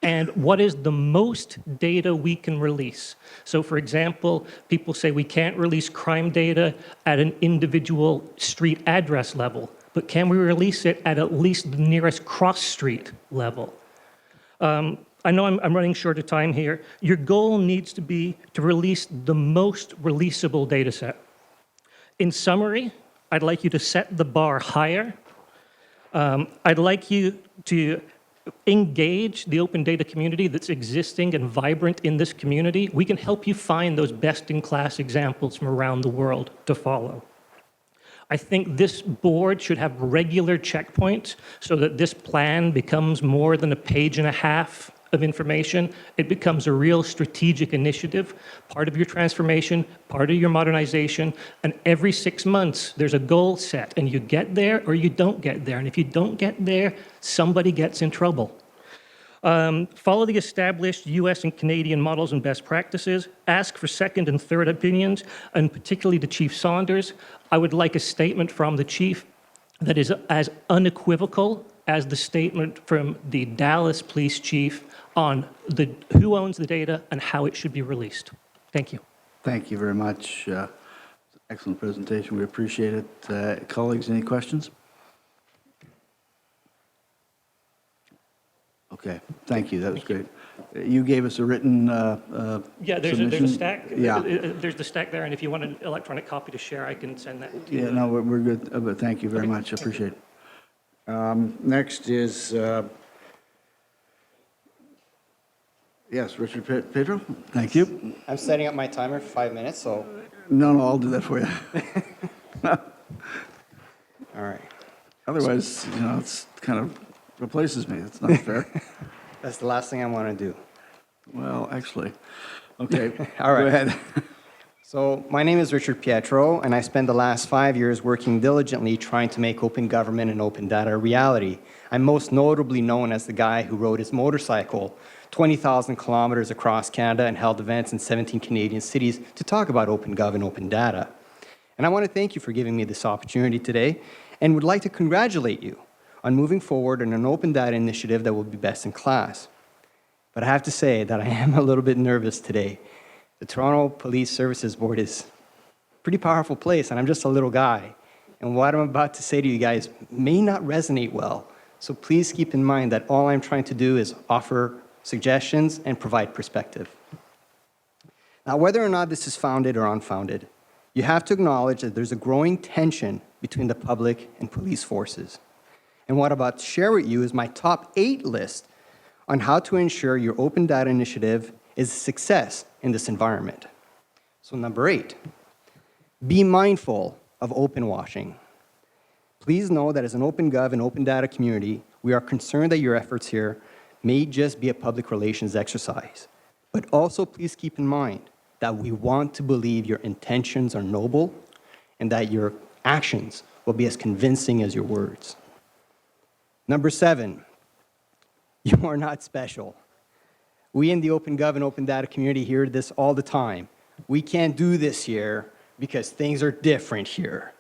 And what is the most data we can release? So for example, people say we can't release crime data at an individual street address level, but can we release it at least the nearest cross-street level? I know I'm running short of time here. Your goal needs to be to release the most releasable data set. In summary, I'd like you to set the bar higher. I'd like you to engage the open data community that's existing and vibrant in this community. We can help you find those best-in-class examples from around the world to follow. I think this board should have regular checkpoints so that this plan becomes more than a page and a half of information. It becomes a real strategic initiative, part of your transformation, part of your modernization, and every 6 months there's a goal set, and you get there or you don't get there, and if you don't get there, somebody gets in trouble. Follow the established US and Canadian models and best practices, ask for second and third opinions, and particularly to Chief Saunders, I would like a statement from the chief that is as unequivocal as the statement from the Dallas police chief on who owns the data and how it should be released. Thank you. Thank you very much. Excellent presentation. We appreciate it. Colleagues, any questions? Okay, thank you. That was great. You gave us a written Yeah, there's a stack. Yeah. There's the stack there, and if you want an electronic copy to share, I can send that to you. Yeah, no, we're good. But thank you very much. I appreciate it. Next is Yes, Richard Pedro, thank you. I'm setting up my timer for 5 minutes, so, No, I'll do that for you. all right. Otherwise, it's kind of replaces me. It's not fair. That's the last thing I want to do. Well, actually, okay. All right. Go ahead. So, my name is Richard Pietro, and I spent the last 5 years working diligently trying to make open government and open data a reality. I'm most notably known as the guy who rode his motorcycle 20,000 kilometers across Canada and held events in 17 Canadian cities to talk about open gov and open data. And I want to thank you for giving me this opportunity today, and would like to congratulate you on moving forward on an open data initiative that will be best in class. But I have to say that I am a little bit nervous today. The Toronto Police Services Board is a pretty powerful place, and I'm just a little guy. And what I'm about to say to you guys may not resonate well. So please keep in mind that all I'm trying to do is offer suggestions and provide perspective. Now, whether or not this is founded or unfounded, you have to acknowledge that there's a growing tension between the public and police forces. And what I'm about to share with you is my top 8 list on how to ensure your open data initiative is a success in this environment. So number 8, be mindful of open washing. Please know that as an open gov and open data community, we are concerned that your efforts here may just be a public relations exercise. But also please keep in mind that we want to believe your intentions are noble and that your actions will be as convincing as your words. Number 7, you are not special. We in the open gov and open data community hear this all the time. We can't do this here because things are different here.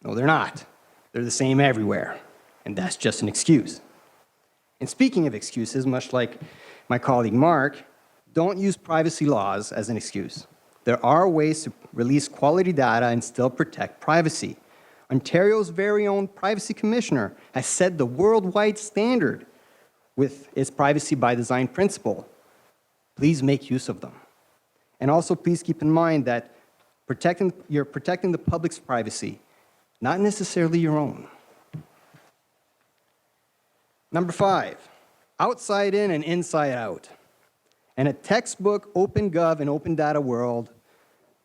No, they're not. They're the same everywhere. And that's just an excuse. And speaking of excuses, much like my colleague Mark, don't use privacy laws as an excuse. There are ways to release quality data and still protect privacy. Ontario's very own privacy commissioner has set the worldwide standard with its privacy by design principle. Please make use of them. And also please keep in mind that you're protecting the public's privacy, not necessarily your own. Number 5, outside in and inside out. In a textbook open gov and open data world,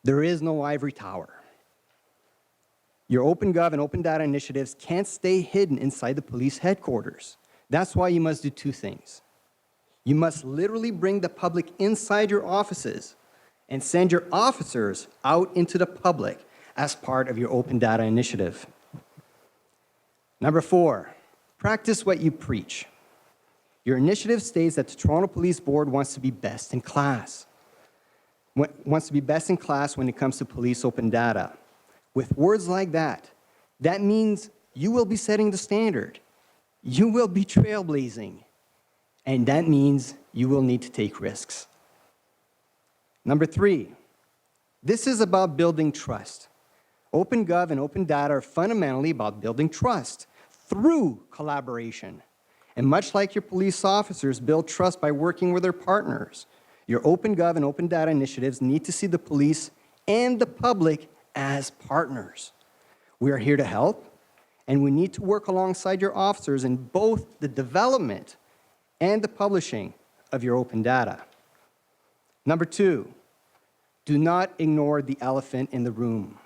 there is no ivory tower. Your open gov and open data initiatives can't stay hidden inside the police headquarters. That's why you must do 2 things. You must literally bring the public inside your offices and send your officers out into the public as part of your open data initiative. Number 4, practice what you preach. Your initiative states that the Toronto Police Board wants to be best in class. Wants to be best in class when it comes to police open data. With words like that, that means you will be setting the standard. You will be trailblazing. And that means you will need to take risks. Number 3, this is about building trust. Open gov and open data are fundamentally about building trust through collaboration. And much like your police officers build trust by working with their partners, your open gov and open data initiatives need to see the police and the public as partners. We are here to help, and we need to work alongside your officers in both the development and the publishing of your open data. Number 2, do not ignore the elephant in the room.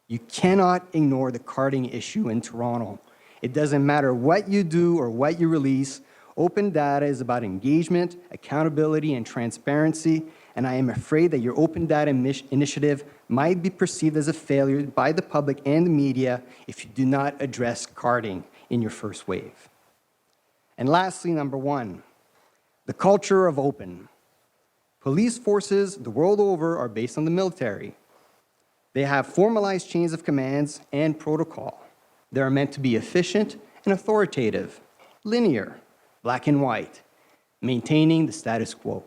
You cannot ignore the carding issue in Toronto. It doesn't matter what you do or what you release, open data is about engagement, accountability, and transparency, and I am afraid that your open data initiative might be perceived as a failure by the public and the media if you do not address carding in your first wave. And lastly, number 1, the culture of open. Police forces the world over are based on the military. They have formalized chains of commands and protocol. They are meant to be efficient and authoritative, linear, black and white, maintaining the status quo.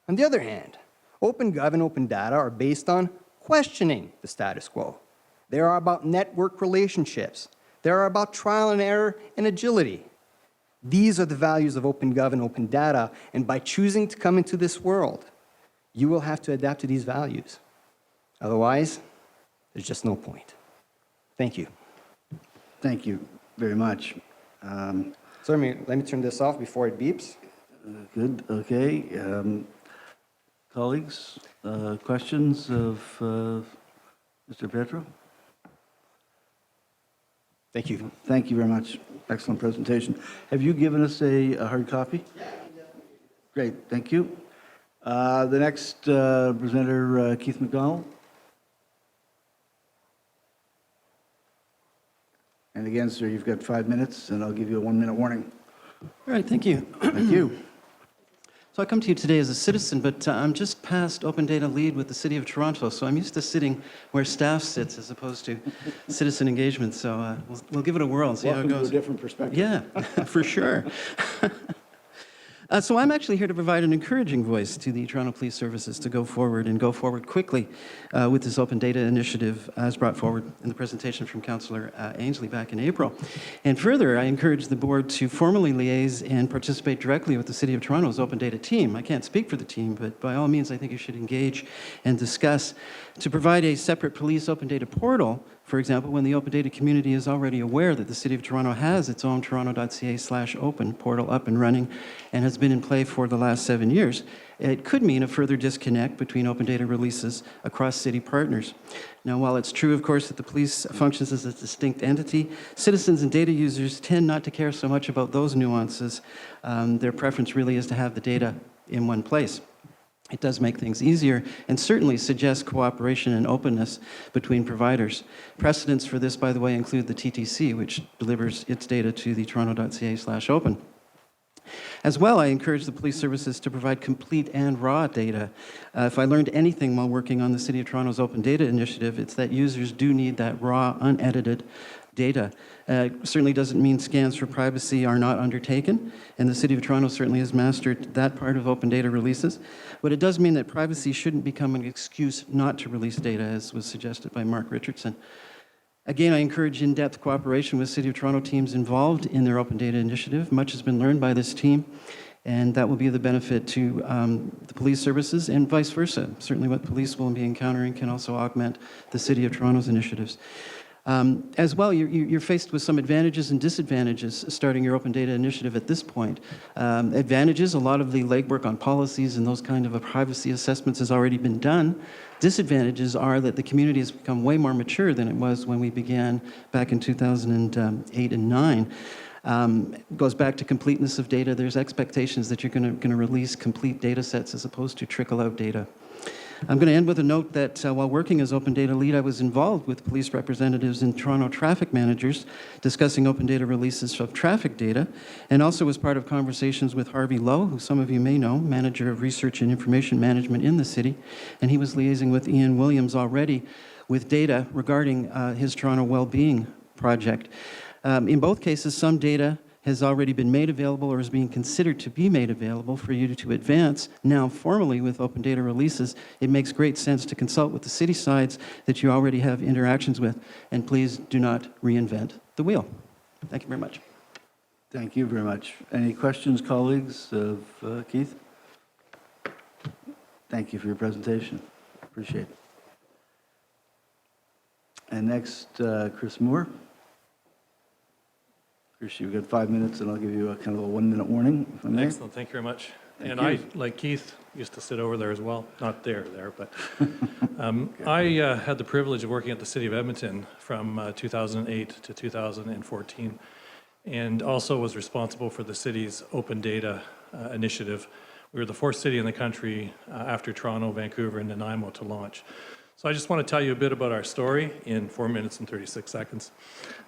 On the other hand, open gov and open data are based on questioning the status quo. They are about network relationships. They are about trial and error and agility. These are the values of open gov and open data, and by choosing to come into this world, you will have to adapt to these values. Otherwise, there's just no point. Thank you. Thank you very much. So let me turn this off before it beeps. Good, okay. Colleagues, questions of Mr. Petro? Thank you. Thank you very much. Excellent presentation. Have you given us a hard copy? Great, thank you. The next presenter, Keith McDonald. And again, sir, you've got 5 minutes, and I'll give you a 1-minute warning. All right, thank you. Thank you. So I come to you today as a citizen, but I'm just past Open Data Lead with the City of Toronto, so I'm used to sitting where staff sits as opposed to citizen engagement. So we'll give it a whirl and see how it Welcome goes. to a different perspective. Yeah, for sure. So I'm actually here to provide an encouraging voice to the Toronto Police Services to go forward and go forward quickly with this open data initiative as brought forward in the presentation from Councillor Ainsley back in April. And further, I encourage the board to formally liaise and participate directly with the City of Toronto's open data team. I can't speak for the team, but by all means, I think you should engage and discuss to provide a separate police open data portal. For example, when the open data community is already aware that the City of Toronto has its own toronto.ca/open portal up and running and has been in play for the last 7 years, it could mean a further disconnect between open data releases across city partners. Now, while it's true, of course, that the police functions as a distinct entity, citizens and data users tend not to care so much about those nuances. Their preference really is to have the data in one place. It does make things easier and certainly suggests cooperation and openness between providers. Precedents for this, by the way, include the TTC, which delivers its data to the toronto.ca/open. As well, I encourage the police services to provide complete and raw data. If I learned anything while working on the City of Toronto's Open Data Initiative, it's that users do need that raw, unedited data. Certainly doesn't mean scans for privacy are not undertaken, and the City of Toronto certainly has mastered that part of open data releases. But it does mean that privacy shouldn't become an excuse not to release data, as was suggested by Mark Richardson. Again, I encourage in-depth cooperation with City of Toronto teams involved in their open data initiative. Much has been learned by this team, and that will be the benefit to the police services and vice versa. Certainly what police will be encountering can also augment the City of Toronto's initiatives. As well, you're faced with some advantages and disadvantages starting your open data initiative at this point. Advantages, a lot of the legwork on policies and those kind of privacy assessments has already been done. Disadvantages are that the community has become way more mature than it was when we began back in 2008 and 9. It goes back to completeness of data. There's expectations that you're going to release complete data sets as opposed to trickle out data. I'm going to end with a note that while working as Open Data Lead, I was involved with police representatives and Toronto traffic managers discussing open data releases of traffic data, and also was part of conversations with Harvey Lowe, who some of you may know, Manager of Research and Information Management in the city, and he was liaising with Ian Williams already with data regarding his Toronto Wellbeing project. In both cases, some data has already been made available or is being considered to be made available for you to advance. Now, formally with open data releases, it makes great sense to consult with the city sides that you already have interactions with, and please do not reinvent the wheel. Thank you very much. Thank you very much. Any questions, colleagues of Keith? Thank you for your presentation. Appreciate it. And next, Chris Moore. Chris, you've got 5 minutes, and I'll give you a kind of a 1-minute warning, if I may. Excellent, thank you very much. Thank And you. I, like Keith, used to sit over there as well. Not there, but I had the privilege of working at the City of Edmonton from 2008 to 2014, and also was responsible for the city's open data initiative. We were the fourth city in the country after Toronto, Vancouver, and Nanaimo to launch. So I just want to tell you a bit about our story in 4 minutes and 36 seconds,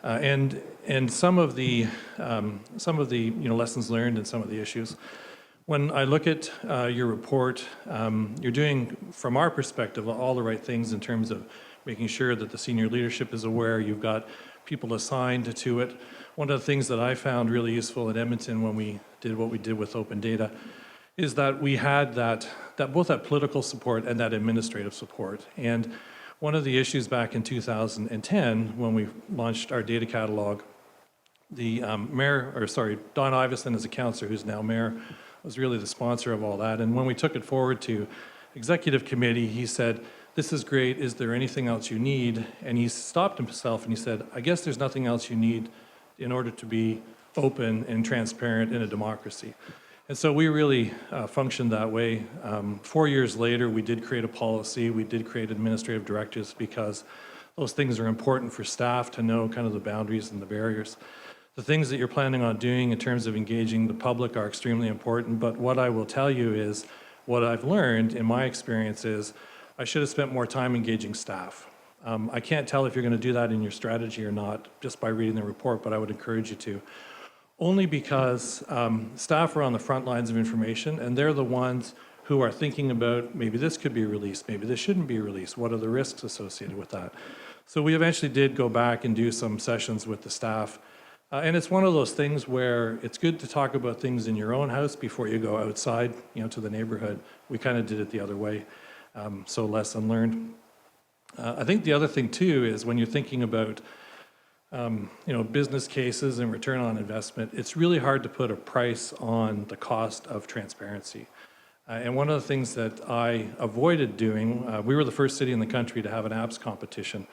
and some of the lessons learned and some of the issues. When I look at your report, you're doing, from our perspective, all the right things in terms of making sure that the senior leadership is aware. You've got people assigned to it. One of the things that I found really useful in Edmonton when we did what we did with open data is that we had that both that political support and that administrative support. And one of the issues back in 2010, when we launched our data catalog, the Don Iveson as a councillor, who's now mayor, was really the sponsor of all that. And when we took it forward to executive committee, he said, "This is great, is there anything else you need?" And he stopped himself and he said, "I guess there's nothing else you need in order to be open and transparent in a democracy." And so we really functioned that way. 4 years later, we did create a policy. We did create administrative directives because those things are important for staff to know kind of the boundaries and the barriers. The things that you're planning on doing in terms of engaging the public are extremely important, but what I will tell you is, what I've learned in my experience is, I should have spent more time engaging staff. I can't tell if you're going to do that in your strategy or not just by reading the report, but I would encourage you to. Only because staff are on the front lines of information, and they're the ones who are thinking about, maybe this could be released, maybe this shouldn't be released, what are the risks associated with that? So we eventually did go back and do some sessions with the staff. And it's one of those things where it's good to talk about things in your own house before you go outside, to the neighborhood. We kind of did it the other way, so lesson learned. I think the other thing too is when you're thinking about business cases and return on investment, it's really hard to put a price on the cost of transparency. And one of the things that I avoided doing, we were the first city in the country to have an apps competition.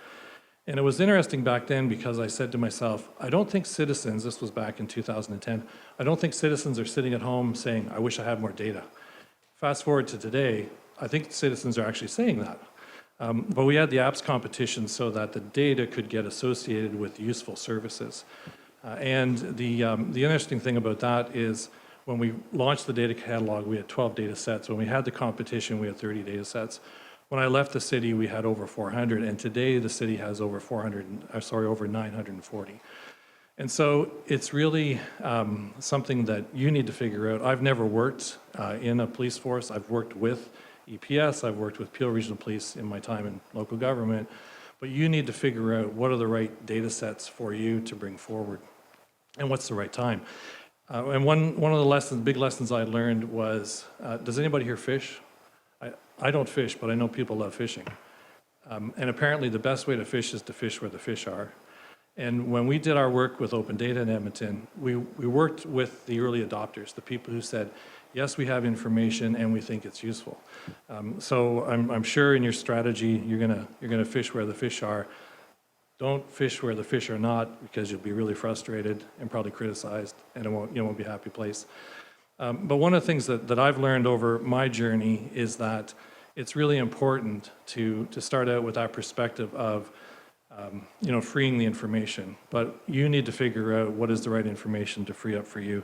And it was interesting back then because I said to myself, I don't think citizens, this was back in 2010, I don't think citizens are sitting at home saying, I wish I had more data. Fast forward to today, I think citizens are actually saying that. But we had the apps competition so that the data could get associated with useful services. And the interesting thing about that is when we launched the data catalog, we had 12 data sets. When we had the competition, we had 30 data sets. When I left the city, we had over 400, and today the city has over 940. And so it's really something that you need to figure out. I've never worked in a police force. I've worked with EPS, I've worked with Peel Regional Police in my time in local government, but you need to figure out what are the right data sets for you to bring forward and what's the right time. And one of the big lessons I learned was, does anybody here fish? I don't fish, but I know people love fishing. And apparently the best way to fish is to fish where the fish are. And when we did our work with open data in Edmonton, we worked with the early adopters, the people who said, yes, we have information and we think it's useful. So I'm sure in your strategy, you're gonna fish where the fish are. Don't fish where the fish are not, because you'll be really frustrated and probably criticized, and it won't be a happy place. But one of the things that I've learned over my journey is that it's really important to start out with that perspective of freeing the information. But you need to figure out what is the right information to free up for you.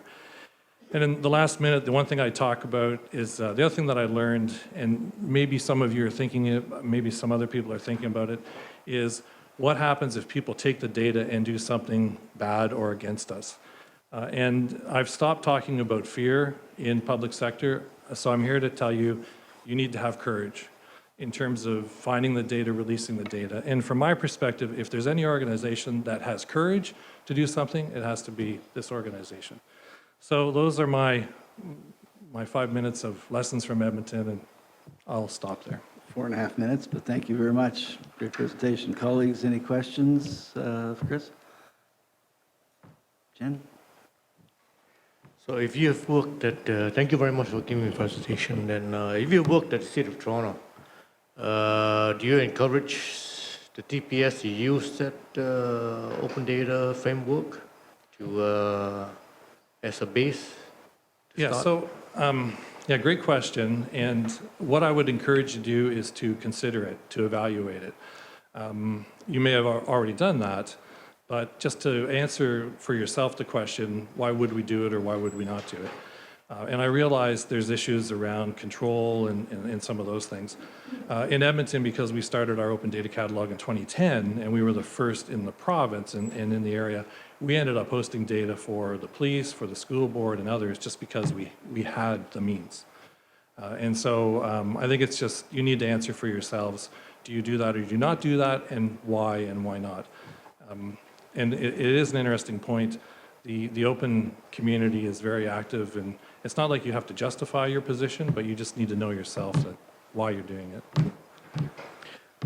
And in the last minute, the one thing I talk about is the other thing that I learned, and maybe some of you are thinking it, maybe some other people are thinking about it, is what happens if people take the data and do something bad or against us? And I've stopped talking about fear in public sector, so I'm here to tell you, you need to have courage in terms of finding the data, releasing the data. And from my perspective, if there's any organization that has courage to do something, it has to be this organization. So those are my 5 minutes of lessons from Edmonton, and I'll stop there. 4.5 minutes, but thank you very much. Great presentation. Colleagues, any questions for Chris? Jen? So if you have worked at, thank you very much for giving me a presentation. Then if you worked at the City of Toronto, do you encourage the TPS to use that open data framework to as a base? Yeah, so, great question. And what I would encourage you to do is to consider it, to evaluate it. You may have already done that, but just to answer for yourself the question, why would we do it or why would we not do it? And I realize there's issues around control and some of those things. In Edmonton, because we started our open data catalog in 2010, and we were the first in the province and in the area, we ended up hosting data for the police, for the school board, and others, just because we had the means. And so I think it's just, you need to answer for yourselves, do you do that or do you not do that, and why not? And it is an interesting point. The open community is very active, and it's not like you have to justify your position, but you just need to know yourself that why you're doing it.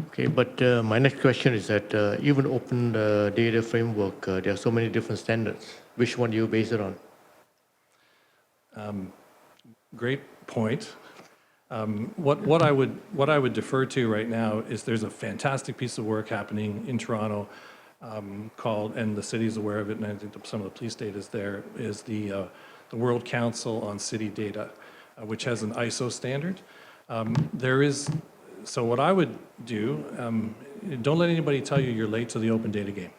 Okay, but my next question is that even open data framework, there are so many different standards. Which one do you base it on? Great point. What I would defer to right now is there's a fantastic piece of work happening in Toronto called, and the city's aware of it, and I think some of the police data is there, is the the World Council on City Data, which has an ISO standard. So what I would do, don't let anybody tell you you're late to the open data game.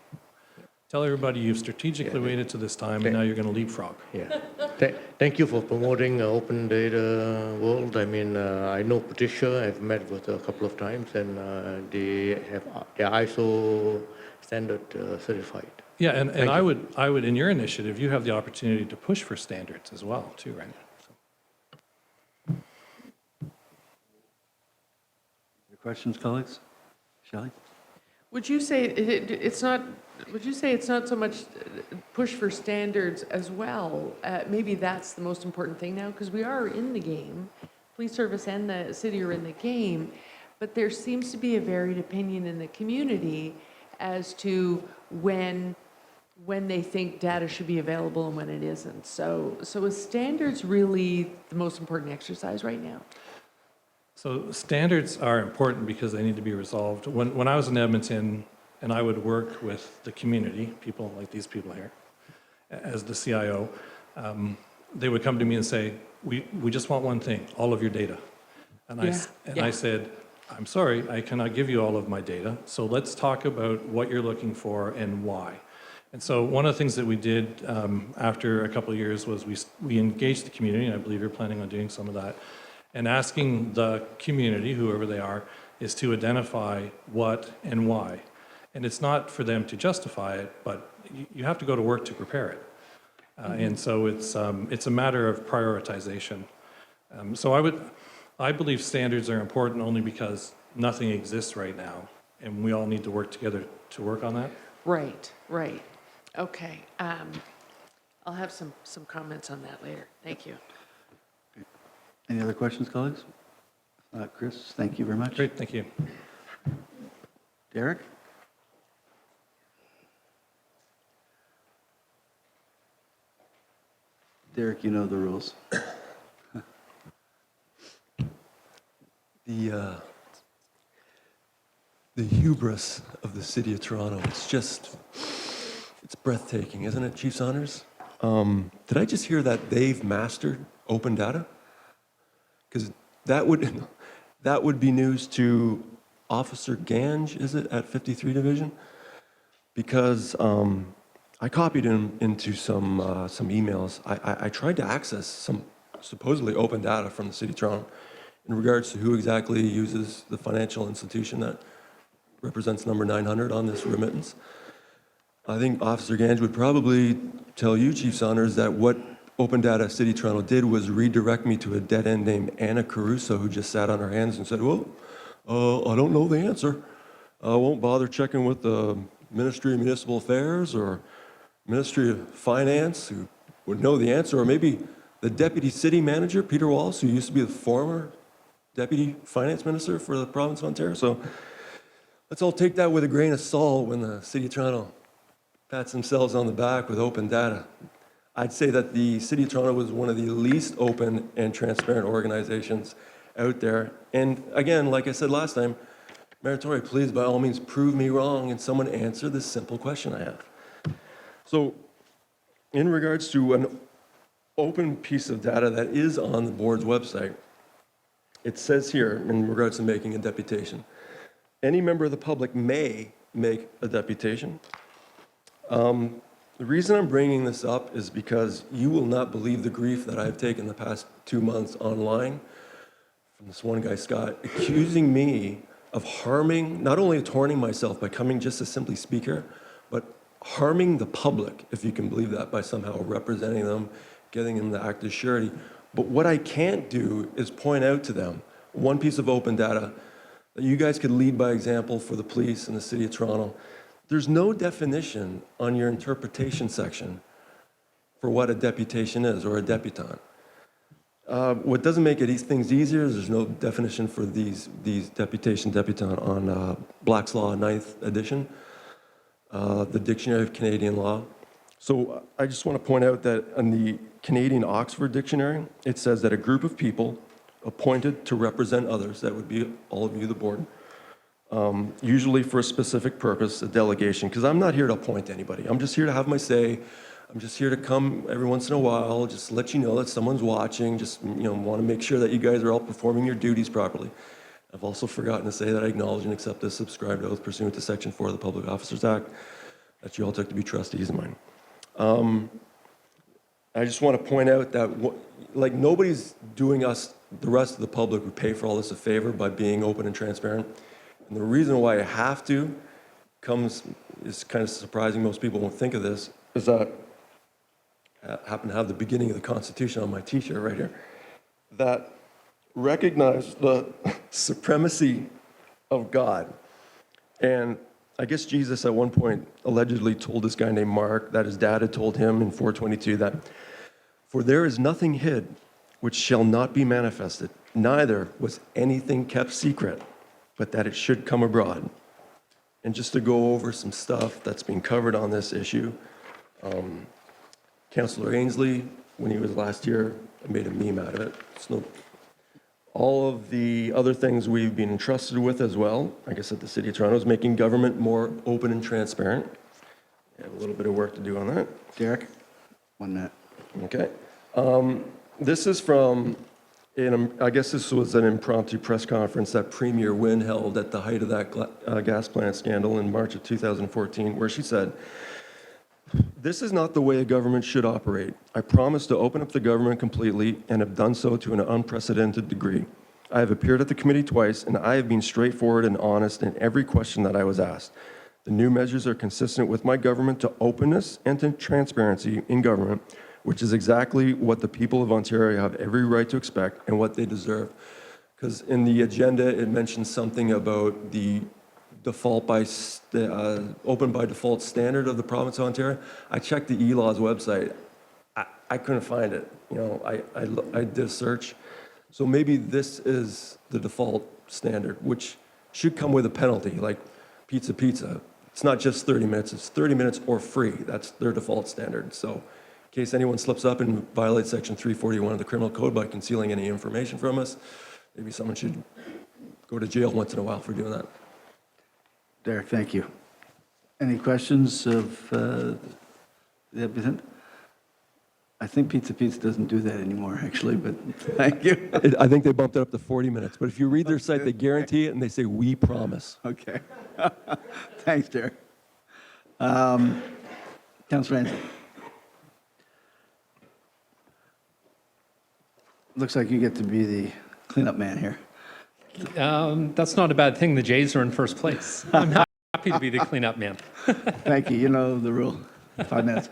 Tell everybody you've strategically waited to this time and now you're going to leapfrog. Yeah. Thank you for promoting open data world. I mean, I know Patricia, I've met with her a couple of times, and they have their ISO standard certified. Yeah, and I would, in your initiative, you have the opportunity to push for standards as well, too, right? Your questions, colleagues? Shelley? Would you say it's not? Would you say it's not so much push for standards as well? Maybe that's the most important thing now, because we are in the game. Police service and the city are in the game, but there seems to be a varied opinion in the community as to when they think data should be available and when it isn't. So is standards really the most important exercise right now? So standards are important because they need to be resolved. When I was in Edmonton and I would work with the community, people like these people here, as the CIO, they would come to me and say, we just want one thing, all of your data. And I said, I'm sorry, I cannot give you all of my data, so let's talk about what you're looking for and why. And so one of the things that we did after a couple of years was we engaged the community, and I believe you're planning on doing some of that, and asking the community, whoever they are, is to identify what and why. And it's not for them to justify it, but you have to go to work to prepare it. And so it's a matter of prioritization. So I believe standards are important only because nothing exists right now, and we all need to work together to work on that. Right. Okay. I'll have some comments on that later. Thank you. Any other questions, colleagues? Chris, thank you very much. Great, thank you. Derek? Derek, you know the rules. The hubris of the city of Toronto, it's breathtaking, isn't it, Chief Saunders? Did I just hear that they've mastered open data? Because that would be news to Officer Gange, is it, at 53 Division? Because I copied him into some emails. I tried to access some supposedly open data from the City of Toronto in regards to who exactly uses the financial institution that represents number 900 on this remittance. I think Officer Gange would probably tell you, Chief Saunders, that what Open Data City of Toronto did was redirect me to a dead end named Anna Caruso, who just sat on her hands and said, well, I don't know the answer. I won't bother checking with the Ministry of Municipal Affairs or Ministry of Finance, who would know the answer, or maybe the Deputy City Manager, Peter Wallace, who used to be the former Deputy Finance Minister for the province of Ontario. So let's all take that with a grain of salt when the City of Toronto pats themselves on the back with open data. I'd say that the City of Toronto was one of the least open and transparent organizations out there. And again, like I said last time, Meritori, please, by all means, prove me wrong and someone answer this simple question I have. So in regards to an open piece of data that is on the board's website, it says here, in regards to making a deputation, any member of the public may make a deputation. The reason I'm bringing this up is because you will not believe the grief that I've taken the past 2 months online from this one guy, Scott, accusing me of harming, not only torning myself by coming just to simply speak here, but harming the public, if you can believe that, by somehow representing them, getting them the act of surety. But what I can't do is point out to them one piece of open data that you guys could lead by example for the police in the City of Toronto. There's no definition on your interpretation section for what a deputation is or a deputant. What doesn't make things easier is there's no definition for these deputation, deputant on Black's Law 9th edition, the Dictionary of Canadian Law. So I just want to point out that in the Canadian Oxford Dictionary, it says that a group of people appointed to represent others, that would be all of you, the board, usually for a specific purpose, a delegation, because I'm not here to appoint anybody. I'm just here to have my say, I'm just here to come every once in a while, just let you know that someone's watching, just, want to make sure that you guys are all performing your duties properly. I've also forgotten to say that I acknowledge and accept this subscribed oath pursuant to Section 4 of the Public Officers Act that you all took to be trustees of mine. I just want to point out that, nobody's doing us, the rest of the public, who pay for all this a favor by being open and transparent. And the reason why I have to is kind of surprising. Most people won't think of this, is that I happen to have the beginning of the Constitution on my t-shirt right here, that recognize the supremacy of God. And I guess Jesus at one point allegedly told this guy named Mark that his dad had told him in 422 that, "For there is nothing hid which shall not be manifested, neither was anything kept secret, but that it should come abroad." And just to go over some stuff that's been covered on this issue, Councillor Ainsley, when he was last here, made a meme out of it. All of the other things we've been entrusted with as well, I guess at the City of Toronto, is making government more open and transparent. We have a little bit of work to do on that. Derek, 1 minute. Okay. This is from, I guess this was an impromptu press conference that Premier Wynne held at the height of that gas plant scandal in March of 2014, where she said, "This is not the way a government should operate. I promise to open up the government completely and have done so to an unprecedented degree. I have appeared at the committee twice, and I have been straightforward and honest in every question that I was asked. The new measures are consistent with my government to openness and to transparency in government, which is exactly what the people of Ontario have every right to expect and what they deserve." Because in the agenda, it mentions something about the default by open by default standard of the province of Ontario. I checked the e-laws website. I couldn't find it. I did a search. So maybe this is the default standard, which should come with a penalty, like pizza. It's not just 30 minutes, it's 30 minutes or free. That's their default standard. So in case anyone slips up and violates Section 341 of the Criminal Code by concealing any information from us, maybe someone should go to jail once in a while for doing that. Derek, thank you. Any questions of the applicant? I think Pizza doesn't do that anymore, actually, but thank you. I think they bumped it up to 40 minutes. But if you read their site, they guarantee it, and they say, "We promise." Okay. Thanks, Derek. Councillor Ainsley. Looks like you get to be the cleanup man here. That's not a bad thing. The Jays are in first place. I'm happy to be the cleanup man. Thank you. You know the rule. 5 minutes.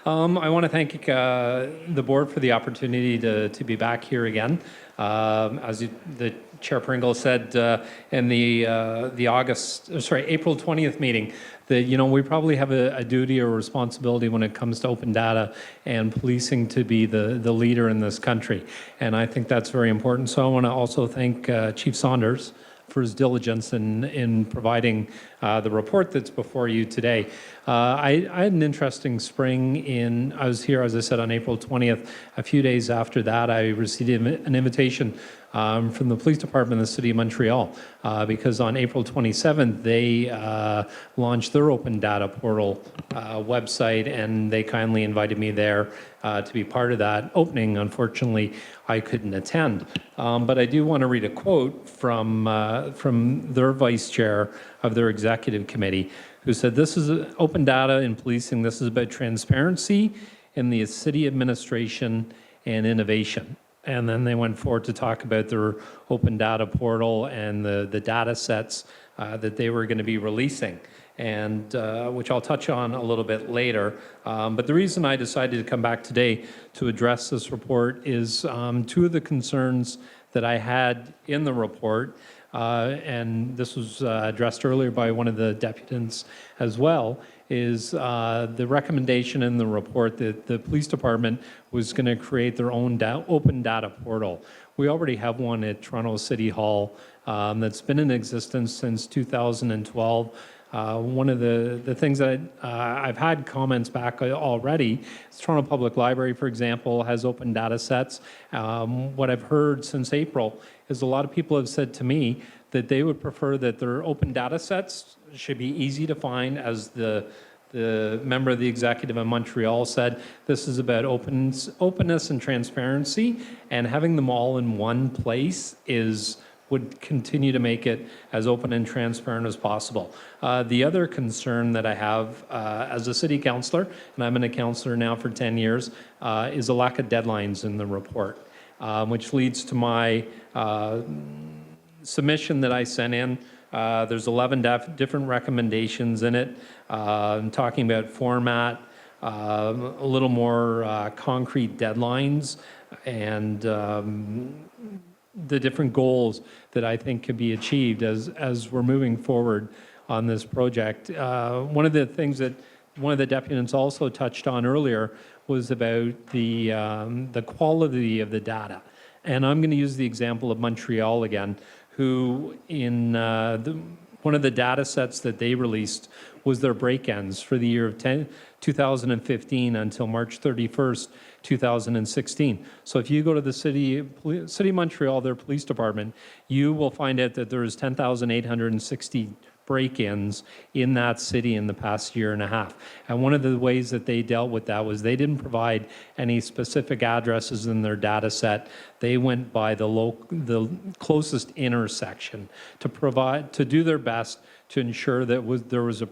I want to thank the board for the opportunity to be back here again. The Chair Pringle said in the April 20th meeting that we probably have a duty or responsibility when it comes to open data and policing to be the leader in this country, and I think that's very important. So I want to also thank Chief Saunders for his diligence in providing the report that's before you today. I had an interesting spring. I was here, as I said, on April 20th. A few days after that, I received an invitation from the police department in the city of Montreal, because on April 27th, they launched their open data portal website, and they kindly invited me there to be part of that opening. Unfortunately, I couldn't attend. But I do want to read a quote from their vice chair of their executive committee, who said, "This is open data in policing. This is about transparency in the city administration and innovation." And then they went forward to talk about their open data portal and the data sets that they were going to be releasing, and which I'll touch on a little bit later. But the reason I decided to come back today to address this report is two of the concerns that I had in the report, and this was addressed earlier by one of the deputants as well, is the recommendation in the report that the police department was going to create their own open data portal. We already have one at Toronto City Hall that's been in existence since 2012. One of the things that I've had comments back already is Toronto Public Library, for example, has open data sets. What I've heard since April is a lot of people have said to me that they would prefer that their open data sets should be easy to find as the the member of the executive in Montreal said, this is about openness and transparency, and having them all in one place would continue to make it as open and transparent as possible. The other concern that I have as a city councillor, and I've been a councillor now for 10 years, is a lack of deadlines in the report, which leads to my submission that I sent in. There's 11 different recommendations in it, talking about format, a little more concrete deadlines, and the different goals that I think could be achieved as we're moving forward on this project. One of the things that one of the deputants also touched on earlier was about the quality of the data. And I'm going to use the example of Montreal again, who in one of the data sets that they released was their break-ins for the year of 2015 until March 31st, 2016. So if you go to the City of Montreal, their police department, you will find out that there is 10,860 break-ins in that city in the past year and a half. And one of the ways that they dealt with that was they didn't provide any specific addresses in their data set. They went by the closest intersection to do their best to ensure that there was a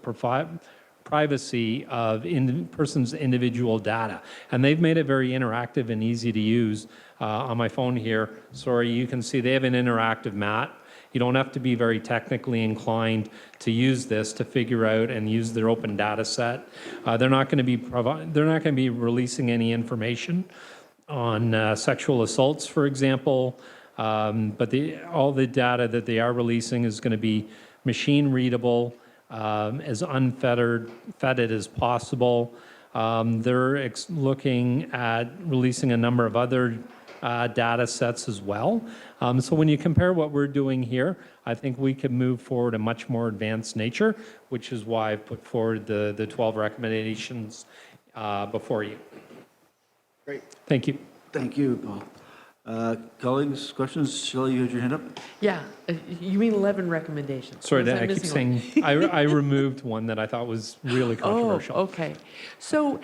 privacy of person's individual data. And they've made it very interactive and easy to use. On my phone here, sorry, you can see they have an interactive map. You don't have to be very technically inclined to use this to figure out and use their open data set. They're not going to be releasing any information on sexual assaults, for example, but all the data that they are releasing is going to be machine readable, as unfettered as possible. They're looking at releasing a number of other data sets as well. So when you compare what we're doing here, I think we can move forward in much more advanced nature, which is why I've put forward the 12 recommendations before you. Great. Thank you. Thank you, Paul. Colleagues, questions? Shelley, you had your hand up? Yeah, you mean 11 recommendations. Sorry, Was I keep missing saying, one? I removed one that I thought was really controversial. Oh, okay. So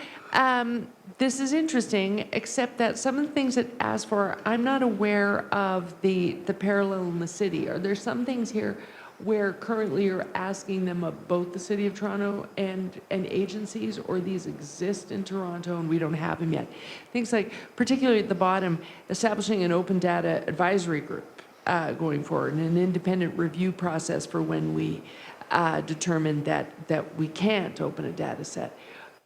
this is interesting, except that some of the things it asks for, I'm not aware of the parallel in the city. Are there some things here where currently you're asking them of both the City of Toronto and agencies, or these exist in Toronto and we don't have them yet? Things like, particularly at the bottom, establishing an open data advisory group going forward, and an independent review process for when we determine that we can't open a data set.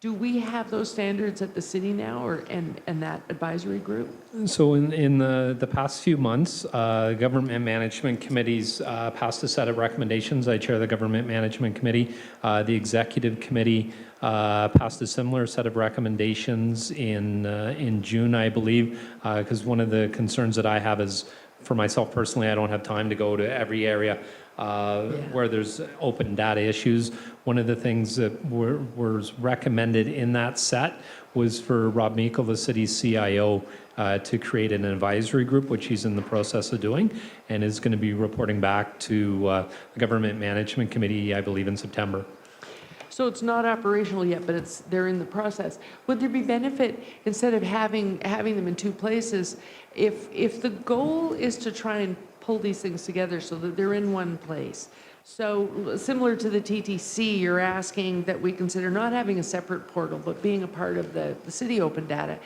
Do we have those standards at the city now, and that advisory group? So in the past few months, government management committees passed a set of recommendations. I chair the government management committee. The executive committee passed a similar set of recommendations in June, I believe, because one of the concerns that I have is, for myself personally, I don't have time to go to every area where there's open data issues. One of the things that was recommended in that set was for Rob Meikle, the city's CIO, to create an advisory group, which he's in the process of doing, and is going to be reporting back to the Government Management Committee, I believe, in September. So it's not operational yet, but they're in the process. Would there be benefit, instead of having them in two places, if the goal is to try and pull these things together so that they're in one place? So similar to the TTC, you're asking that we consider not having a separate portal, but being a part of the city open data.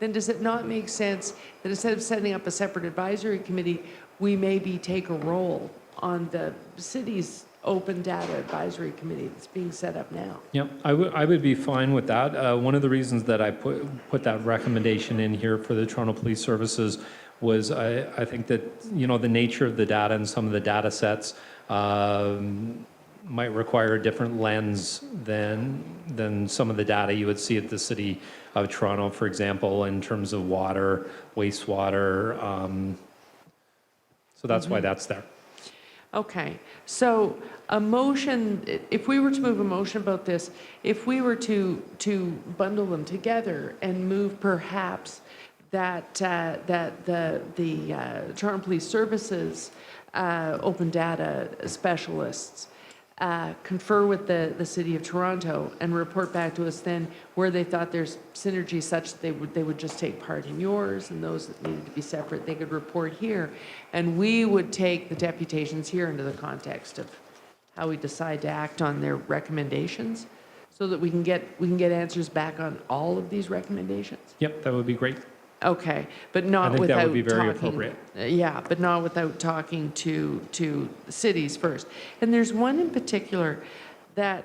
Then does it not make sense that instead of setting up a separate advisory committee, we maybe take a role on the city's open data advisory committee that's being set up now? Yep, I would be fine with that. One of the reasons that I put that recommendation in here for the Toronto Police Services was I think that, the nature of the data and some of the data sets might require a different lens than some of the data you would see at the City of Toronto, for example, in terms of water, wastewater. So that's why that's there. Okay, so a motion, if we were to move a motion about this, if we were to bundle them together and move perhaps that the Toronto Police Services open data specialists confer with the City of Toronto and report back to us then where they thought there's synergy such that they would just take part in yours, and those that needed to be separate, they could report here. And we would take the deputations here into the context of how we decide to act on their recommendations, so that we can get answers back on all of these recommendations. Yep, that would be great. Okay, but I not think without that would be very talking. appropriate. Yeah, but not without talking to the cities first. And there's one in particular that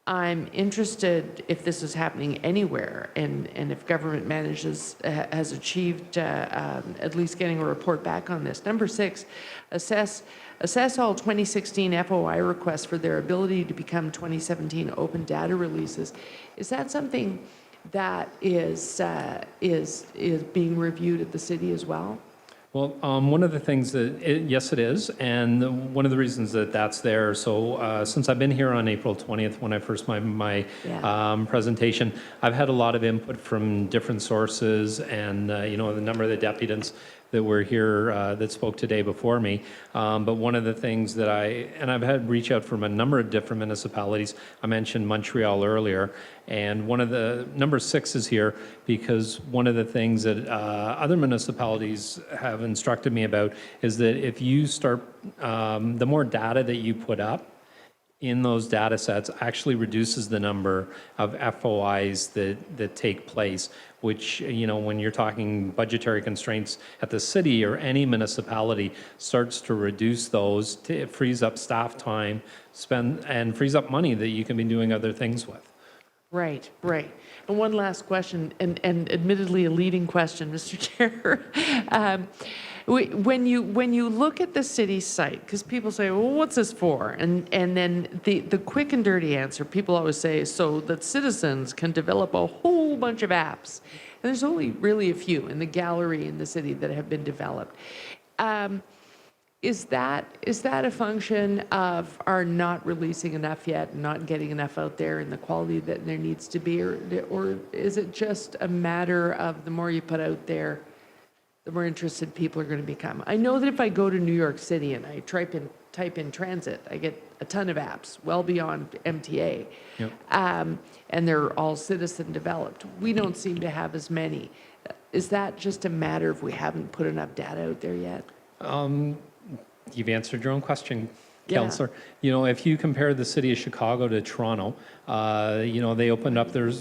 I'm interested if this is happening anywhere, and if government has achieved at least getting a report back on this. Number 6, assess all 2016 FOI requests for their ability to become 2017 open data releases. Is that something that is being reviewed at the city as well? Well, one of the things that, yes, it is, and one of the reasons that that's there, so since I've been here on April 20th, when I first my presentation, I've had a lot of input from different sources, and the number of the deputants that were here that spoke today before me. But one of the things that I've had reach out from a number of different municipalities. I mentioned Montreal earlier, and one of the, number 6 is here because one of the things that other municipalities have instructed me about is that if you start, the more data that you put up in those data sets actually reduces the number of FOIs that take place, which, when you're talking budgetary constraints at the city or any municipality, starts to reduce those, it frees up staff time, and frees up money that you can be doing other things with. Right. And one last question, and admittedly a leading question, Mr. Chair. When you look at the city site, because people say, well, what's this for? And then the quick and dirty answer people always say is so that citizens can develop a whole bunch of apps. And there's only really a few in the gallery in the city that have been developed. Is that a function of our not releasing enough yet, not getting enough out there in the quality that there needs to be, or is it just a matter of the more you put out there, the more interested people are going to become? I know that if I go to New York City and I type in transit, I get a ton of apps, well beyond MTA, Yep. and they're all citizen developed. We don't seem to have as many. Is that just a matter of we haven't put enough data out there yet? You've answered your own question, Yeah. Councillor. If you compare the city of Chicago to Toronto, they opened up their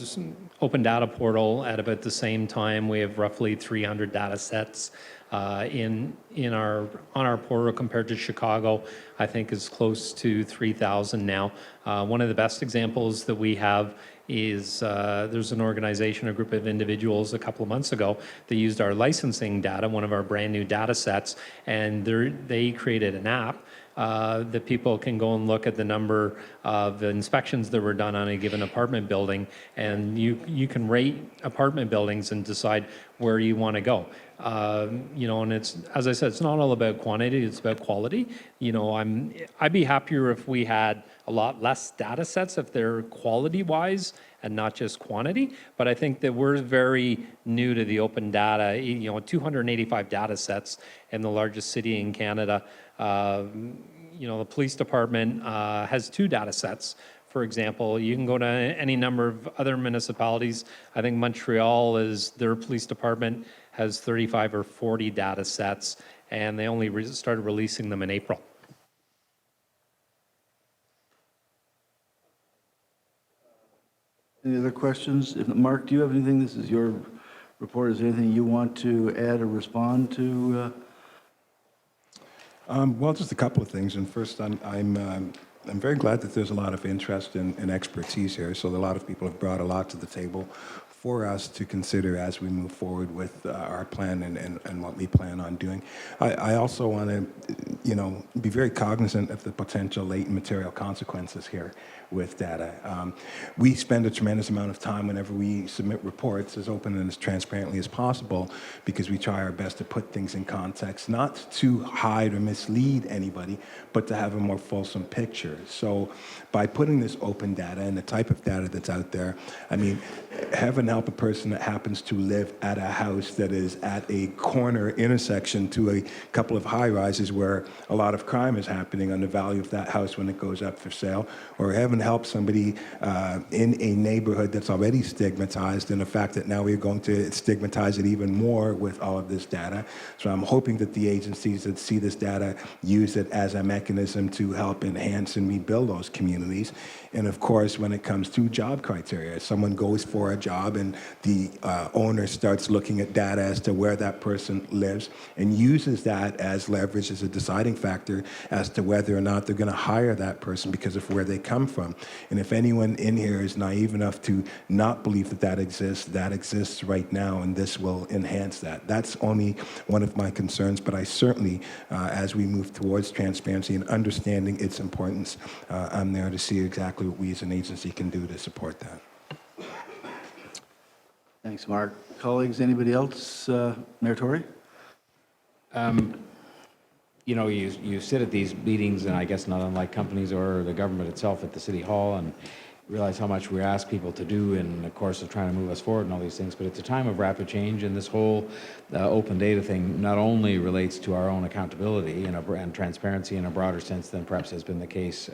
open data portal at about the same time. We have roughly 300 data sets on our portal compared to Chicago. I think is close to 3,000 now. One of the best examples that we have is there's an organization, a group of individuals a couple of months ago that used our licensing data, one of our brand new data sets, and they created an app that people can go and look at the number of inspections that were done on a given apartment building, and you can rate apartment buildings and decide where you want to go. And it's, as I said, it's not all about quantity, it's about quality. I'd be happier if we had a lot less data sets if they're quality-wise and not just quantity. But I think that we're very new to the open data, 285 data sets in the largest city in Canada. The police department has 2 data sets. For example, you can go to any number of other municipalities. I think Montreal their police department has 35 or 40 data sets, and they only started releasing them in April. Any other questions? Mark, do you have anything? This is your report. Is there anything you want to add or respond to? Well, just a couple of things. And first, I'm very glad that there's a lot of interest and expertise here. So a lot of people have brought a lot to the table for us to consider as we move forward with our plan and what we plan on doing. I also want to, be very cognizant of the potential latent material consequences here with data. We spend a tremendous amount of time whenever we submit reports as open and as transparently as possible because we try our best to put things in context, not to hide or mislead anybody, but to have a more fulsome picture. So by putting this open data and the type of data that's out there, heaven help a person that happens to live at a house that is at a corner intersection to a couple of high-rises where a lot of crime is happening on the value of that house when it goes up for sale, or we haven't helped somebody in a neighborhood that's already stigmatized, and the fact that now we're going to stigmatize it even more with all of this data. So I'm hoping that the agencies that see this data use it as a mechanism to help enhance and rebuild those communities. And of course, when it comes to job criteria, someone goes for a job and the owner starts looking at data as to where that person lives and uses that as leverage, as a deciding factor as to whether or not they're going to hire that person because of where they come from. And if anyone in here is naive enough to not believe that that exists right now, and this will enhance that. That's only one of my concerns, but I certainly, as we move towards transparency and understanding its importance, I'm there to see exactly what we as an agency can do to support that. Thanks, Mark. Colleagues, anybody else? Mayor Tory? You know, you sit at these meetings, and I guess not unlike companies or the government itself at the City Hall, and realize how much we ask people to do in the course of trying to move us forward and all these things. But it's a time of rapid change, and this whole open data thing not only relates to our own accountability and transparency in a broader sense than perhaps has been the case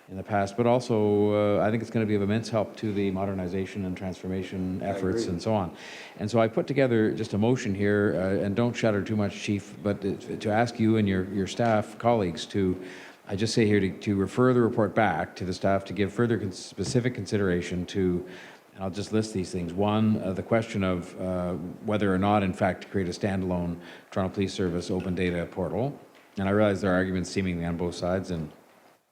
in the past, but also I think it's going to be of immense help to the modernization and transformation efforts and so on. And so I put together just a motion here, and don't shudder too much, Chief, but to ask you and your staff colleagues to, I just say here to refer the report back to the staff to give further specific consideration to, and I'll just list these things. One, the question of whether or not, in fact, to create a standalone Toronto Police Service open data portal. And I realize there are arguments seemingly on both sides and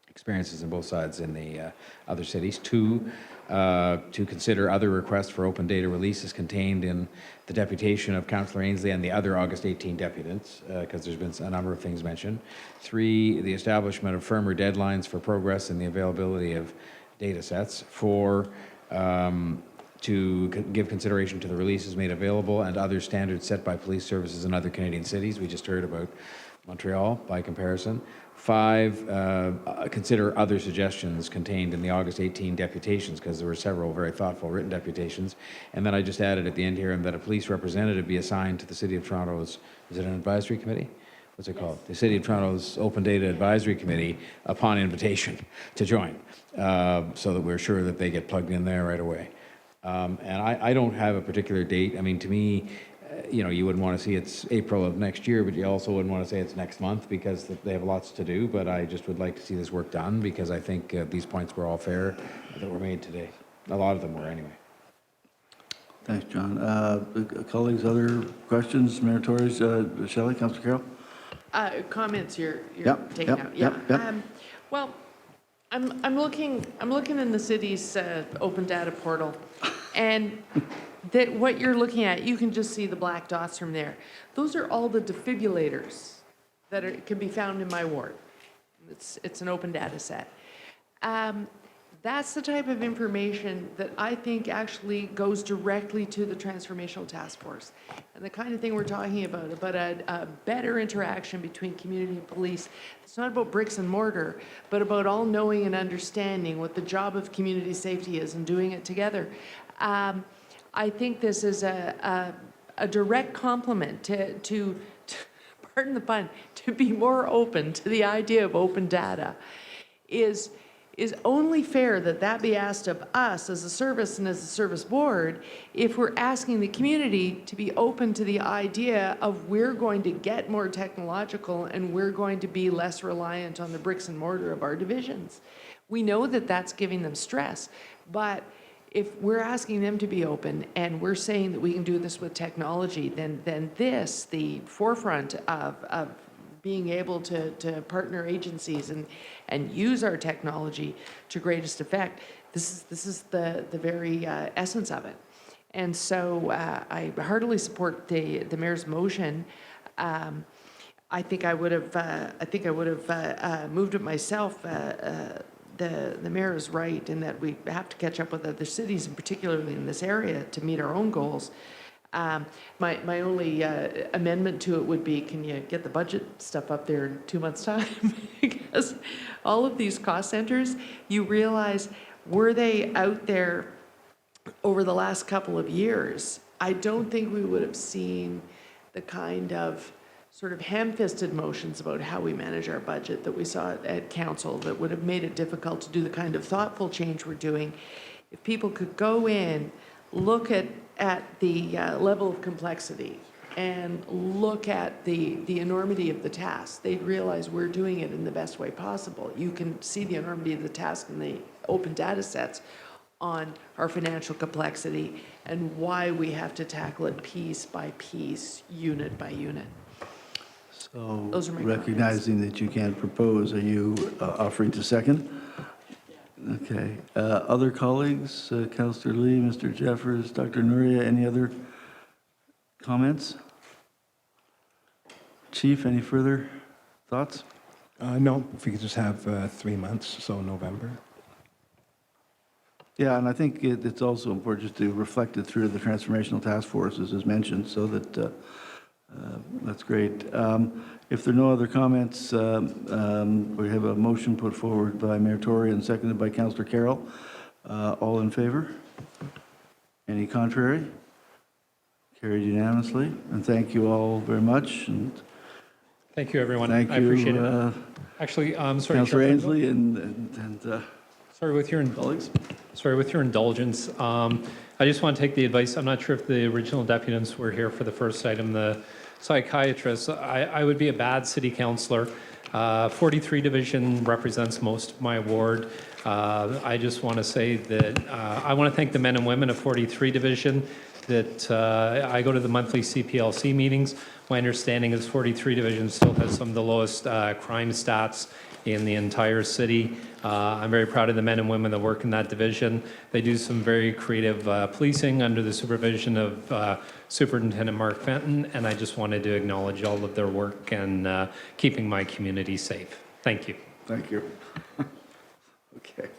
experiences on both sides in the other cities. Two, to consider other requests for open data releases contained in the deputation of Councillor Ainsley and the other August 18 deputants, because there's been a number of things mentioned. Three, the establishment of firmer deadlines for progress in the availability of data sets. Four, to give consideration to the releases made available and other standards set by police services in other Canadian cities. We just heard about Montreal by comparison. Five, consider other suggestions contained in the August 18 deputations, because there were several very thoughtful written deputations. And then I just added at the end here that a police representative be assigned to the City of Toronto's, is it an advisory committee? What's it called? The City of Toronto's Open Data Advisory Committee upon invitation to join, so that we're sure that they get plugged in there right away. And I don't have a particular date. I mean, to me, you know, you wouldn't want to see it's April of next year, but you also wouldn't want to say it's next month, because they have lots to do. But I just would like to see this work done, because I think these points were all fair that were made today. A lot of them were, anyway. Thanks, John. Colleagues, other questions? Mayor Tory, Shelley, Councillor Carroll? Comments you're Yep, taking yep, out. yep, Yeah. yep. Well, I'm looking in the city's open data portal, and that what you're looking at, you can just see the black dots from there. Those are all the defibrillators that can be found in my ward. It's an open data set. That's the type of information that I think actually goes directly to the Transformational Task Force. And the kind of thing we're talking about a better interaction between community and police. It's not about bricks and mortar, but about all knowing and understanding what the job of community safety is and doing it together. I think this is a direct compliment to, pardon the pun, to be more open to the idea of open data is only fair that be asked of us as a service and as a service board if we're asking the community to be open to the idea of we're going to get more technological and we're going to be less reliant on the bricks and mortar of our divisions. We know that that's giving them stress, but if we're asking them to be open and we're saying that we can do this with technology, then this, the forefront of being able to partner agencies and use our technology to greatest effect, this is the very essence of it. And so I heartily support the mayor's motion. I think I would have moved it myself. The mayor is right in that we have to catch up with other cities, and particularly in this area, to meet our own goals. My only amendment to it would be, can you get the budget stuff up there in 2 months' time? Because all of these cost centers, you realize, were they out there over the last couple of years, I don't think we would have seen the kind of sort of ham-fisted motions about how we manage our budget that we saw at council that would have made it difficult to do the kind of thoughtful change we're doing. If people could go in, look at the level of complexity and look at the enormity of the task, they'd realize we're doing it in the best way possible. You can see the enormity of the task in the open data sets on our financial complexity and why we have to tackle it piece by piece, unit by unit. So, Those are my recognizing that you can't propose, are you offering to second? Okay. Other colleagues, Councillor Lee, Mr. Jeffers, Dr. Nuria, any other comments? Chief, any further thoughts? No, if we could just have 3 months, so November. Yeah, and I think it's also important just to reflect it through the transformational task forces as mentioned, so that that's great. If there are no other comments, we have a motion put forward by Mayor Tory and seconded by Councillor Carroll. All in favor? Any contrary? Carried unanimously. And thank you all very much. And Thank you, everyone. thank I you, appreciate it. Actually, sorry, Councillor Chair Ainsley Pringle. and Sorry, with your colleagues. Sorry, with your indulgence, I just want to take the advice. I'm not sure if the original deputants were here for the first item, the psychiatrist. I would be a bad city councillor. 43 Division represents most of my ward. I just want to say that I want to thank the men and women of 43 Division that I go to the monthly CPLC meetings. My understanding is 43 Division still has some of the lowest crime stats in the entire city. I'm very proud of the men and women that work in that division. They do some very creative policing under the supervision of Superintendent Mark Fenton, and I just wanted to acknowledge all of their work and keeping my community safe. Thank you. Thank you. Okay.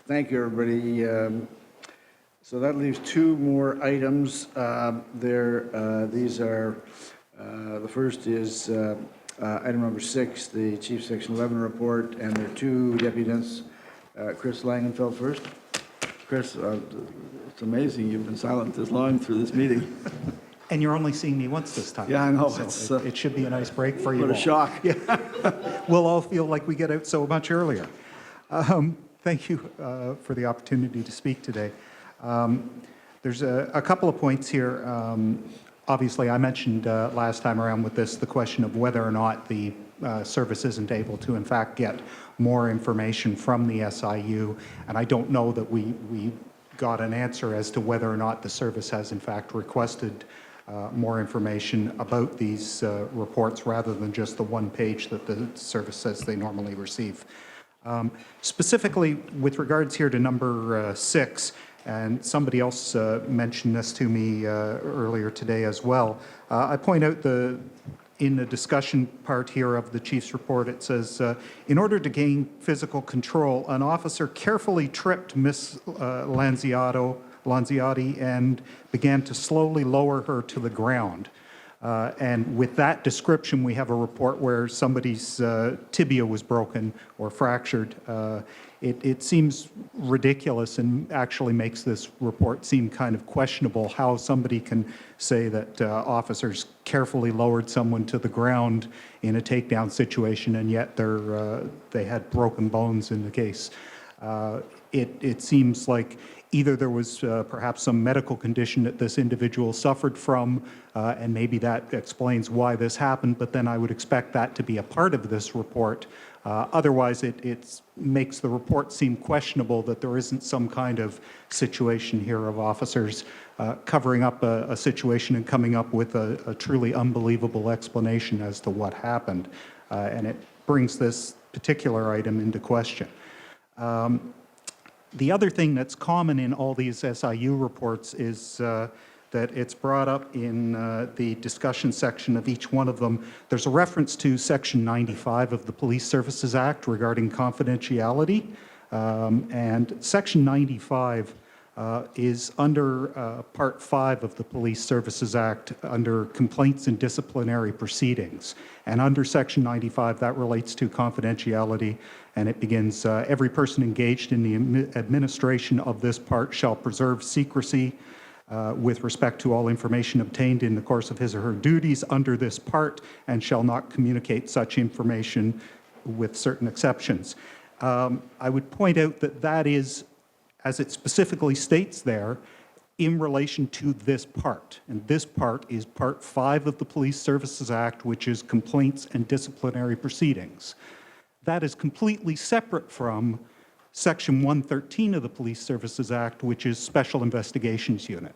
Thank you, everybody. So that leaves two more items. These are, the first is item number 6, the Chief Section 11 report, and there are two deputants. Chris Langenfeld first. Chris, it's amazing you've been silent this long through this meeting. And you're only seeing me once this time. Yeah, I know. So it should be a nice break for you all. What a shock. Yeah. We'll all feel like we get out so much earlier. Thank you for the opportunity to speak today. There's a couple of points here. Obviously, I mentioned last time around with this the question of whether or not the service isn't able to, in fact, get more information from the SIU. And I don't know that we got an answer as to whether or not the service has, in fact, requested more information about these reports rather than just the one page that the service says they normally receive. Specifically, with regards here to number 6, and somebody else mentioned this to me earlier today as well. I point out in the discussion part here of the chief's report, it says, in order to gain physical control, an officer carefully tripped Miss Lanziotti and began to slowly lower her to the ground. And with that description, we have a report where somebody's tibia was broken or fractured. It seems ridiculous and actually makes this report seem kind of questionable how somebody can say that officers carefully lowered someone to the ground in a takedown situation and yet they had broken bones in the case. It seems like either there was perhaps some medical condition that this individual suffered from, and maybe that explains why this happened, but then I would expect that to be a part of this report. Otherwise, it makes the report seem questionable that there isn't some kind of situation here of officers covering up a situation and coming up with a truly unbelievable explanation as to what happened. And it brings this particular item into question. The other thing that's common in all these SIU reports is that it's brought up in the discussion section of each one of them. There's a reference to Section 95 of the Police Services Act regarding confidentiality. And Section 95 is under Part 5 of the Police Services Act under complaints and disciplinary proceedings. And under Section 95, that relates to confidentiality, and it begins, every person engaged in the administration of this part shall preserve secrecy with respect to all information obtained in the course of his or her duties under this part and shall not communicate such information with certain exceptions. I would point out that that is, as it specifically states there, in relation to this part. And this part is Part 5 of the Police Services Act, which is complaints and disciplinary proceedings. That is completely separate from Section 113 of the Police Services Act, which is Special Investigations Unit.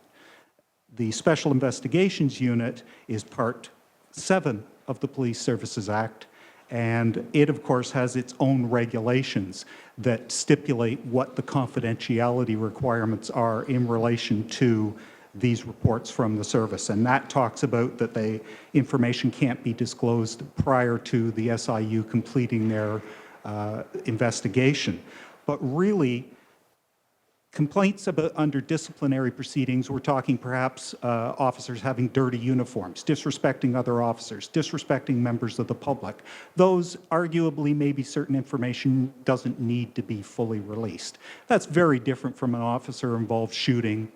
The Special Investigations Unit is Part 7 of the Police Services Act, and it, of course, has its own regulations that stipulate what the confidentiality requirements are in relation to these reports from the service. And that talks about that the information can't be disclosed prior to the SIU completing their investigation. But really, complaints about under disciplinary proceedings, we're talking perhaps officers having dirty uniforms, disrespecting other officers, disrespecting members of the public. Those arguably maybe certain information doesn't need to be fully released. That's very different from an officer involved shooting,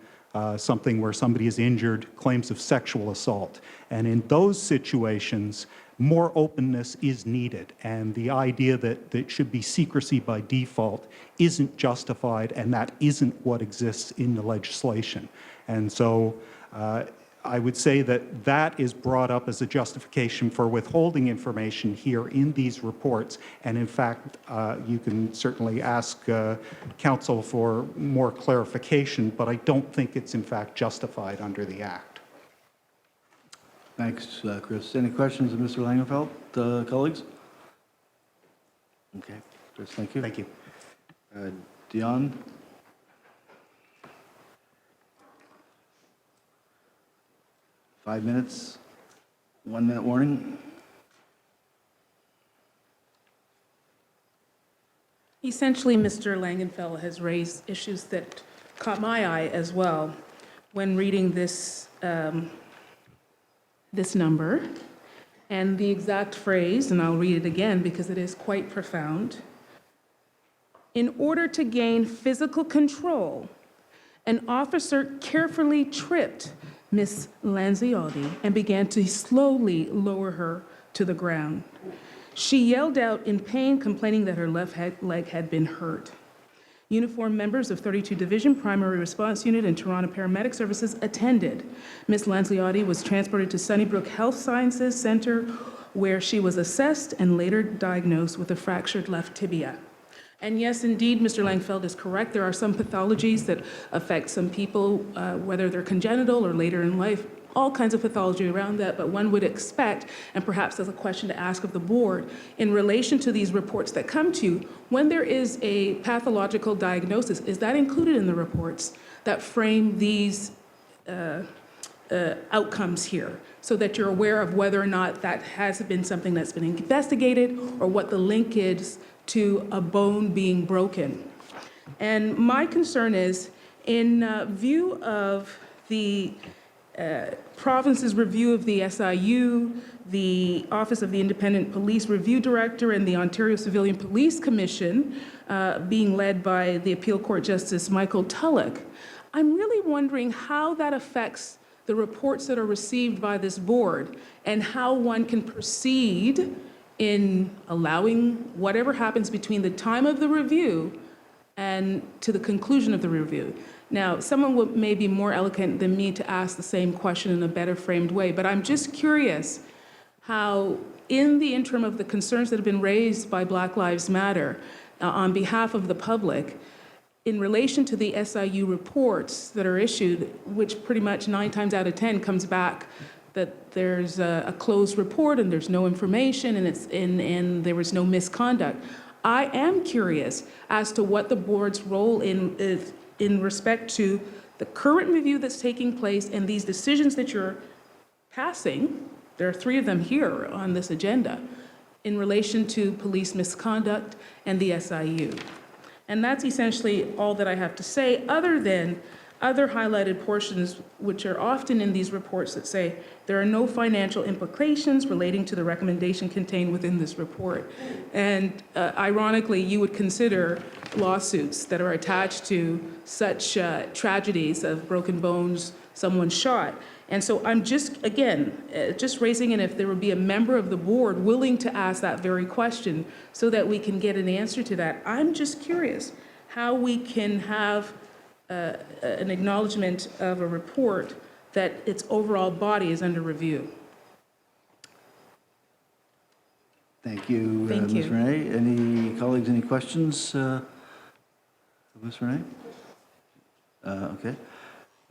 something where somebody is injured, claims of sexual assault. And in those situations, more openness is needed, and the idea that it should be secrecy by default isn't justified, and that isn't what exists in the legislation. And so I would say that that is brought up as a justification for withholding information here in these reports, and in fact, you can certainly ask counsel for more clarification, but I don't think it's in fact justified under the Act. Thanks, Chris. Any questions of Mr. Langenfeld, colleagues? Okay, Chris, thank you. Thank you. Dion? Five minutes, 1 minute warning. Essentially, Mr. Langenfeld has raised issues that caught my eye as well when reading this this number, and the exact phrase, and I'll read it again because it is quite profound. In order to gain physical control, an officer carefully tripped Miss Lanziotti and began to slowly lower her to the ground. She yelled out in pain, complaining that her left leg had been hurt. Uniformed members of 32 Division Primary Response Unit and Toronto Paramedic Services attended. Ms. Lanziotti was transported to Sunnybrook Health Sciences Center, where she was assessed and later diagnosed with a fractured left tibia. And yes, indeed, Mr. Langfeld is correct. There are some pathologies that affect some people, whether they're congenital or later in life, all kinds of pathology around that, but one would expect, and perhaps that's a question to ask of the board, in relation to these reports that come to you, when there is a pathological diagnosis, is that included in the reports that frame these outcomes here, so that you're aware of whether or not that has been something that's been investigated or what the link is to a bone being broken. And my concern is, in view of the province's review of the SIU, the Office of the Independent Police Review Director, and the Ontario Civilian Police Commission, being led by the Appeal Court Justice Michael Tulloch, I'm really wondering how that affects the reports that are received by this board and how one can proceed in allowing whatever happens between the time of the review and to the conclusion of the review. Now, someone may be more eloquent than me to ask the same question in a better framed way, but I'm just curious how, in the interim of the concerns that have been raised by Black Lives Matter on behalf of the public, in relation to the SIU reports that are issued, which pretty much 9 times out of 10 comes back that there's a closed report and there's no information and there was no misconduct. I am curious as to what the board's role in respect to the current review that's taking place and these decisions that you're passing. There are 3 of them here on this agenda in relation to police misconduct and the SIU. And that's essentially all that I have to say, other than other highlighted portions which are often in these reports that say there are no financial implications relating to the recommendation contained within this report. And ironically, you would consider lawsuits that are attached to such tragedies of broken bones, someone shot. And so I'm just, again, just raising it if there would be a member of the board willing to ask that very question so that we can get an answer to that. I'm just curious how we can have an acknowledgement of a report that its overall body is under review. Thank you, Thank Ms. you. Renee. Any colleagues, any questions of Ms. Renee? Okay.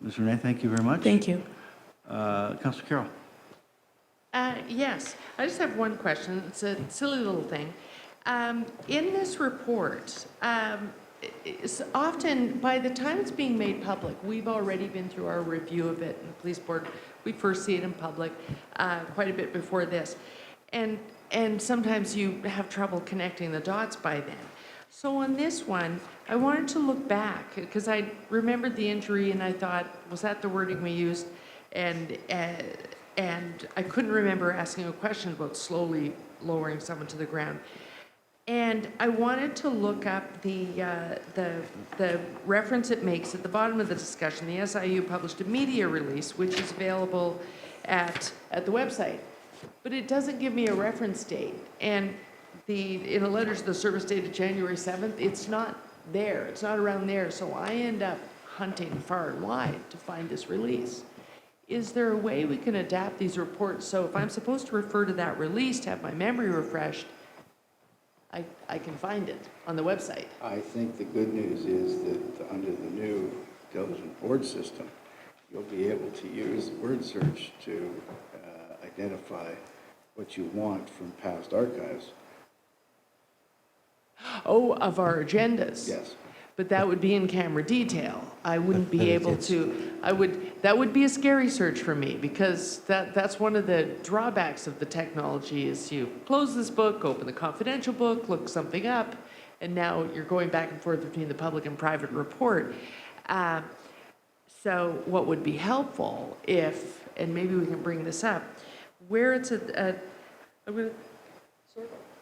Ms. Renee, thank you very much. Thank you. Councillor Carroll. Yes, I just have one question. It's a silly little thing. In this report, it's often, by the time it's being made public, we've already been through our review of it in the police board. We first see it in public quite a bit before this. And sometimes you have trouble connecting the dots by then. So on this one, I wanted to look back because I remembered the injury and I thought, was that the wording we used? And I couldn't remember asking a question about slowly lowering someone to the ground. And I wanted to look up the reference it makes at the bottom of the discussion. The SIU published a media release, which is available at the website. But it doesn't give me a reference date. And in a letter to the service dated January 7th, it's not there. It's not around there. So I end up hunting far and wide to find this release. Is there a way we can adapt these reports so if I'm supposed to refer to that release to have my memory refreshed, I can find it on the website? I think the good news is that under the new intelligent board system, you'll be able to use word search to identify what you want from past archives. Oh, of our agendas? Yes. But that would be in camera detail. I wouldn't be able to, that would be a scary search for me because that's one of the drawbacks of the technology is you close this book, open the confidential book, look something up, and now you're going back and forth between the public and private report. So what would be helpful if, and maybe we can bring this up, where it's I'm going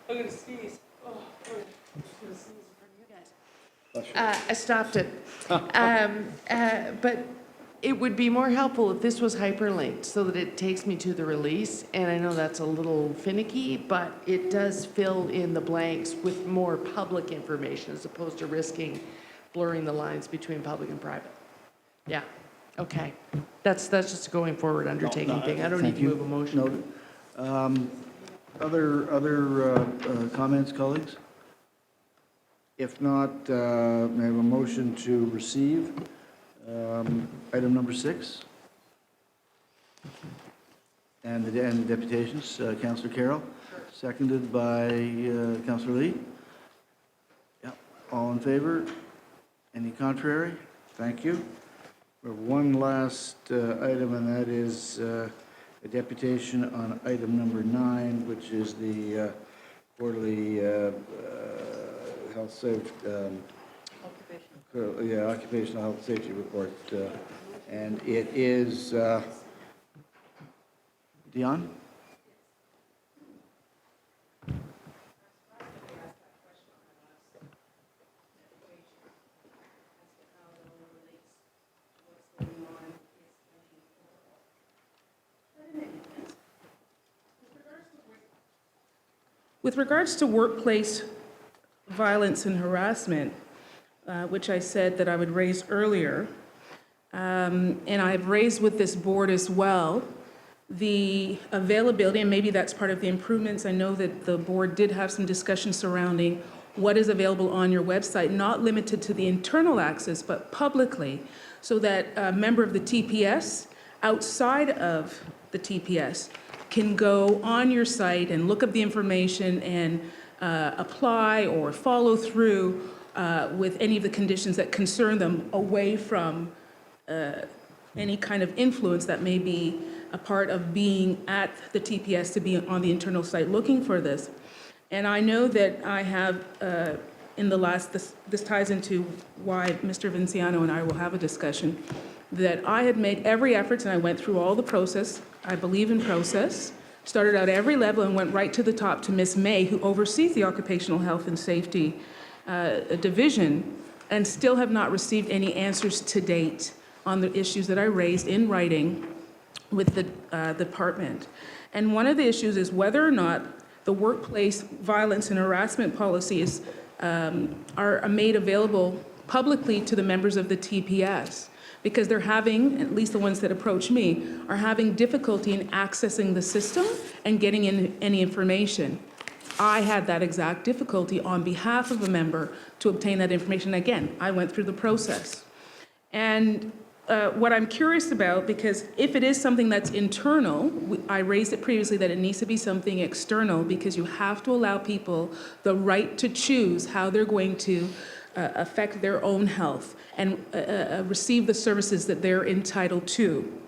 to sneeze. Oh, I'm going to sneeze in front of you guys. I stopped it. But it would be more helpful if this was hyperlinked so that it takes me to the release. And I know that's a little finicky, but it does fill in the blanks with more public information as opposed to risking blurring the lines between public and private. Yeah, okay. That's just a going forward undertaking thing. I don't need to move a motion. Noted. Other comments, colleagues? If not, may I have a motion to receive item number 6? And the deputations, Councillor Carroll, seconded by Councillor Lee. Yeah, all in favor? Any contrary? Thank you. We have one last item, and that is a deputation on item number 9, which is the quarterly health safety, occupational health safety report, and it is Dion. With regards to workplace violence and harassment, which I said that I would raise earlier, and I've raised with this board as well, the availability, and maybe that's part of the improvements. I know that the board did have some discussion surrounding what is available on your website, not limited to the internal access, but publicly, so that a member of the TPS outside of the TPS can go on your site and look up the information and apply or follow through with any of the conditions that concern them away from any kind of influence that may be a part of being at the TPS to be on the internal site looking for this. And I know that I have, in the last, this ties into why Mr. Vinciano and I will have a discussion, that I had made every effort and I went through all the process. I believe in process. Started out every level and went right to the top to Ms. May, who oversees the Occupational Health and Safety Division, and still have not received any answers to date on the issues that I raised in writing with the department. And one of the issues is whether or not the workplace violence and harassment policies are made available publicly to the members of the TPS, because they're having, at least the ones that approach me, are having difficulty in accessing the system and getting in any information. I had that exact difficulty on behalf of a member to obtain that information. Again, I went through the process. And what I'm curious about, because if it is something that's internal, I raised it previously that it needs to be something external, because you have to allow people the right to choose how they're going to affect their own health and receive the services that they're entitled to.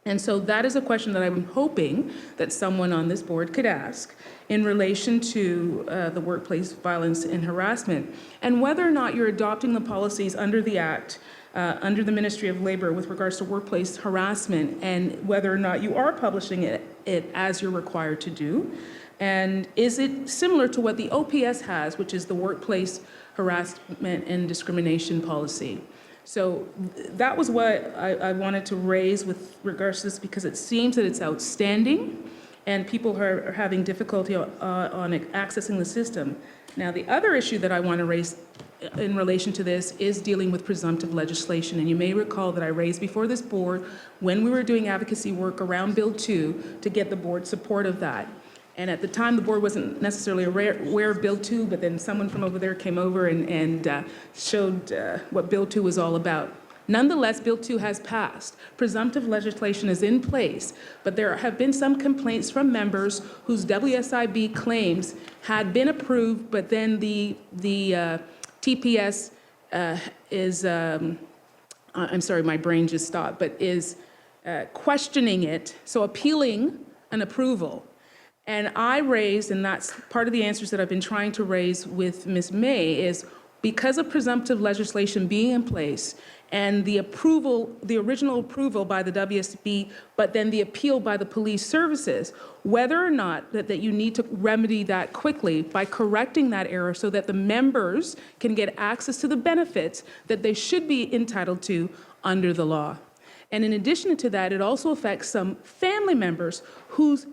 And so that is a question that I'm hoping that someone on this board could ask in relation to the workplace violence and harassment, and whether or not you're adopting the policies under the Act, under the Ministry of Labor with regards to workplace harassment, and whether or not you are publishing it as you're required to do. And is it similar to what the OPS has, which is the Workplace Harassment and Discrimination Policy? So that was what I wanted to raise with regards to this, because it seems that it's outstanding and people are having difficulty on accessing the system. Now, the other issue that I want to raise in relation to this is dealing with presumptive legislation. And you may recall that I raised before this board when we were doing advocacy work around Bill 2 to get the board's support of that. And at the time, the board wasn't necessarily aware of Bill 2, but then someone from over there came over and showed what Bill 2 was all about. Nonetheless, Bill 2 has passed. Presumptive legislation is in place, but there have been some complaints from members whose WSIB claims had been approved, but then the TPS is, I'm sorry, my brain just stopped, but is questioning it, so appealing an approval. And I raised, and that's part of the answers that I've been trying to raise with Ms. May, is because of presumptive legislation being in place and the approval, the original approval by the WSB, but then the appeal by the police services, whether or not that you need to remedy that quickly by correcting that error so that the members can get access to the benefits that they should be entitled to under the law. And in addition to that, it also affects some family members whose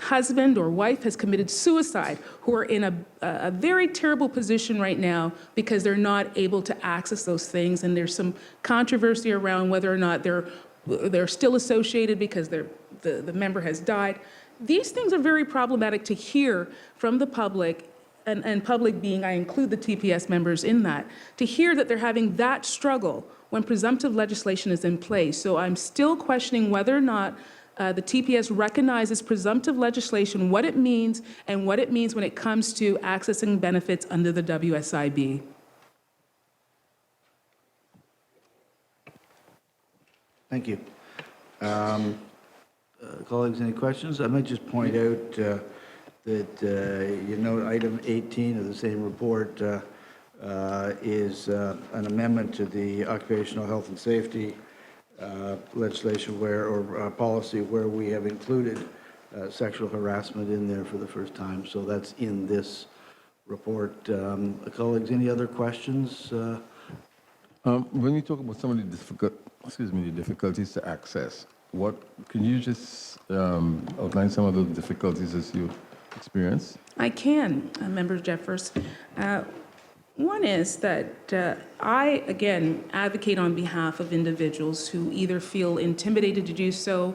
husband or wife has committed suicide, who are in a very terrible position right now because they're not able to access those things. And there's some controversy around whether or not they're still associated because the member has died. These things are very problematic to hear from the public, and public being, I include the TPS members in that, to hear that they're having that struggle when presumptive legislation is in place. So I'm still questioning whether or not the TPS recognizes presumptive legislation, what it means, and what it means when it comes to accessing benefits under the WSIB. Thank you. Colleagues, any questions? I might just point out that you note item 18 of the same report is an amendment to the occupational health and safety legislation or policy where we have included sexual harassment in there for the first time. So that's in this report. Colleagues, any other questions? When you talk about some of the difficulties to access, can you just outline some of those difficulties as you experience? I can, Member Jeffers. One is that I, again, advocate on behalf of individuals who either feel intimidated to do so,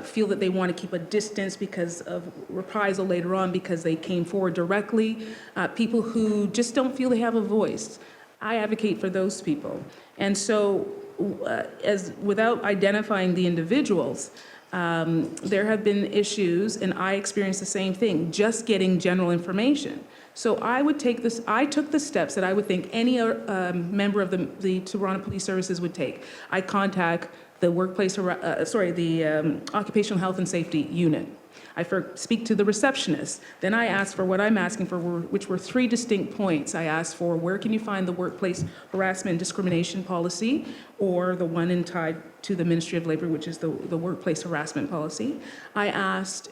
feel that they want to keep a distance because of reprisal later on because they came forward directly, people who just don't feel they have a voice. I advocate for those people. And so, without identifying the individuals, there have been issues, and I experienced the same thing, just getting general information. So I took the steps that I would think any member of the Toronto Police Services would take. I contact the Occupational Health and Safety Unit. I speak to the receptionist. Then I ask for what I'm asking for, which were 3 distinct points. I asked for where can you find the workplace harassment and discrimination policy, or the one tied to the Ministry of Labor, which is the workplace harassment policy. I asked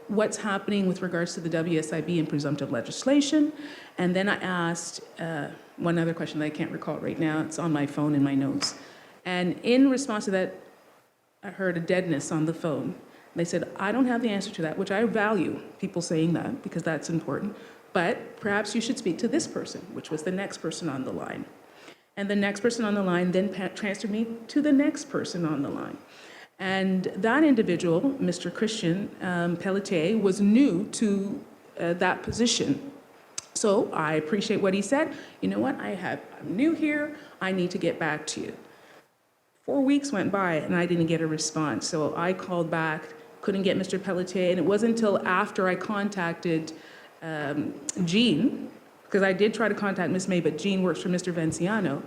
what's happening with regards to the WSIB and presumptive legislation. And then I asked one other question that I can't recall right now. It's on my phone in my notes. And in response to that, I heard a deadness on the phone. They said, I don't have the answer to that, which I value people saying that because that's important. But perhaps you should speak to this person, which was the next person on the line. And the next person on the line then transferred me to the next person on the line. And that individual, Mr. Christian Pelletier, was new to that position. So I appreciate what he said. You know what? I'm new here. I need to get back to you. 4 weeks went by and I didn't get a response. So I called back, couldn't get Mr. Pelletier. And it wasn't until after I contacted Jean, because I did try to contact Ms. May, but Jean works for Mr. Venciano,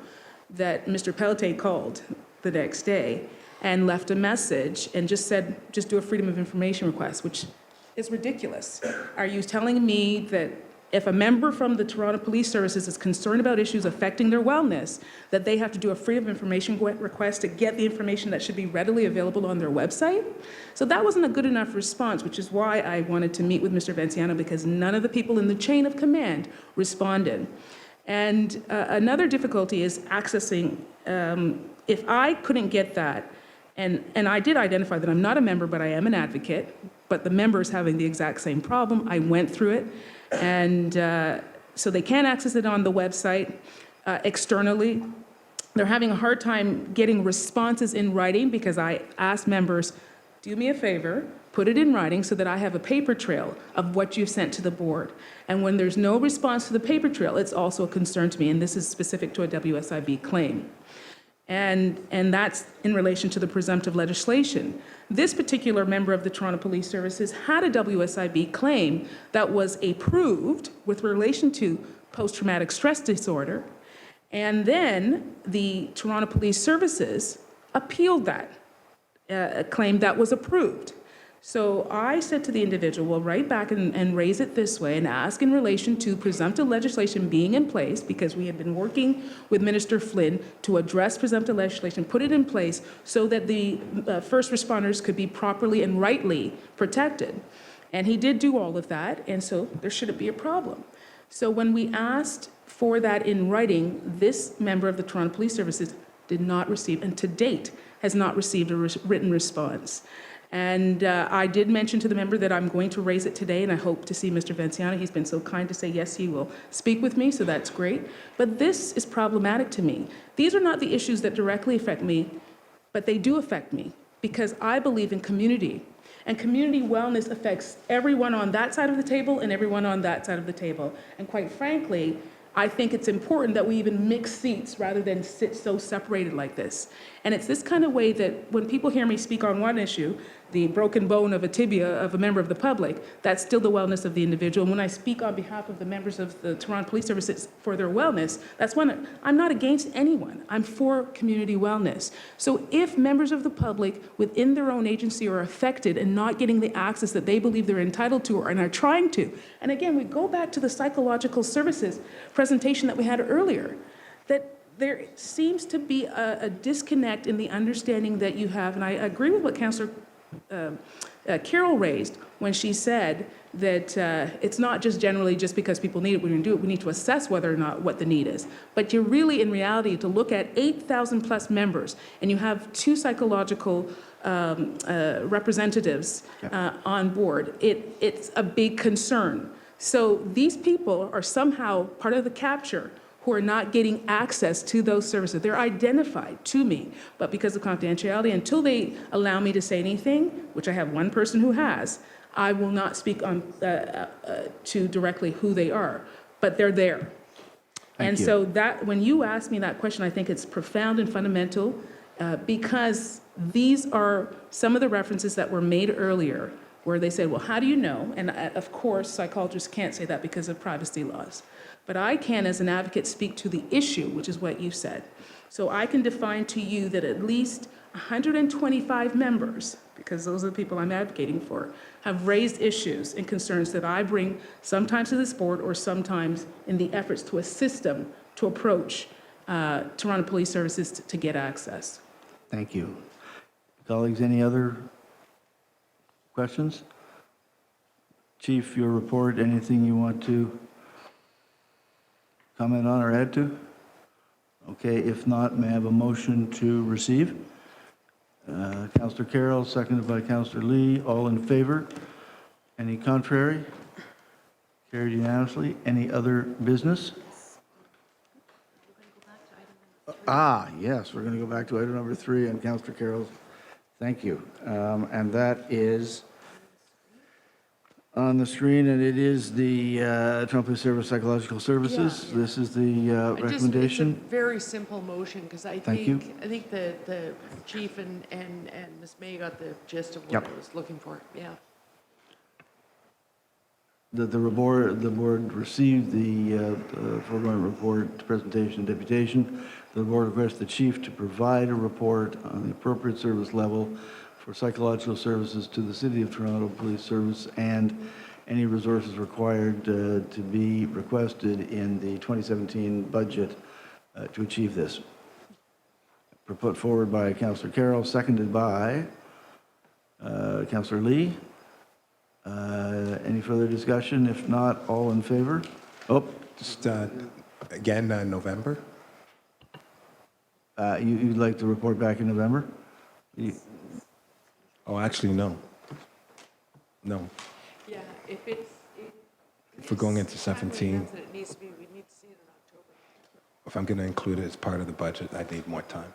that Mr. Pelletier called the next day and left a message and just said, just do a Freedom of Information request, which is ridiculous. Are you telling me that if a member from the Toronto Police Services is concerned about issues affecting their wellness, that they have to do a Freedom of Information request to get the information that should be readily available on their website? So that wasn't a good enough response, which is why I wanted to meet with Mr. Venciano, because none of the people in the chain of command responded. And another difficulty is accessing, if I couldn't get that, and I did identify that I'm not a member, but I am an advocate, but the member is having the exact same problem. I went through it, and so they can't access it on the website externally. They're having a hard time getting responses in writing because I asked members, do me a favor, put it in writing so that I have a paper trail of what you've sent to the board. And when there's no response to the paper trail, it's also a concern to me, and this is specific to a WSIB claim. And that's in relation to the presumptive legislation. This particular member of the Toronto Police Services had a WSIB claim that was approved with relation to post-traumatic stress disorder, and then the Toronto Police Services appealed that claim that was approved. So I said to the individual, well, write back and raise it this way and ask in relation to presumptive legislation being in place, because we had been working with Minister Flynn to address presumptive legislation, put it in place so that the first responders could be properly and rightly protected. And he did do all of that, and so there shouldn't be a problem. So when we asked for that in writing, this member of the Toronto Police Services did not receive, and to date has not received a written response. And I did mention to the member that I'm going to raise it today, and I hope to see Mr. Venciano. He's been so kind to say, yes, he will speak with me, so that's great. But this is problematic to me. These are not the issues that directly affect me, but they do affect me because I believe in community. And community wellness affects everyone on that side of the table and everyone on that side of the table. And quite frankly, I think it's important that we even mix seats rather than sit so separated like this. And it's this kind of way that when people hear me speak on one issue, the broken bone of a tibia of a member of the public, that's still the wellness of the individual. And when I speak on behalf of the members of the Toronto Police Services for their wellness, that's when I'm not against anyone. I'm for community wellness. So if members of the public within their own agency are affected and not getting the access that they believe they're entitled to and are trying to, and again, we go back to the psychological services presentation that we had earlier, that there seems to be a disconnect in the understanding that you have, and I agree with what Councillor Carroll raised when she said that it's not just generally just because people need it, we're going to do it. We need to assess whether or not what the need is. But you're really, in reality, to look at 8,000 plus members, and you have 2 psychological representatives on board. It's a big concern. So these people are somehow part of the capture who are not getting access to those services. They're identified to me, but because of confidentiality, until they allow me to say anything, which I have one person who has, I will not speak on to directly who they are, but they're there. Thank you. So that when you ask me that question, I think it's profound and fundamental because these are some of the references that were made earlier where they said, well, how do you know? And of course, psychologists can't say that because of privacy laws. But I can, as an advocate, speak to the issue, which is what you said. So I can define to you that at least 125 members, because those are the people I'm advocating for, have raised issues and concerns that I bring sometimes to this board or sometimes in the efforts to assist them to approach Toronto Police Services to get access. Thank you. Colleagues, any other questions? Chief, your report, anything you want to comment on or add to? Okay, if not, may I have a motion to receive? Councillor Carroll, seconded by Councillor Lee. All in favor? Any contrary? Carried unanimously. Any other business? Yes, we're going to go back to item number 3 on Councillor Carroll's. Thank you. And that is on the screen, and it is the Toronto Police Service Psychological Services. Yeah. This is the recommendation. It's a very simple motion, because I Thank you. think the chief and Ms. May got the gist of what Yep. I was looking for, yeah. The board received the foregoing report, presentation, and deputation. The board requests the chief to provide a report on the appropriate service level for psychological services to the City of Toronto Police Service and any resources required to be requested in the 2017 budget to achieve this. Put forward by Councillor Carroll, seconded by Councillor Lee. Any further discussion? If not, all in favor? Just, again, November? You'd like to report back in November? Oh, actually, no. No. Yeah, if it's... If we're going into 17, It needs to be, we need to see it in October. if I'm going to include it as part of the budget, I need more time.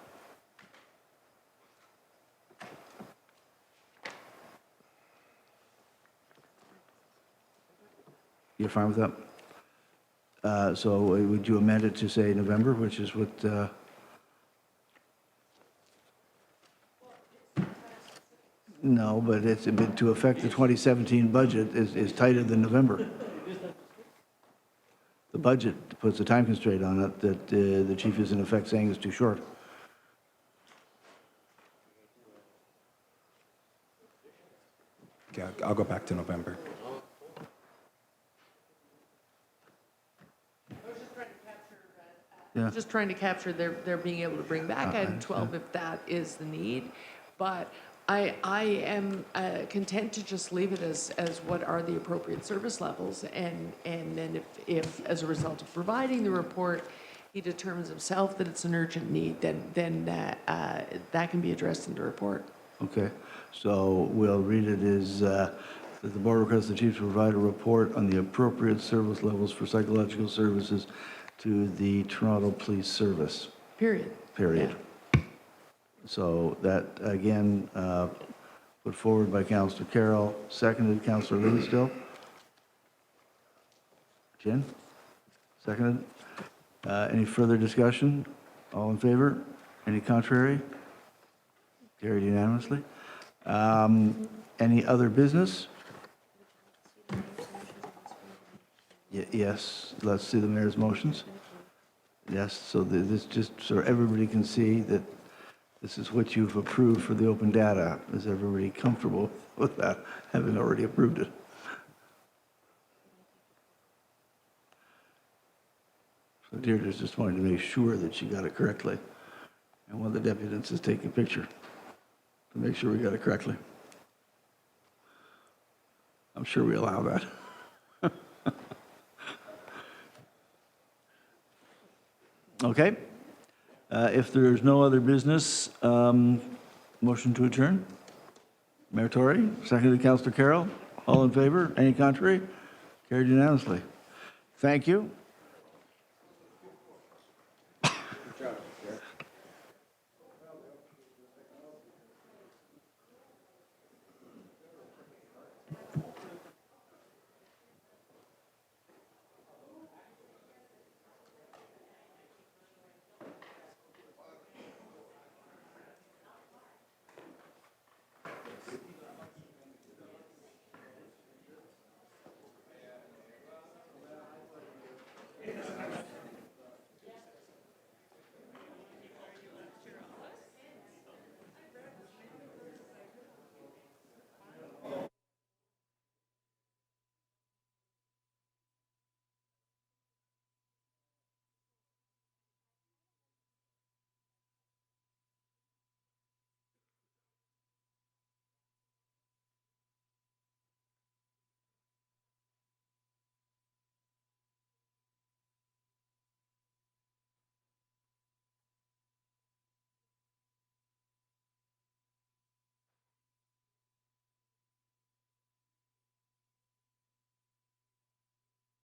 You're fine with that? So would you amend it to say November, which is what... No, but it's to affect the 2017 budget is tighter than November. The budget puts a time constraint on it that the chief is in effect saying is too short. Okay, I'll go back to November. Yeah. Just trying to capture their being able to bring back item 12 if that is the need. But I am content to just leave it as what are the appropriate service levels. And then if as a result of providing the report, he determines himself that it's an urgent need, then that can be addressed in the report. Okay, so we'll read it as that the board requests the chief to provide a report on the appropriate service levels for psychological services to the Toronto Police Service. Period. Period. So that, again, put forward by Councillor Carroll, seconded Councillor Lee still. Jen? Seconded. Any further discussion? All in favor? Any contrary? Carried unanimously. Any other business? Yes, let's see the mayor's motions. Yes, so this just so everybody can see that this is what you've approved for the open data. Is everybody comfortable with that, having already approved it? So Deirdre's just wanting to make sure that she got it correctly. And one of the deputies is taking a picture to make sure we got it correctly. I'm sure we allow that. Okay. If there's no other business, motion to adjourn. Mayor Tory, seconded Councillor Carroll. All in favor? Any contrary? Carried unanimously. Thank you.